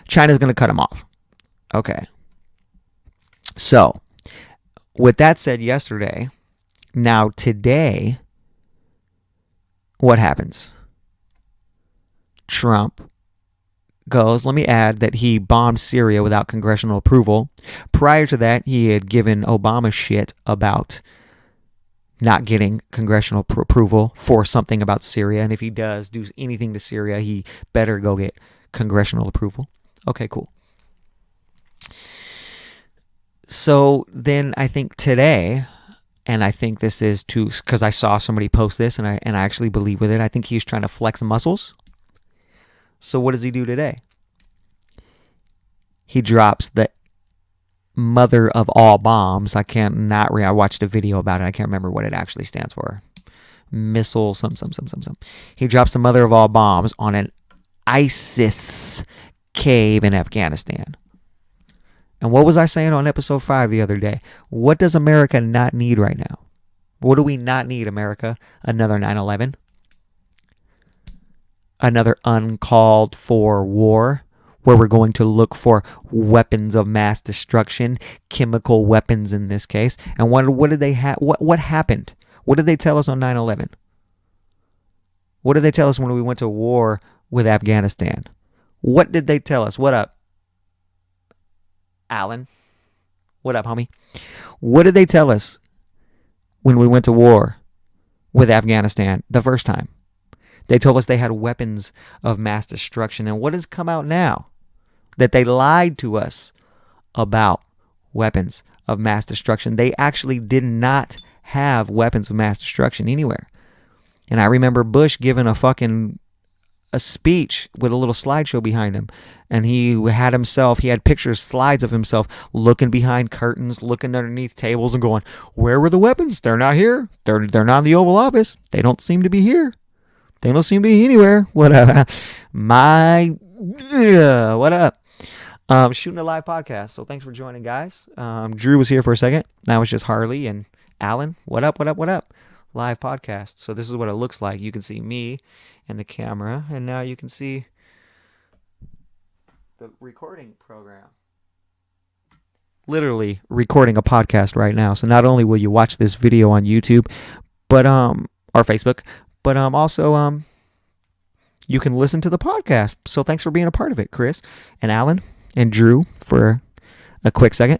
China's going to cut them off. Okay. So, with that said yesterday, now today, what happens? Trump goes, let me add that he bombed Syria without congressional approval. Prior to that, he had given Obama shit about not getting congressional approval for something about Syria. And if he does do anything to Syria, he better go get congressional approval. Okay, cool. So then I think today, and I think this is too, because I saw somebody post this and I actually believe with it, I think he's trying to flex muscles. So what does he do today? He drops the mother of all bombs. I watched a video about it. I can't remember what it actually stands for. Missile, some. He drops the mother of all bombs on an ISIS cave in Afghanistan. And what was I saying on episode 5 the other day? What does America not need right now? What do we not need, America? Another 9/11? Another uncalled for war where we're going to look for weapons of mass destruction, chemical weapons in this case. And what did they have? What happened? What did they tell us on 9/11? What did they tell us when we went to war with Afghanistan? What did they tell us? What up, Alan? What up, homie? What did they tell us when we went to war with Afghanistan the first time? They told us they had weapons of mass destruction. And what has come out now? That they lied to us about weapons of mass destruction. They actually did not have weapons of mass destruction anywhere. And I remember Bush giving a speech with a little slideshow behind him. And he had pictures, slides of himself looking behind curtains, looking underneath tables and going, where were the weapons? They're not here. They're not in the Oval Office. They don't seem to be here. They don't seem to be anywhere. What up? What up? Shooting a live podcast. So thanks for joining, guys. Drew was here for a second. Now it's just Harley and Alan. What up? Live podcast. So this is what it looks like. You can see me and the camera, and now you can see the recording program. Literally recording a podcast right now. So not only will you watch this video on YouTube, but or Facebook, but also you can listen to the podcast. So thanks for being a part of it, Chris and Alan and Drew, for a quick second.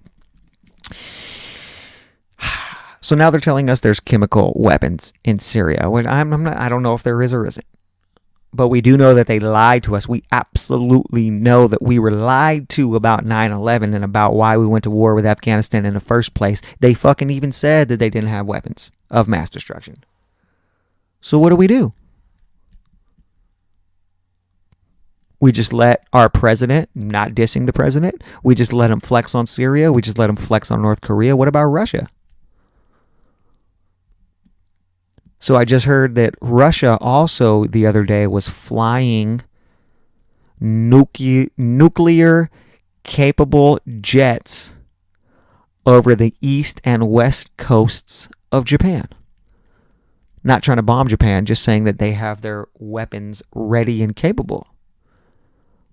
So now they're telling us there's chemical weapons in Syria. I don't know if there is or isn't. But we do know that they lied to us. We absolutely know that we were lied to about 9/11 and about why we went to war with Afghanistan in the first place. They fucking even said that they didn't have weapons of mass destruction. So what do? We just let our president, not dissing the president, we just let him flex on Syria. We just let him flex on North Korea. What about Russia? So I just heard that Russia also the other day was flying nuclear capable jets over the east and west coasts of Japan. Not trying to bomb Japan, just saying that they have their weapons ready and capable.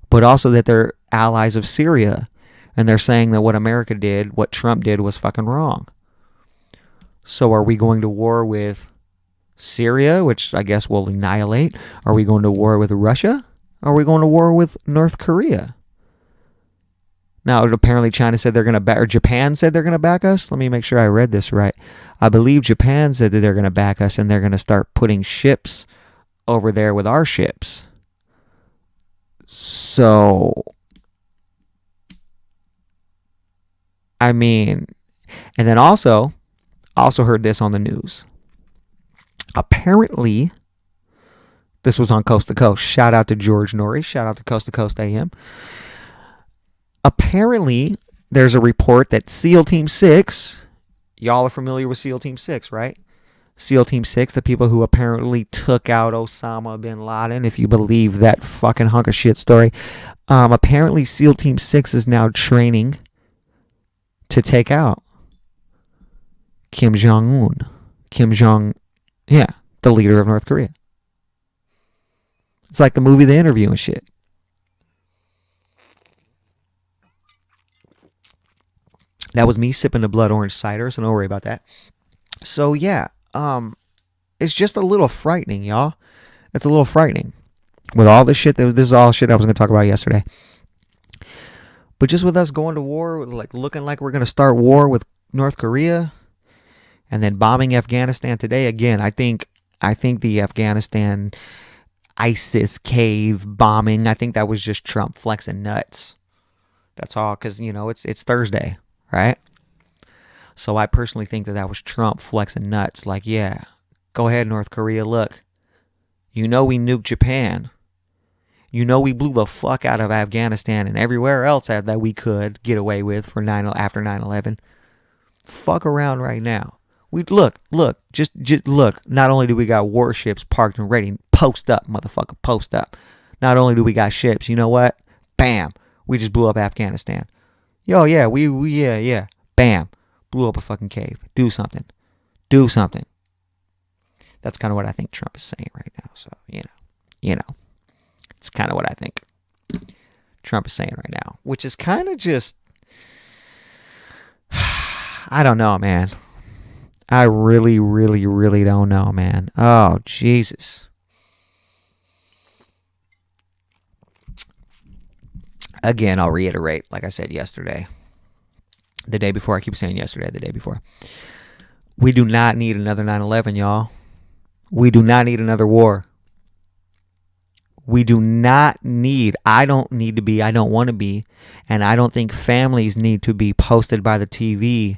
But also that they're allies of Syria. And they're saying that what America did, what Trump did, was fucking wrong. So are we going to war with Syria, which I guess will annihilate? Are we going to war with Russia? Are we going to war with North Korea? Now, apparently China said they're going to back, or Japan said they're going to back us. Let me make sure I read this right. I believe Japan said that they're going to back us and they're going to start putting ships over there with our ships. So, I mean, and then also heard this on the news. Apparently, this was on Coast to Coast. Shout out to George Norrie. Shout out to Coast to Coast AM. Apparently, there's a report that SEAL Team 6, y'all are familiar with SEAL Team 6, right? SEAL Team 6, the people who apparently took out Osama bin Laden, if you believe that fucking hunk of shit story. Apparently, SEAL Team 6 is now training to take out Kim Jong-un. The leader of North Korea. It's like the movie The Interview and shit. That was me sipping the blood orange cider, so don't worry about that. So yeah, it's just a little frightening, y'all. It's a little frightening. With all this shit, this is all shit I was going to talk about yesterday. But just with us going to war, like looking like we're going to start war with North Korea, And then bombing Afghanistan today again. I think the Afghanistan ISIS cave bombing, I think that was just Trump flexing nuts. That's all, because it's Thursday, right? So I personally think that was Trump flexing nuts. Like, yeah, go ahead, North Korea. Look, we nuked Japan. We blew the fuck out of Afghanistan and everywhere else that we could get away with after 9/11. Fuck around right now. We look, just look. Not only do we got warships parked and ready, post up, motherfucker, post up. Not only do we got ships, you know what? Bam, we just blew up Afghanistan. Yo, yeah, yeah. Bam, blew up a fucking cave. Do something. That's kind of what I think Trump is saying right now. So it's kind of what I think Trump is saying right now, which is kind of just, I don't know, man. I really, really, really don't know, man. Oh, Jesus. Again, I'll reiterate, like I said yesterday, the day before. I keep saying yesterday, the day before. We do not need another 9/11, y'all. We do not need another war. We do not need, I don't need to be, I don't want to be, and I don't think families need to be posted by the TV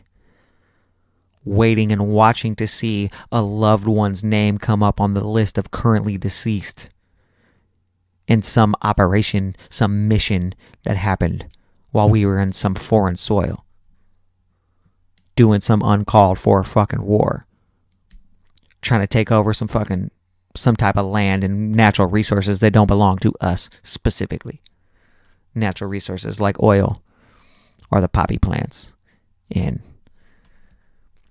waiting and watching to see a loved one's name come up on the list of currently deceased in some operation, some mission that happened while we were in some foreign soil, doing some uncalled for fucking war, trying to take over some type of land and natural resources that don't belong to us specifically. Natural resources like oil or the poppy plants in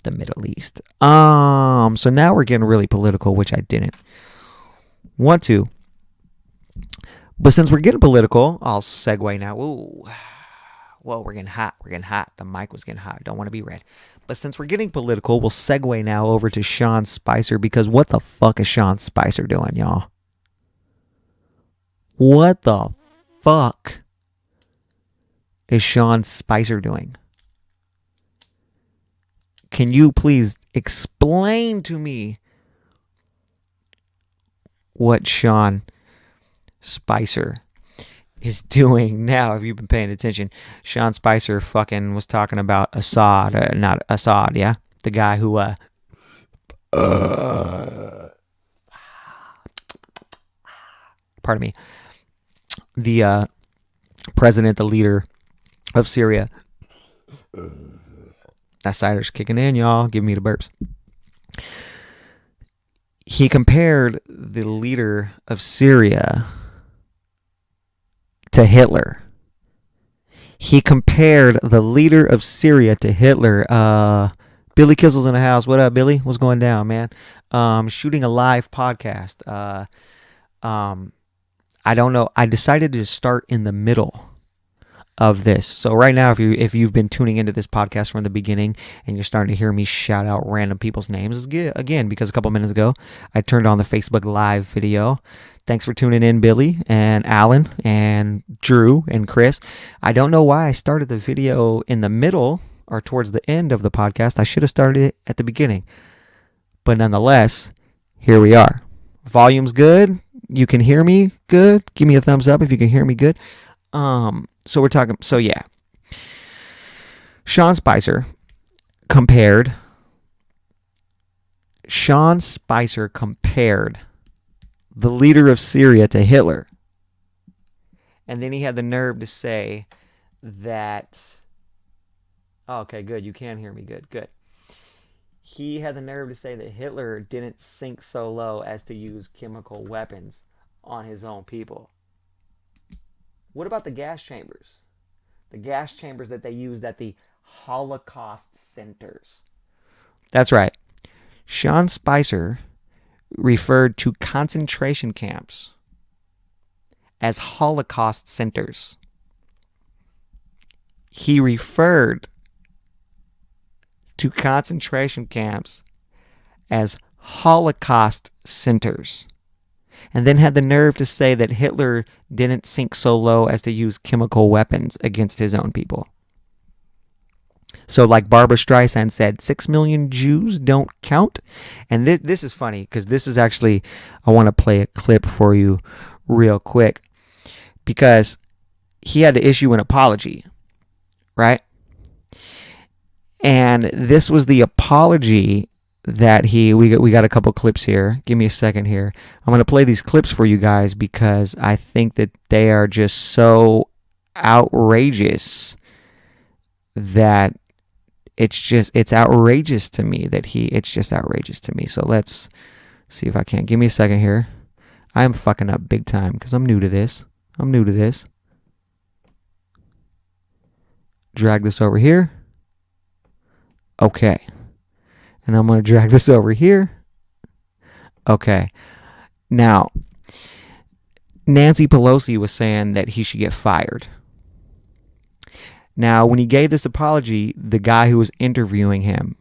the Middle East. So now we're getting really political, which I didn't want to. But since we're getting political, I'll segue now. Ooh. Whoa, we're getting hot. The mic was getting hot. Don't want to be red. But since we're getting political, we'll segue now over to Sean Spicer, because what the fuck is Sean Spicer doing, y'all? What the fuck is Sean Spicer doing? Can you please explain to me what Sean Spicer is doing now? Have you been paying attention? Sean Spicer fucking was talking about Assad, not Assad, yeah? The guy who, pardon me, the president, the leader of Syria. That cider's kicking in, y'all. Give me the burps. He compared the leader of Syria to Hitler. Billy Kissel's in the house. What up, Billy? What's going down, man? Shooting a live podcast. I don't know. I decided to start in the middle of this. So right now, if you've been tuning into this podcast from the beginning and you're starting to hear me shout out random people's names, again, because a couple minutes ago I turned on the Facebook Live video. Thanks for tuning in, Billy and Alan and Drew and Chris. I don't know why I started the video in the middle or towards the end of the podcast. I should have started it at the beginning. But nonetheless, here we are. Volume's good. You can hear me good. Give me a thumbs up if you can hear me good. So yeah. Sean Spicer compared the leader of Syria to Hitler. And then he had the nerve to say that, okay, good. You can hear me good. Good. He had the nerve to say that Hitler didn't sink so low as to use chemical weapons on his own people. What about the gas chambers? The gas chambers that they used at the Holocaust centers. That's right. Sean Spicer referred to concentration camps as Holocaust centers. He referred to concentration camps as Holocaust centers, and then had the nerve to say that Hitler didn't sink so low as to use chemical weapons against his own people. So like Barbara Streisand said, 6 million Jews don't count. And this is funny because this is actually, I want to play a clip for you real quick because he had to issue an apology, right? And this was the apology that we got a couple clips here. Give me a second here. I'm going to play these clips for you guys because I think that they are just so outrageous that it's outrageous to me it's just outrageous to me. So let's see if I can. Give me a second here. I'm fucking up big time because I'm new to this. Drag this over here. Okay. And I'm going to drag this over here. Okay. Now, Nancy Pelosi was saying that he should get fired. Now, when he gave this apology, the guy who was interviewing him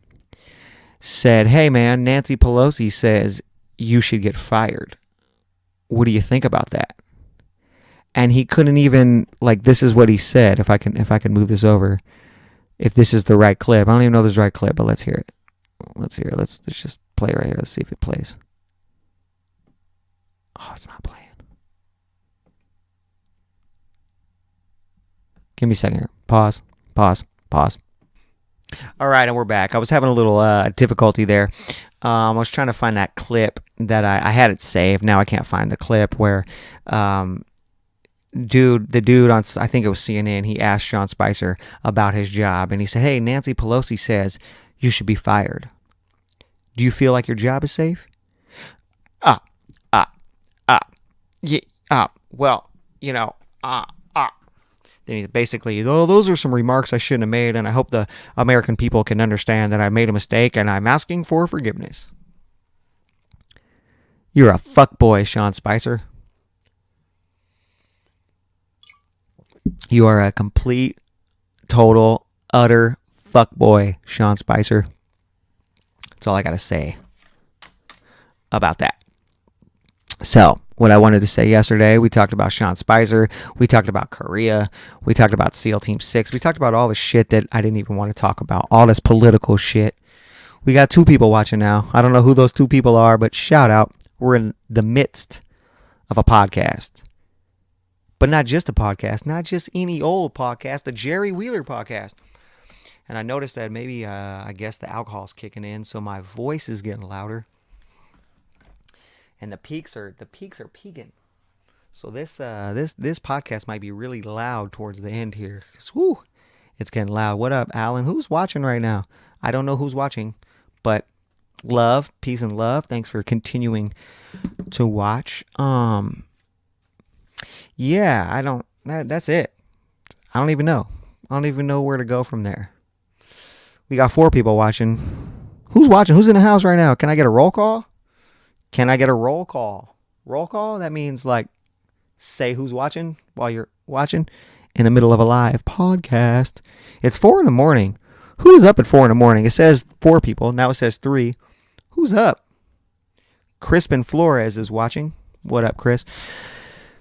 said, "Hey, man, Nancy Pelosi says you should get fired. What do you think about that?" And he couldn't even, like, this is what he said. If I can move this over, if this is the right clip. I don't even know if this is the right clip, but let's hear it. Let's just play it right here. Let's see if it plays. Oh, it's not playing. Give me a second here. Pause. All right, and we're back. I was having a little difficulty there. I was trying to find that clip that I had it saved. Now I can't find the clip where the dude on, I think it was CNN, he asked Sean Spicer about his job, and he said, "Hey, Nancy Pelosi says you should be fired. Do you feel like your job is safe?" Well, you know, Then he basically, "Oh, those are some remarks I shouldn't have made, and I hope the American people can understand that I made a mistake, and I'm asking for forgiveness." You're a fuckboy, Sean Spicer. You are a complete, total, utter fuckboy, Sean Spicer. That's all I got to say about that. So, what I wanted to say yesterday, we talked about Sean Spicer, we talked about Korea, we talked about SEAL Team 6, we talked about all the shit that I didn't even want to talk about, all this political shit. We got 2 people watching now. I don't know who those 2 people are, but shout out. We're in the midst of a podcast. But not just a podcast, not just any old podcast, the Jerry Wheeler podcast. And I noticed that maybe, I guess the alcohol's kicking in, so my voice is getting louder. And the peaks are peaking. So this podcast might be really loud towards the end here. Whoo, it's getting loud. What up, Alan? Who's watching right now? I don't know who's watching, but love, peace and love. Thanks for continuing to watch. Yeah, that's it. I don't even know. I don't even know where to go from there. We got 4 people watching. Who's watching? Who's in the house right now? Can I get a roll call? Can I get a roll call? Roll call? That means, like, say who's watching while you're watching in the middle of a live podcast. It's 4 in the morning. Who's up at 4 in the morning? It says 4 people. Now it says 3. Who's up? Crispin Flores is watching. What up, Chris?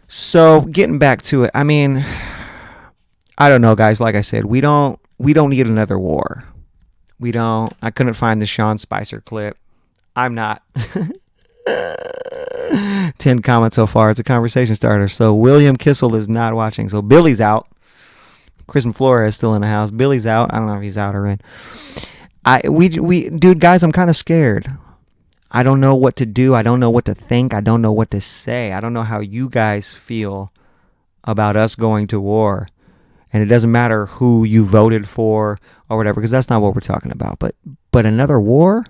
So, getting back to it. I mean, I don't know, guys. Like I said, we don't need another war. We don't. I couldn't find the Sean Spicer clip. I'm not. 10 comments so far. It's a conversation starter. So William Kissel is not watching. So Billy's out. Crispin Flores is still in the house. Billy's out. I don't know if he's out or in. Dude, guys, I'm kind of scared. I don't know what to do. I don't know what to think. I don't know what to say. I don't know how you guys feel about us going to war. And it doesn't matter who you voted for or whatever, because that's not what we're talking about. But another war?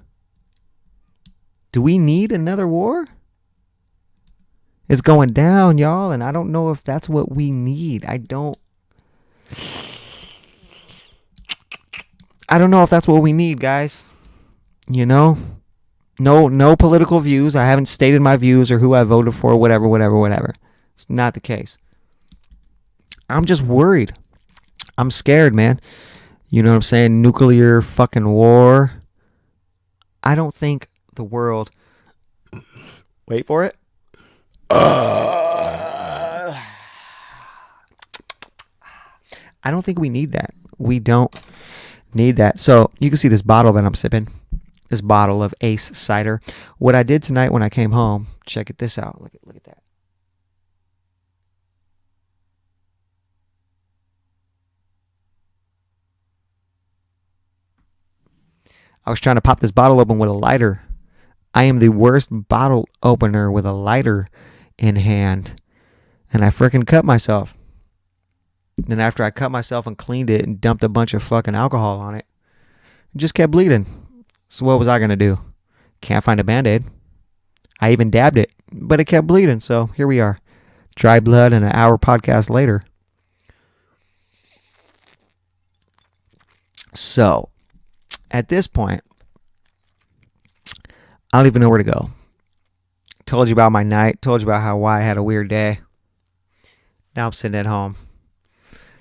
Do we need another war? It's going down, y'all, and I don't know if that's what we need. I don't know if that's what we need, guys. You know? No political views. I haven't stated my views or who I voted for, whatever. It's not the case. I'm just worried. I'm scared, man. You know what I'm saying? Nuclear fucking war. I don't think the world... Wait for it. I don't think we need that. We don't Need that. So you can see this bottle that I'm sipping. This bottle of Ace cider. What I did tonight when I came home, check this out. Look at that. I was trying to pop this bottle open with a lighter. I am the worst bottle opener with a lighter in hand. And I freaking cut myself. Then after I cut myself and cleaned it and dumped a bunch of fucking alcohol on it, it just kept bleeding. So what was I going to do? Can't find a Band-Aid. I even dabbed it, but it kept bleeding. So here we are. Dry blood and an hour podcast later. So at this point, I don't even know where to go. Told you about my night. Told you about why I had a weird day. Now I'm sitting at home.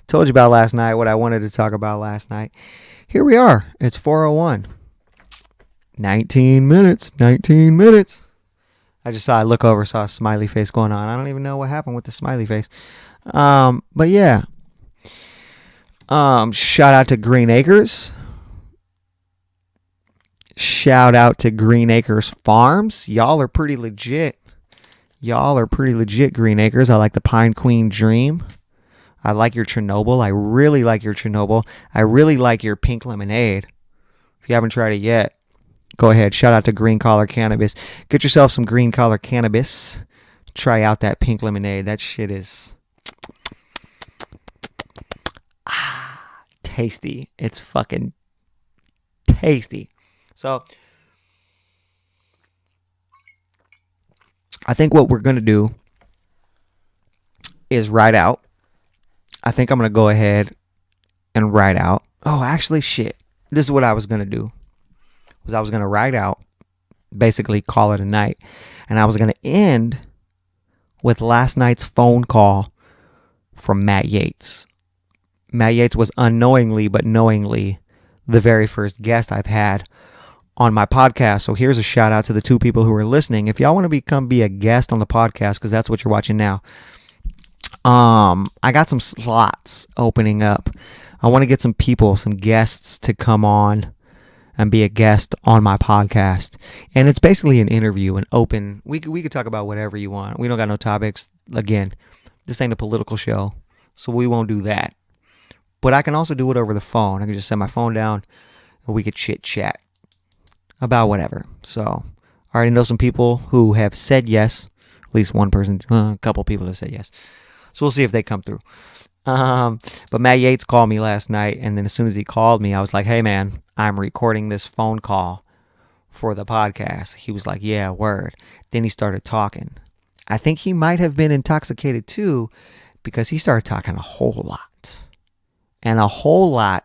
Told you about last night, what I wanted to talk about last night. Here we are. It's 4:01. 19 minutes. 19 minutes. I look over, saw a smiley face going on. I don't even know what happened with the smiley face. But yeah. Shout out to Green Acres. Shout out to Green Acres Farms. Y'all are pretty legit. Green Acres. I like the Pine Queen Dream. I like your Chernobyl. I really like your Chernobyl. I really like your pink lemonade. If you haven't tried it yet, go ahead. Shout out to Green Collar Cannabis. Get yourself some Green Collar Cannabis. Try out that pink lemonade. That shit is tasty. It's fucking tasty. So I think what we're going to do is ride out. I think I'm going to go ahead and ride out. Oh, actually, shit. This is what I was going to do. I was going to ride out, basically call it a night. And I was going to end with last night's phone call from Matt Yates. Matt Yates was unknowingly but knowingly the very first guest I've had on my podcast. So here's a shout out to the two people who are listening. If y'all want to be a guest on the podcast, because that's what you're watching now, I got some slots opening up. I want to get some people, some guests to come on and be a guest on my podcast. And it's basically an interview, an open, we could talk about whatever you want. We don't got no topics. Again, this ain't a political show, so we won't do that. But I can also do it over the phone. I can just set my phone down and we could chit chat about whatever. So I already know some people who have said yes. At least one person, a couple people have said yes. So we'll see if they come through. But Matt Yates called me last night, and then as soon as he called me, I was like, hey man, I'm recording this phone call for the podcast. He was like, yeah, word. Then he started talking. I think he might have been intoxicated too, because he started talking a whole lot. And a whole lot.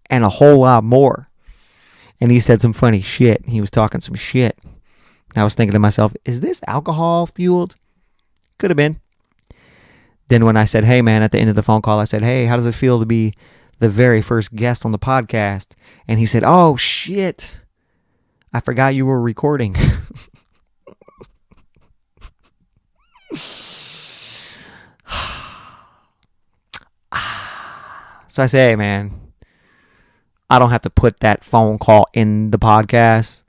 And a whole lot more. And he said some funny shit. He was talking some shit. I was thinking to myself, is this alcohol fueled? Could have been. Then when I said, hey man, at the end of the phone call, I said, hey, how does it feel to be the very first guest on the podcast? And he said, oh shit, I forgot you were recording. So I say, hey man, I don't have to put that phone call in the podcast.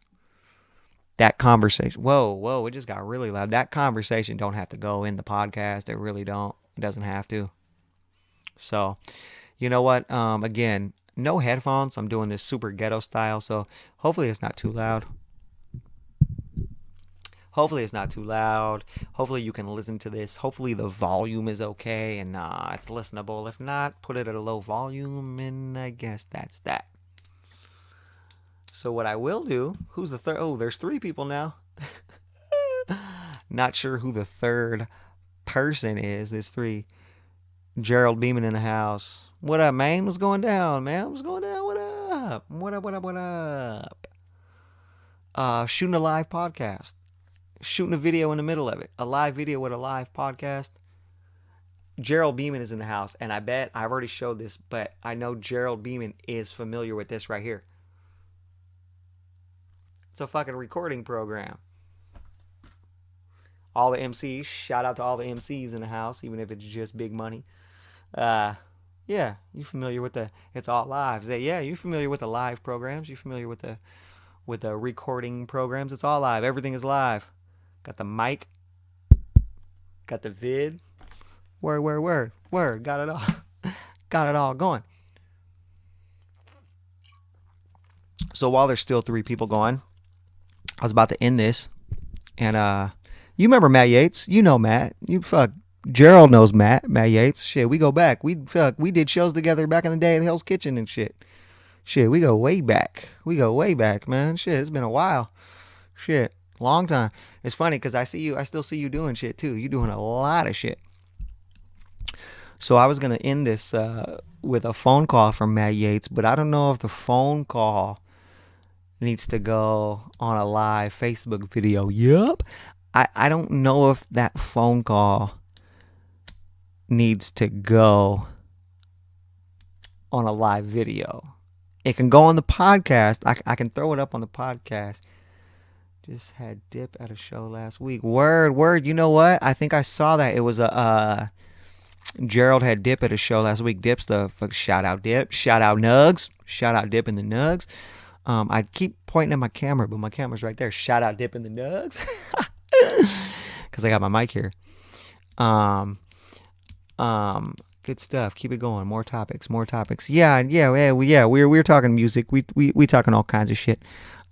That conversation, whoa, it just got really loud. That conversation don't have to go in the podcast. It really don't. It doesn't have to. So, you know what? Again, no headphones. I'm doing this super ghetto style, so hopefully it's not too loud. Hopefully you can listen to this. Hopefully the volume is okay and it's listenable. If not, put it at a low volume, and I guess that's that. So what I will do, who's the third? Oh, there's 3 people now. Not sure who the third person is. There's 3. Gerald Beeman in the house. What up, man? What's going down, man? What's going down? What up? What up? Shooting a live podcast. Shooting a video in the middle of it. A live video with a live podcast. Gerald Beeman is in the house, and I bet I've already showed this, but I know Gerald Beeman is familiar with this right here. It's a fucking recording program. All the MCs, shout out to all the MCs in the house, even if it's just big money. Yeah, Yeah, you familiar with the? It's all live. Yeah, you familiar with the live programs? You familiar with the recording programs? It's all live. Everything is live. Got the mic. Got the vid. Word. Got it all. Got it all going. So while there's still 3 people going, I was about to end this, and you remember Matt Yates? You know Matt. Gerald knows Matt Yates. Shit, we go back. We did shows together back in the day at Hell's Kitchen and shit. Shit, we go way back. Man. Shit, it's been a while. Shit, long time. It's funny because I still see you doing shit too. You doing a lot of shit. So I was gonna end this with a phone call from Matt Yates, but I don't know if the phone call needs to go on a live Facebook video. Yup. I don't know if that phone call needs to go on a live video. It can go on the podcast. I can throw it up on the podcast. Just had Dip at a show last week. Word. You know what? I think I saw that. It was Gerald had Dip at a show last week. Dip's the shout out Dip. Shout out Nugs. Shout out Dip and the Nugs. I keep pointing at my camera, but my camera's right there. Shout out Dip and the Nugs. Because I got my mic here. Good stuff. Keep it going. More topics. Yeah. We're talking music. We talking all kinds of shit.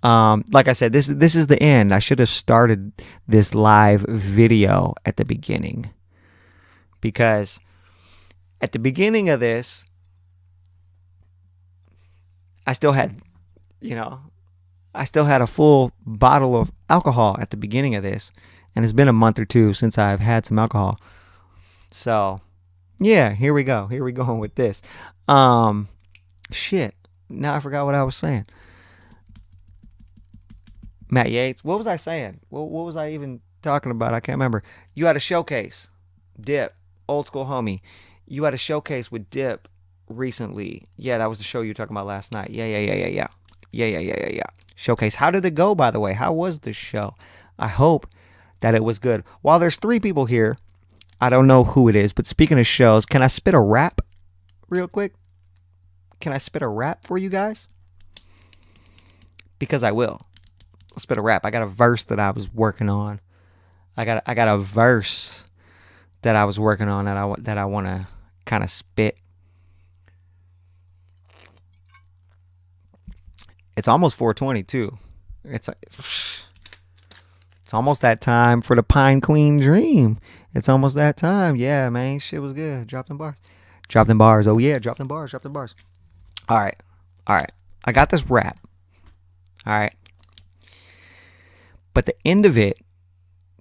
Like I said, this is the end. I should have started this live video at the beginning, because at the beginning of this, I still had a full bottle of alcohol at the beginning of this, and it's been a month or 2 since I've had some alcohol. So, yeah, here we go. Here we going with this. Shit. Now I forgot what I was saying. Matt Yates. What was I saying? What was I even talking about? I can't remember. You had a showcase. Dip. Old school homie. You had a showcase with Dip recently. Yeah, that was the show you were talking about last night. Yeah. Showcase. How did it go, by the way? How was the show? I hope that it was good. While there's 3 people here, I don't know who it is, but speaking of shows, can I spit a rap real quick? Can I spit a rap for you guys? Because I will. I'll spit a rap. I got a verse that I was working on. I got a verse that I was working on that I want to kind of spit. It's almost 4:20 too. It's almost that time for the Pine Queen Dream. It's almost that time. Yeah, man. Shit was good. Drop them bars. Oh yeah, drop them bars. All right. I got this rap. All right. But the end of it,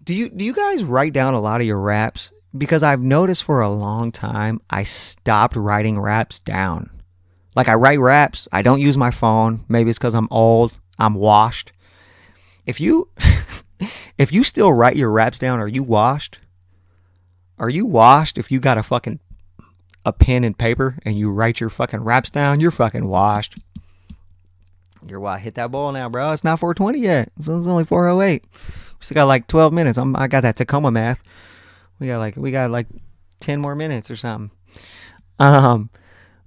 do you guys write down a lot of your raps? Because I've noticed for a long time I stopped writing raps down. Like, I write raps, I don't use my phone. Maybe it's because I'm old, I'm washed. If you still write your raps down, are you washed? Are you washed if you got a pen and paper and you write your fucking raps down? You're fucking washed. You're what? Hit that ball now, bro. It's not 4:20 yet. It's only 4:08. We still got like 12 minutes. I got that Tacoma math. We got like 10 more minutes or something.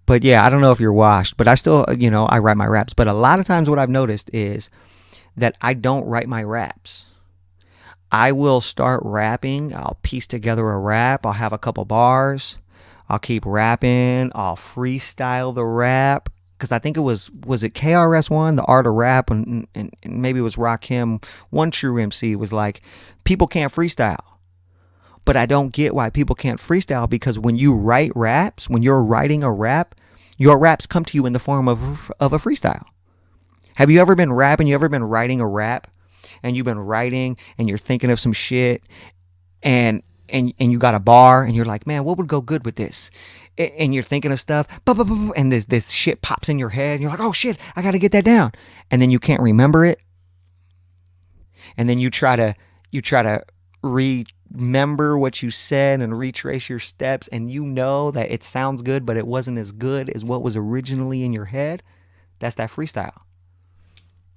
But yeah, I don't know if you're washed, but I still, I write my raps. But a lot of times what I've noticed is that I don't write my raps. I will start rapping. I'll piece together a rap. I'll have a couple bars. I'll keep rapping. I'll freestyle the rap. Because I think it was it KRS-One, The Art of Rap, and maybe it was Rakim. One true MC was like, people can't freestyle. But I don't get why people can't freestyle, because when you write raps, when you're writing a rap, your raps come to you in the form of a freestyle. Have you ever been rapping? You ever been writing a rap, and you've been writing and you're thinking of some shit, and you got a bar and you're like, man, what would go good with this? And you're thinking of stuff, and this shit pops in your head, and you're like, oh shit, I got to get that down. And then you can't remember it. And then you try to remember what you said and retrace your steps, and you know that it sounds good, but it wasn't as good as what was originally in your head. That's that freestyle.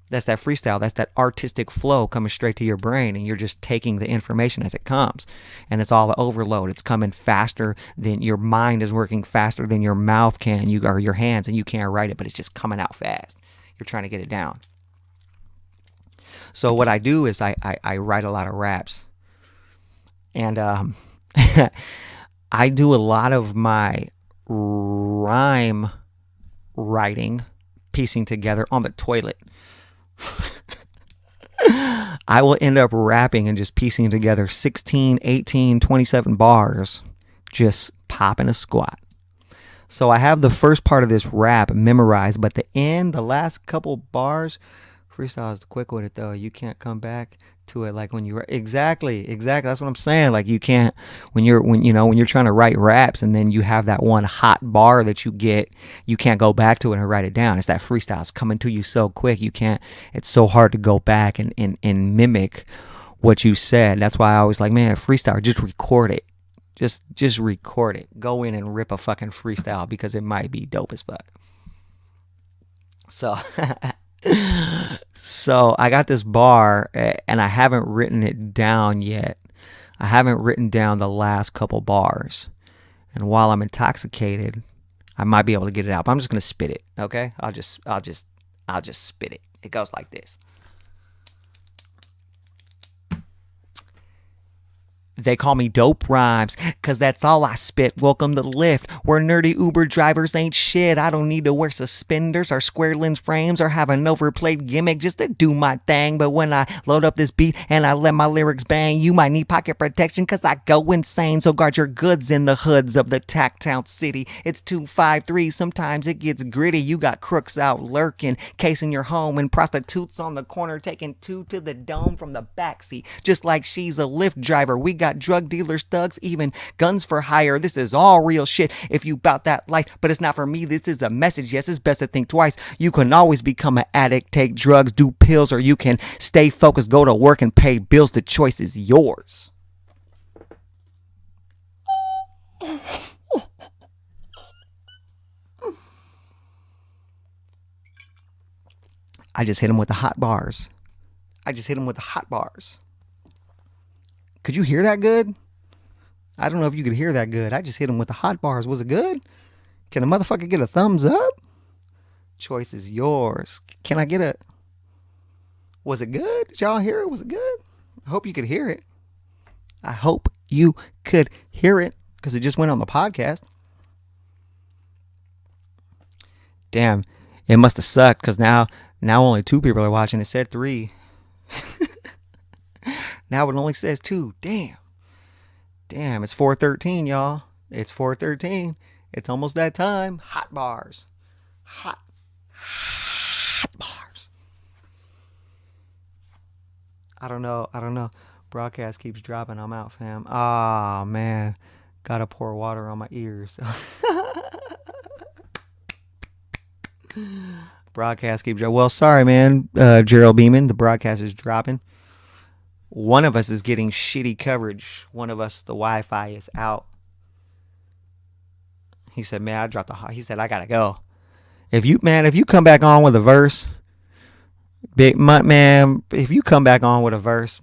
That's that freestyle. That's that artistic flow coming straight to your brain, and you're just taking the information as it comes. And it's all the overload. It's coming faster than your mind is working faster than your mouth can, or your hands, and you can't write it, but it's just coming out fast. You're trying to get it down. So what I do is I write a lot of raps. And I do a lot of my rhyme writing, piecing together on the toilet. I will end up rapping and just piecing together 16, 18, 27 bars, just popping a squat. So I have the first part of this rap memorized, but the last couple bars, freestyle is quick with it though. You can't come back to it like when you exactly that's what I'm saying. Like you can't when you're trying to write raps and then you have that one hot bar that you can't go back to it and write it down. It's that freestyle. It's coming to you so quick. It's so hard to go back and mimic what you said. That's why I always like, man, freestyle, just record it. Just record it. Go in and rip a fucking freestyle because it might be dope as fuck. So I got this bar and I haven't written it down yet. I haven't written down the last couple bars. And while I'm intoxicated, I might be able to get it out. But I'm just gonna spit it, okay? I'll just spit it. It goes like this. They call me Dope Rhymes, cause that's all I spit. Welcome to the lift, where nerdy Uber drivers ain't shit. I don't need to wear suspenders or square lens frames or have an overplayed gimmick just to do my thing. But when I load up this beat and I let my lyrics bang, you might need pocket protection cause I go insane. So guard your goods in the hoods of the Tacktown city. It's 253, sometimes it gets gritty. You got crooks out lurking, casing your home, and prostitutes on the corner taking two to the dome from the backseat. Just like she's a Lyft driver, we got drug dealers, thugs, even guns for hire. This is all real shit if you bout that life, but it's not for me. This is a message. Yes, it's best to think twice. You can always become an addict, take drugs, do pills, or you can stay focused, go to work and pay bills. The choice is yours. I just hit him with the hot bars. Could you hear that good? I don't know if you could hear that good. I just hit him with the hot bars. Was it good? Can a motherfucker get a thumbs up? Choice is yours. Can I get a... Was it good? Did y'all hear it? Was it good? I hope you could hear it. Because it just went on the podcast. Damn. It must have sucked because now only 2 people are watching. It said 3. Now it only says 2. Damn, it's 4:13, y'all. It's 4:13. It's almost that time. Hot bars. Hot bars. I don't know. Broadcast keeps dropping. I'm out, fam. Ah, man. Gotta pour water on my ears. Broadcast keeps dropping. Well, sorry, man. Gerald Beeman, the broadcast is dropping. One of us is getting shitty coverage. One of us, the Wi-Fi is out. He said, man, he said, I gotta go. If you come back on with a verse, if you come back on with a verse,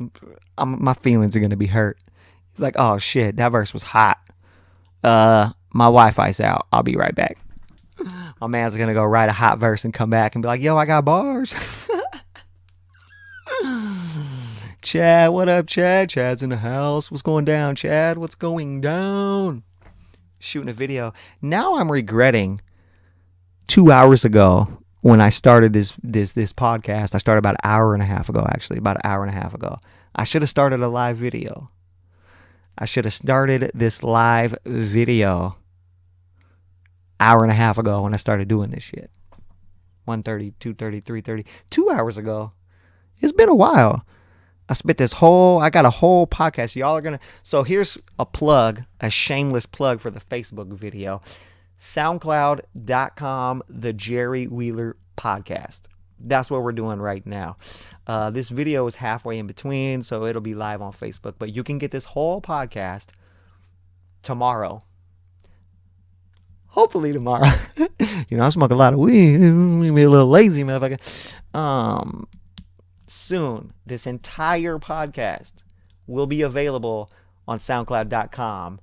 my feelings are going to be hurt. He's like, oh shit, that verse was hot. My Wi-Fi's out. I'll be right back. My man's going to go write a hot verse and come back and be like, yo, I got bars. Chad, what up, Chad? Chad's in the house. What's going down, Chad? What's going down? Shooting a video. Now I'm regretting 2 hours ago when I started this podcast. I started about an hour and a half ago, actually. About an hour and a half ago. I should have started a live video. I should have started this live video hour and a half ago when I started doing this shit. 1:30, 2:30, 3:30. 2 hours ago. It's been a while. I got a whole podcast. Y'all are going to, so here's a shameless plug for the Facebook video. SoundCloud.com, the Jerry Wheeler Podcast. That's what we're doing right now. This video is halfway in between, so it'll be live on Facebook. But you can get this whole podcast tomorrow. Hopefully tomorrow. I smoke a lot of weed. Be a little lazy, motherfucker. Soon, this entire podcast will be available on SoundCloud.com,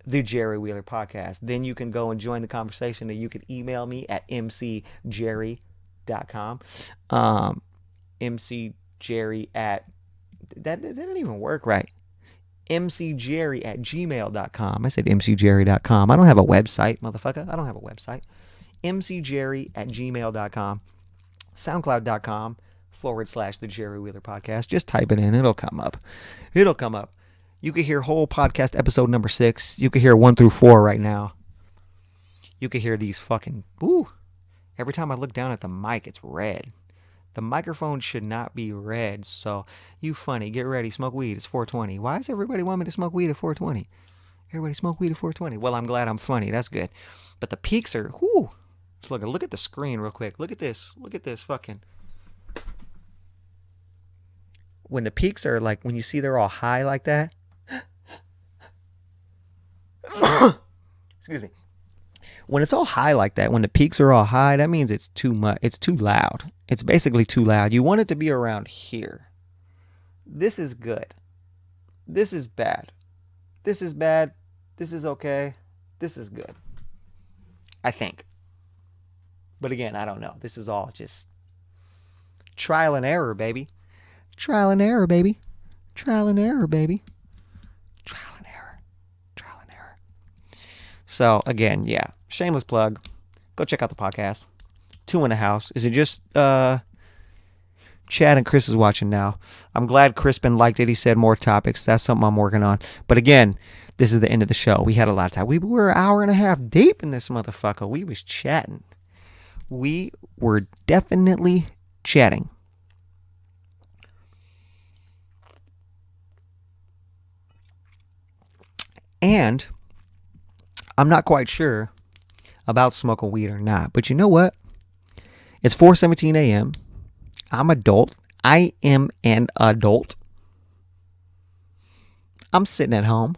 the Jerry Wheeler Podcast. Then you can go and join the conversation, and you can email me at mcjerry.com. mcjerry at... That didn't even work right. mcjerry@gmail.com. I said mcjerry.com. I don't have a website, motherfucker. I don't have a website. mcjerry@gmail.com. SoundCloud.com/The Jerry Wheeler Podcast. Just type it in. It'll come up. It'll come up. You can hear whole podcast episode number 6. You can hear 1 through 4 right now. You can hear these fucking... Ooh. Every time I look down at the mic, it's red. The microphone should not be red. So, you funny. Get ready. Smoke weed. It's 420. Why does everybody want me to smoke weed at 420? Everybody smoke weed at 420. Well, I'm glad I'm funny. That's good. But the peaks are... Whoo. Just look at the screen real quick. Look at this. Look at this fucking... When the peaks are like... When you see they're all high like that... Excuse me. When it's all high like that, when the peaks are all high, that means it's too much. It's too loud. It's basically too loud. You want it to be around here. This is good. This is bad. This is bad. This is okay. This is good. I think. But again, I don't know. This is all just trial and error, baby. Trial and error, baby. Trial and error, baby. Trial and error. Trial and error. So, again, yeah. Shameless plug. Go check out the podcast. 2 in the house. Is it just Chad and Chris is watching now? I'm glad Crispin liked it. He said more topics. That's something I'm working on. But again, this is the end of the show. We had a lot of time. We were an hour and a half deep in this motherfucker. We was chatting. We were definitely chatting. And I'm not quite sure about smoking weed or not. But you know what? It's 4:17 a.m. I'm adult. I am an adult. I'm sitting at home.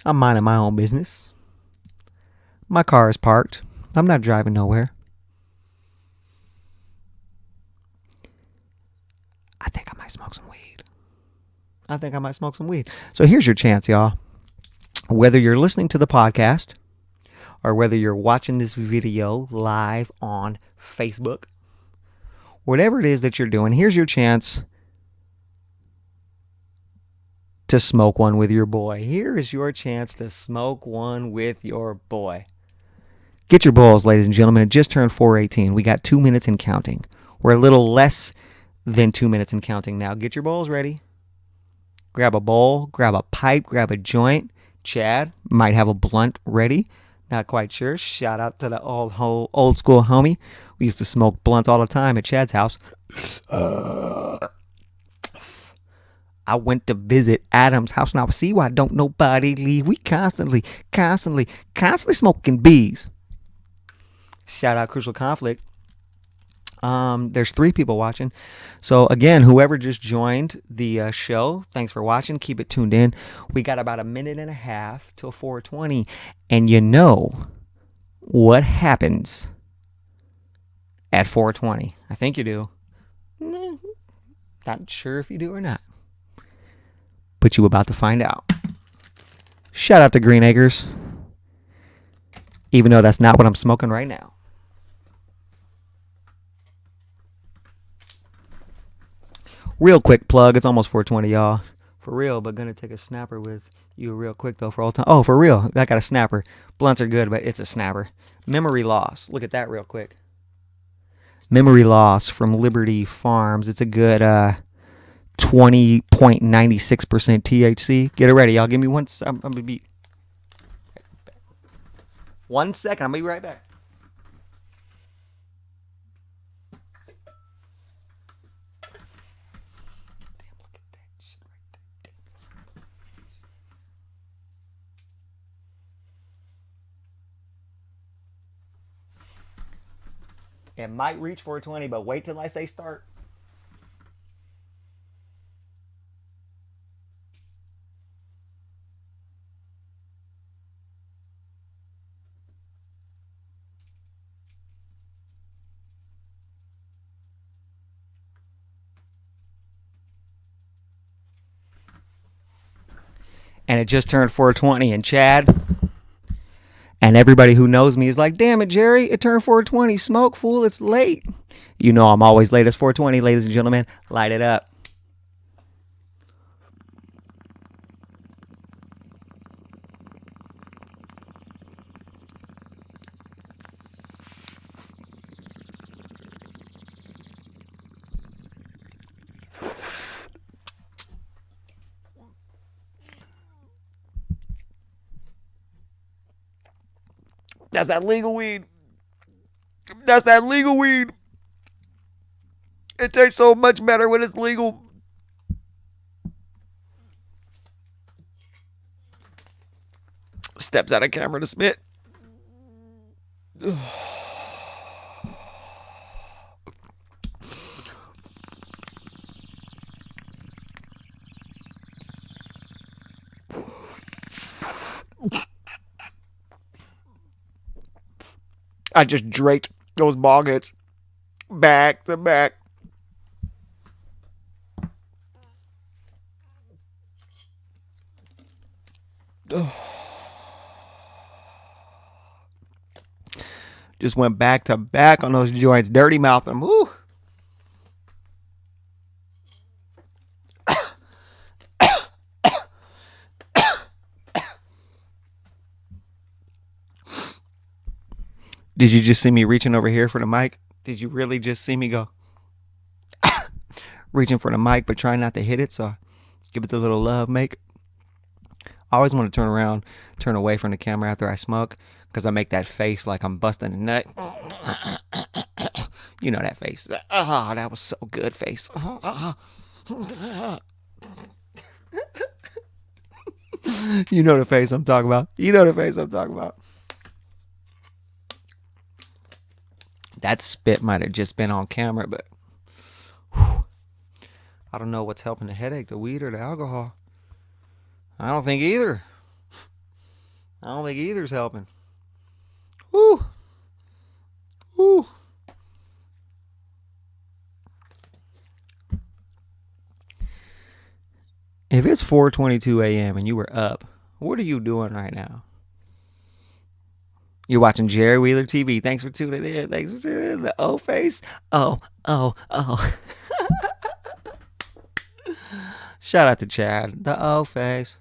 I'm minding my own business. My car is parked. I'm not driving nowhere. I think I might smoke some weed. So here's your chance, y'all. Whether you're listening to the podcast or whether you're watching this video live on Facebook, whatever it is that you're doing, here's your chance to smoke one with your boy. Here is your chance to smoke one with your boy. Get your balls, ladies and gentlemen. It just turned 4:18. We got 2 minutes and counting. We're a little less than 2 minutes and counting now. Get your balls ready. Grab a bowl, grab a pipe, grab a joint. Chad might have a blunt ready. Not quite sure. Shout out to the old school homie. We used to smoke blunts all the time at Chad's house. I went to visit Adam's house. Now see why don't nobody leave. We constantly smoking bees. Shout out Crucial Conflict. There's 3 people watching. So again, whoever just joined the show, thanks for watching. Keep it tuned in. We got about a minute and a half till 4:20. And you know what happens at 4:20. I think you do. Not sure if you do or not. But you about to find out. Shout out to Green Acres. Even though that's not what I'm smoking right now. Real quick plug. It's almost 4:20, y'all. For real, but gonna take a snapper with you real quick, though, for all time. Oh, for real. I got a snapper. Blunts are good, but it's a snapper. Memory Loss. Look at that real quick. Memory Loss from Liberty Farms. It's a good 20.96% THC. Get it ready, y'all. Give me one second. I'm gonna be 1 second. I'm gonna be right back. It might reach 420, but wait till I say start. and it just turned 420. And Chad and everybody who knows me is like, damn it, Jerry, it turned 420. Smoke, fool, it's late. You know I'm always late. It's 420, ladies and gentlemen. Light it up. That's that legal weed. That's that legal weed. It tastes so much better when it's legal. Steps out of camera to spit. I just draped those ball hits back to back. Just went back to back on those joints. Dirty mouth them. Woo. Did you just see me reaching over here for the mic? Did you really just see me go reaching for the mic but trying not to hit it? So give it the little love make. I always want to turn around, turn away from the camera after I smoke because I make that face like I'm busting a nut. You know that face. Oh, that was so good face. You know the face I'm talking about. You know the face I'm talking about. That spit might have just been on camera, but whew, I don't know what's helping the headache, the weed or the alcohol. I don't think either. I don't think either's helping. Woo. Woo. If it's 4:22 a.m. and you were up, what are you doing right now? You're watching Jerry Wheeler TV. Thanks for tuning in. Thanks for tuning in. The O face. Oh. Shout out to Chad. The O face.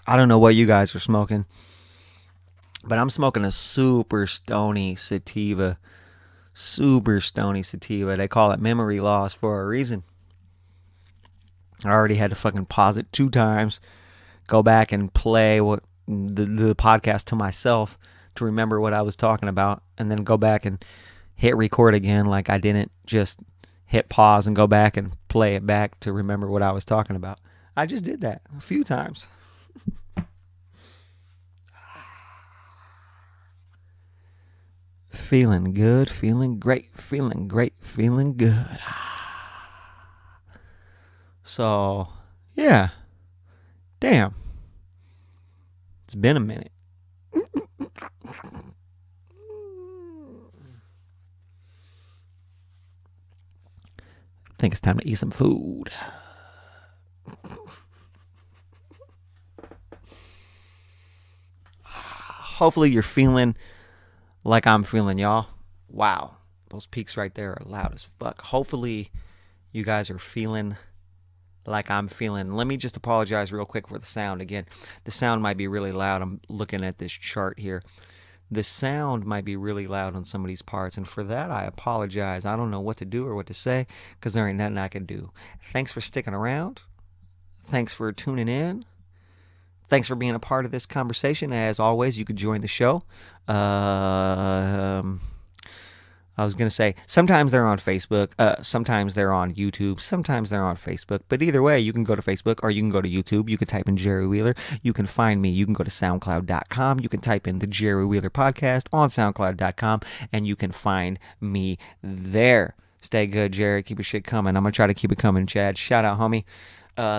I don't know what you guys are smoking, but I'm smoking a super stony sativa. Super stony sativa. They call it memory loss for a reason. I already had to fucking pause it 2 times. Go back and play what the podcast to myself to remember what I was talking about, and then go back and hit record again like I didn't just hit pause and go back and play it back to remember what I was talking about. I just did that a few times. Feeling good, feeling great, feeling great, feeling good. So, yeah. Damn. It's been a minute. I think it's time to eat some food. Hopefully you're feeling like I'm feeling, y'all. Wow. Those peaks right there are loud as fuck. Hopefully you guys are feeling like I'm feeling. Let me just apologize real quick for the sound. Again, the sound might be really loud. I'm looking at this chart here. The sound might be really loud on some of these parts, and for that I apologize. I don't know what to do or what to say because there ain't nothing I can do. Thanks for sticking around. Thanks for tuning in. Thanks for being a part of this conversation. As always, you could join the show. I was going to say, sometimes they're on Facebook, sometimes they're on YouTube, sometimes they're on Facebook. But either way, you can go to Facebook or you can go to YouTube. You can type in Jerry Wheeler. You can find me. You can go to SoundCloud.com. You can type in the Jerry Wheeler Podcast on SoundCloud.com, and you can find me there. Stay good, Jerry. Keep your shit coming. I'm going to try to keep it coming, Chad. Shout out, homie.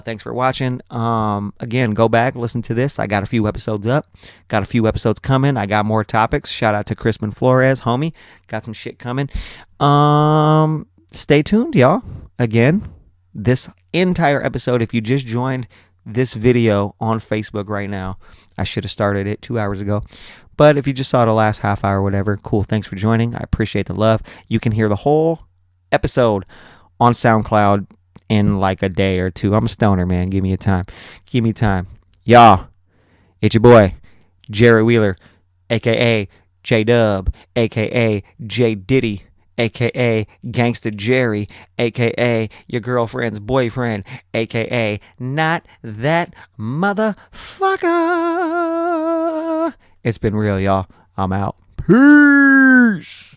Thanks for watching. Again, go back, listen to this. I got a few episodes up. Got a few episodes coming. I got more topics. Shout out to Crispin Flores, homie. Got some shit coming. Stay tuned, y'all. Again, this entire episode. If you just joined this video on Facebook right now, I should have started it 2 hours ago. But if you just saw the last half hour or whatever, cool. Thanks for joining. I appreciate the love. You can hear the whole episode on SoundCloud in like a day or two. I'm a stoner, man. Give me time. Y'all, it's your boy, Jerry Wheeler, a.k.a. J-Dub, a.k.a. J Diddy, a.k.a. Gangsta Jerry, a.k.a. your girlfriend's boyfriend, a.k.a. not that motherfucker. It's been real, y'all. I'm out. Peace.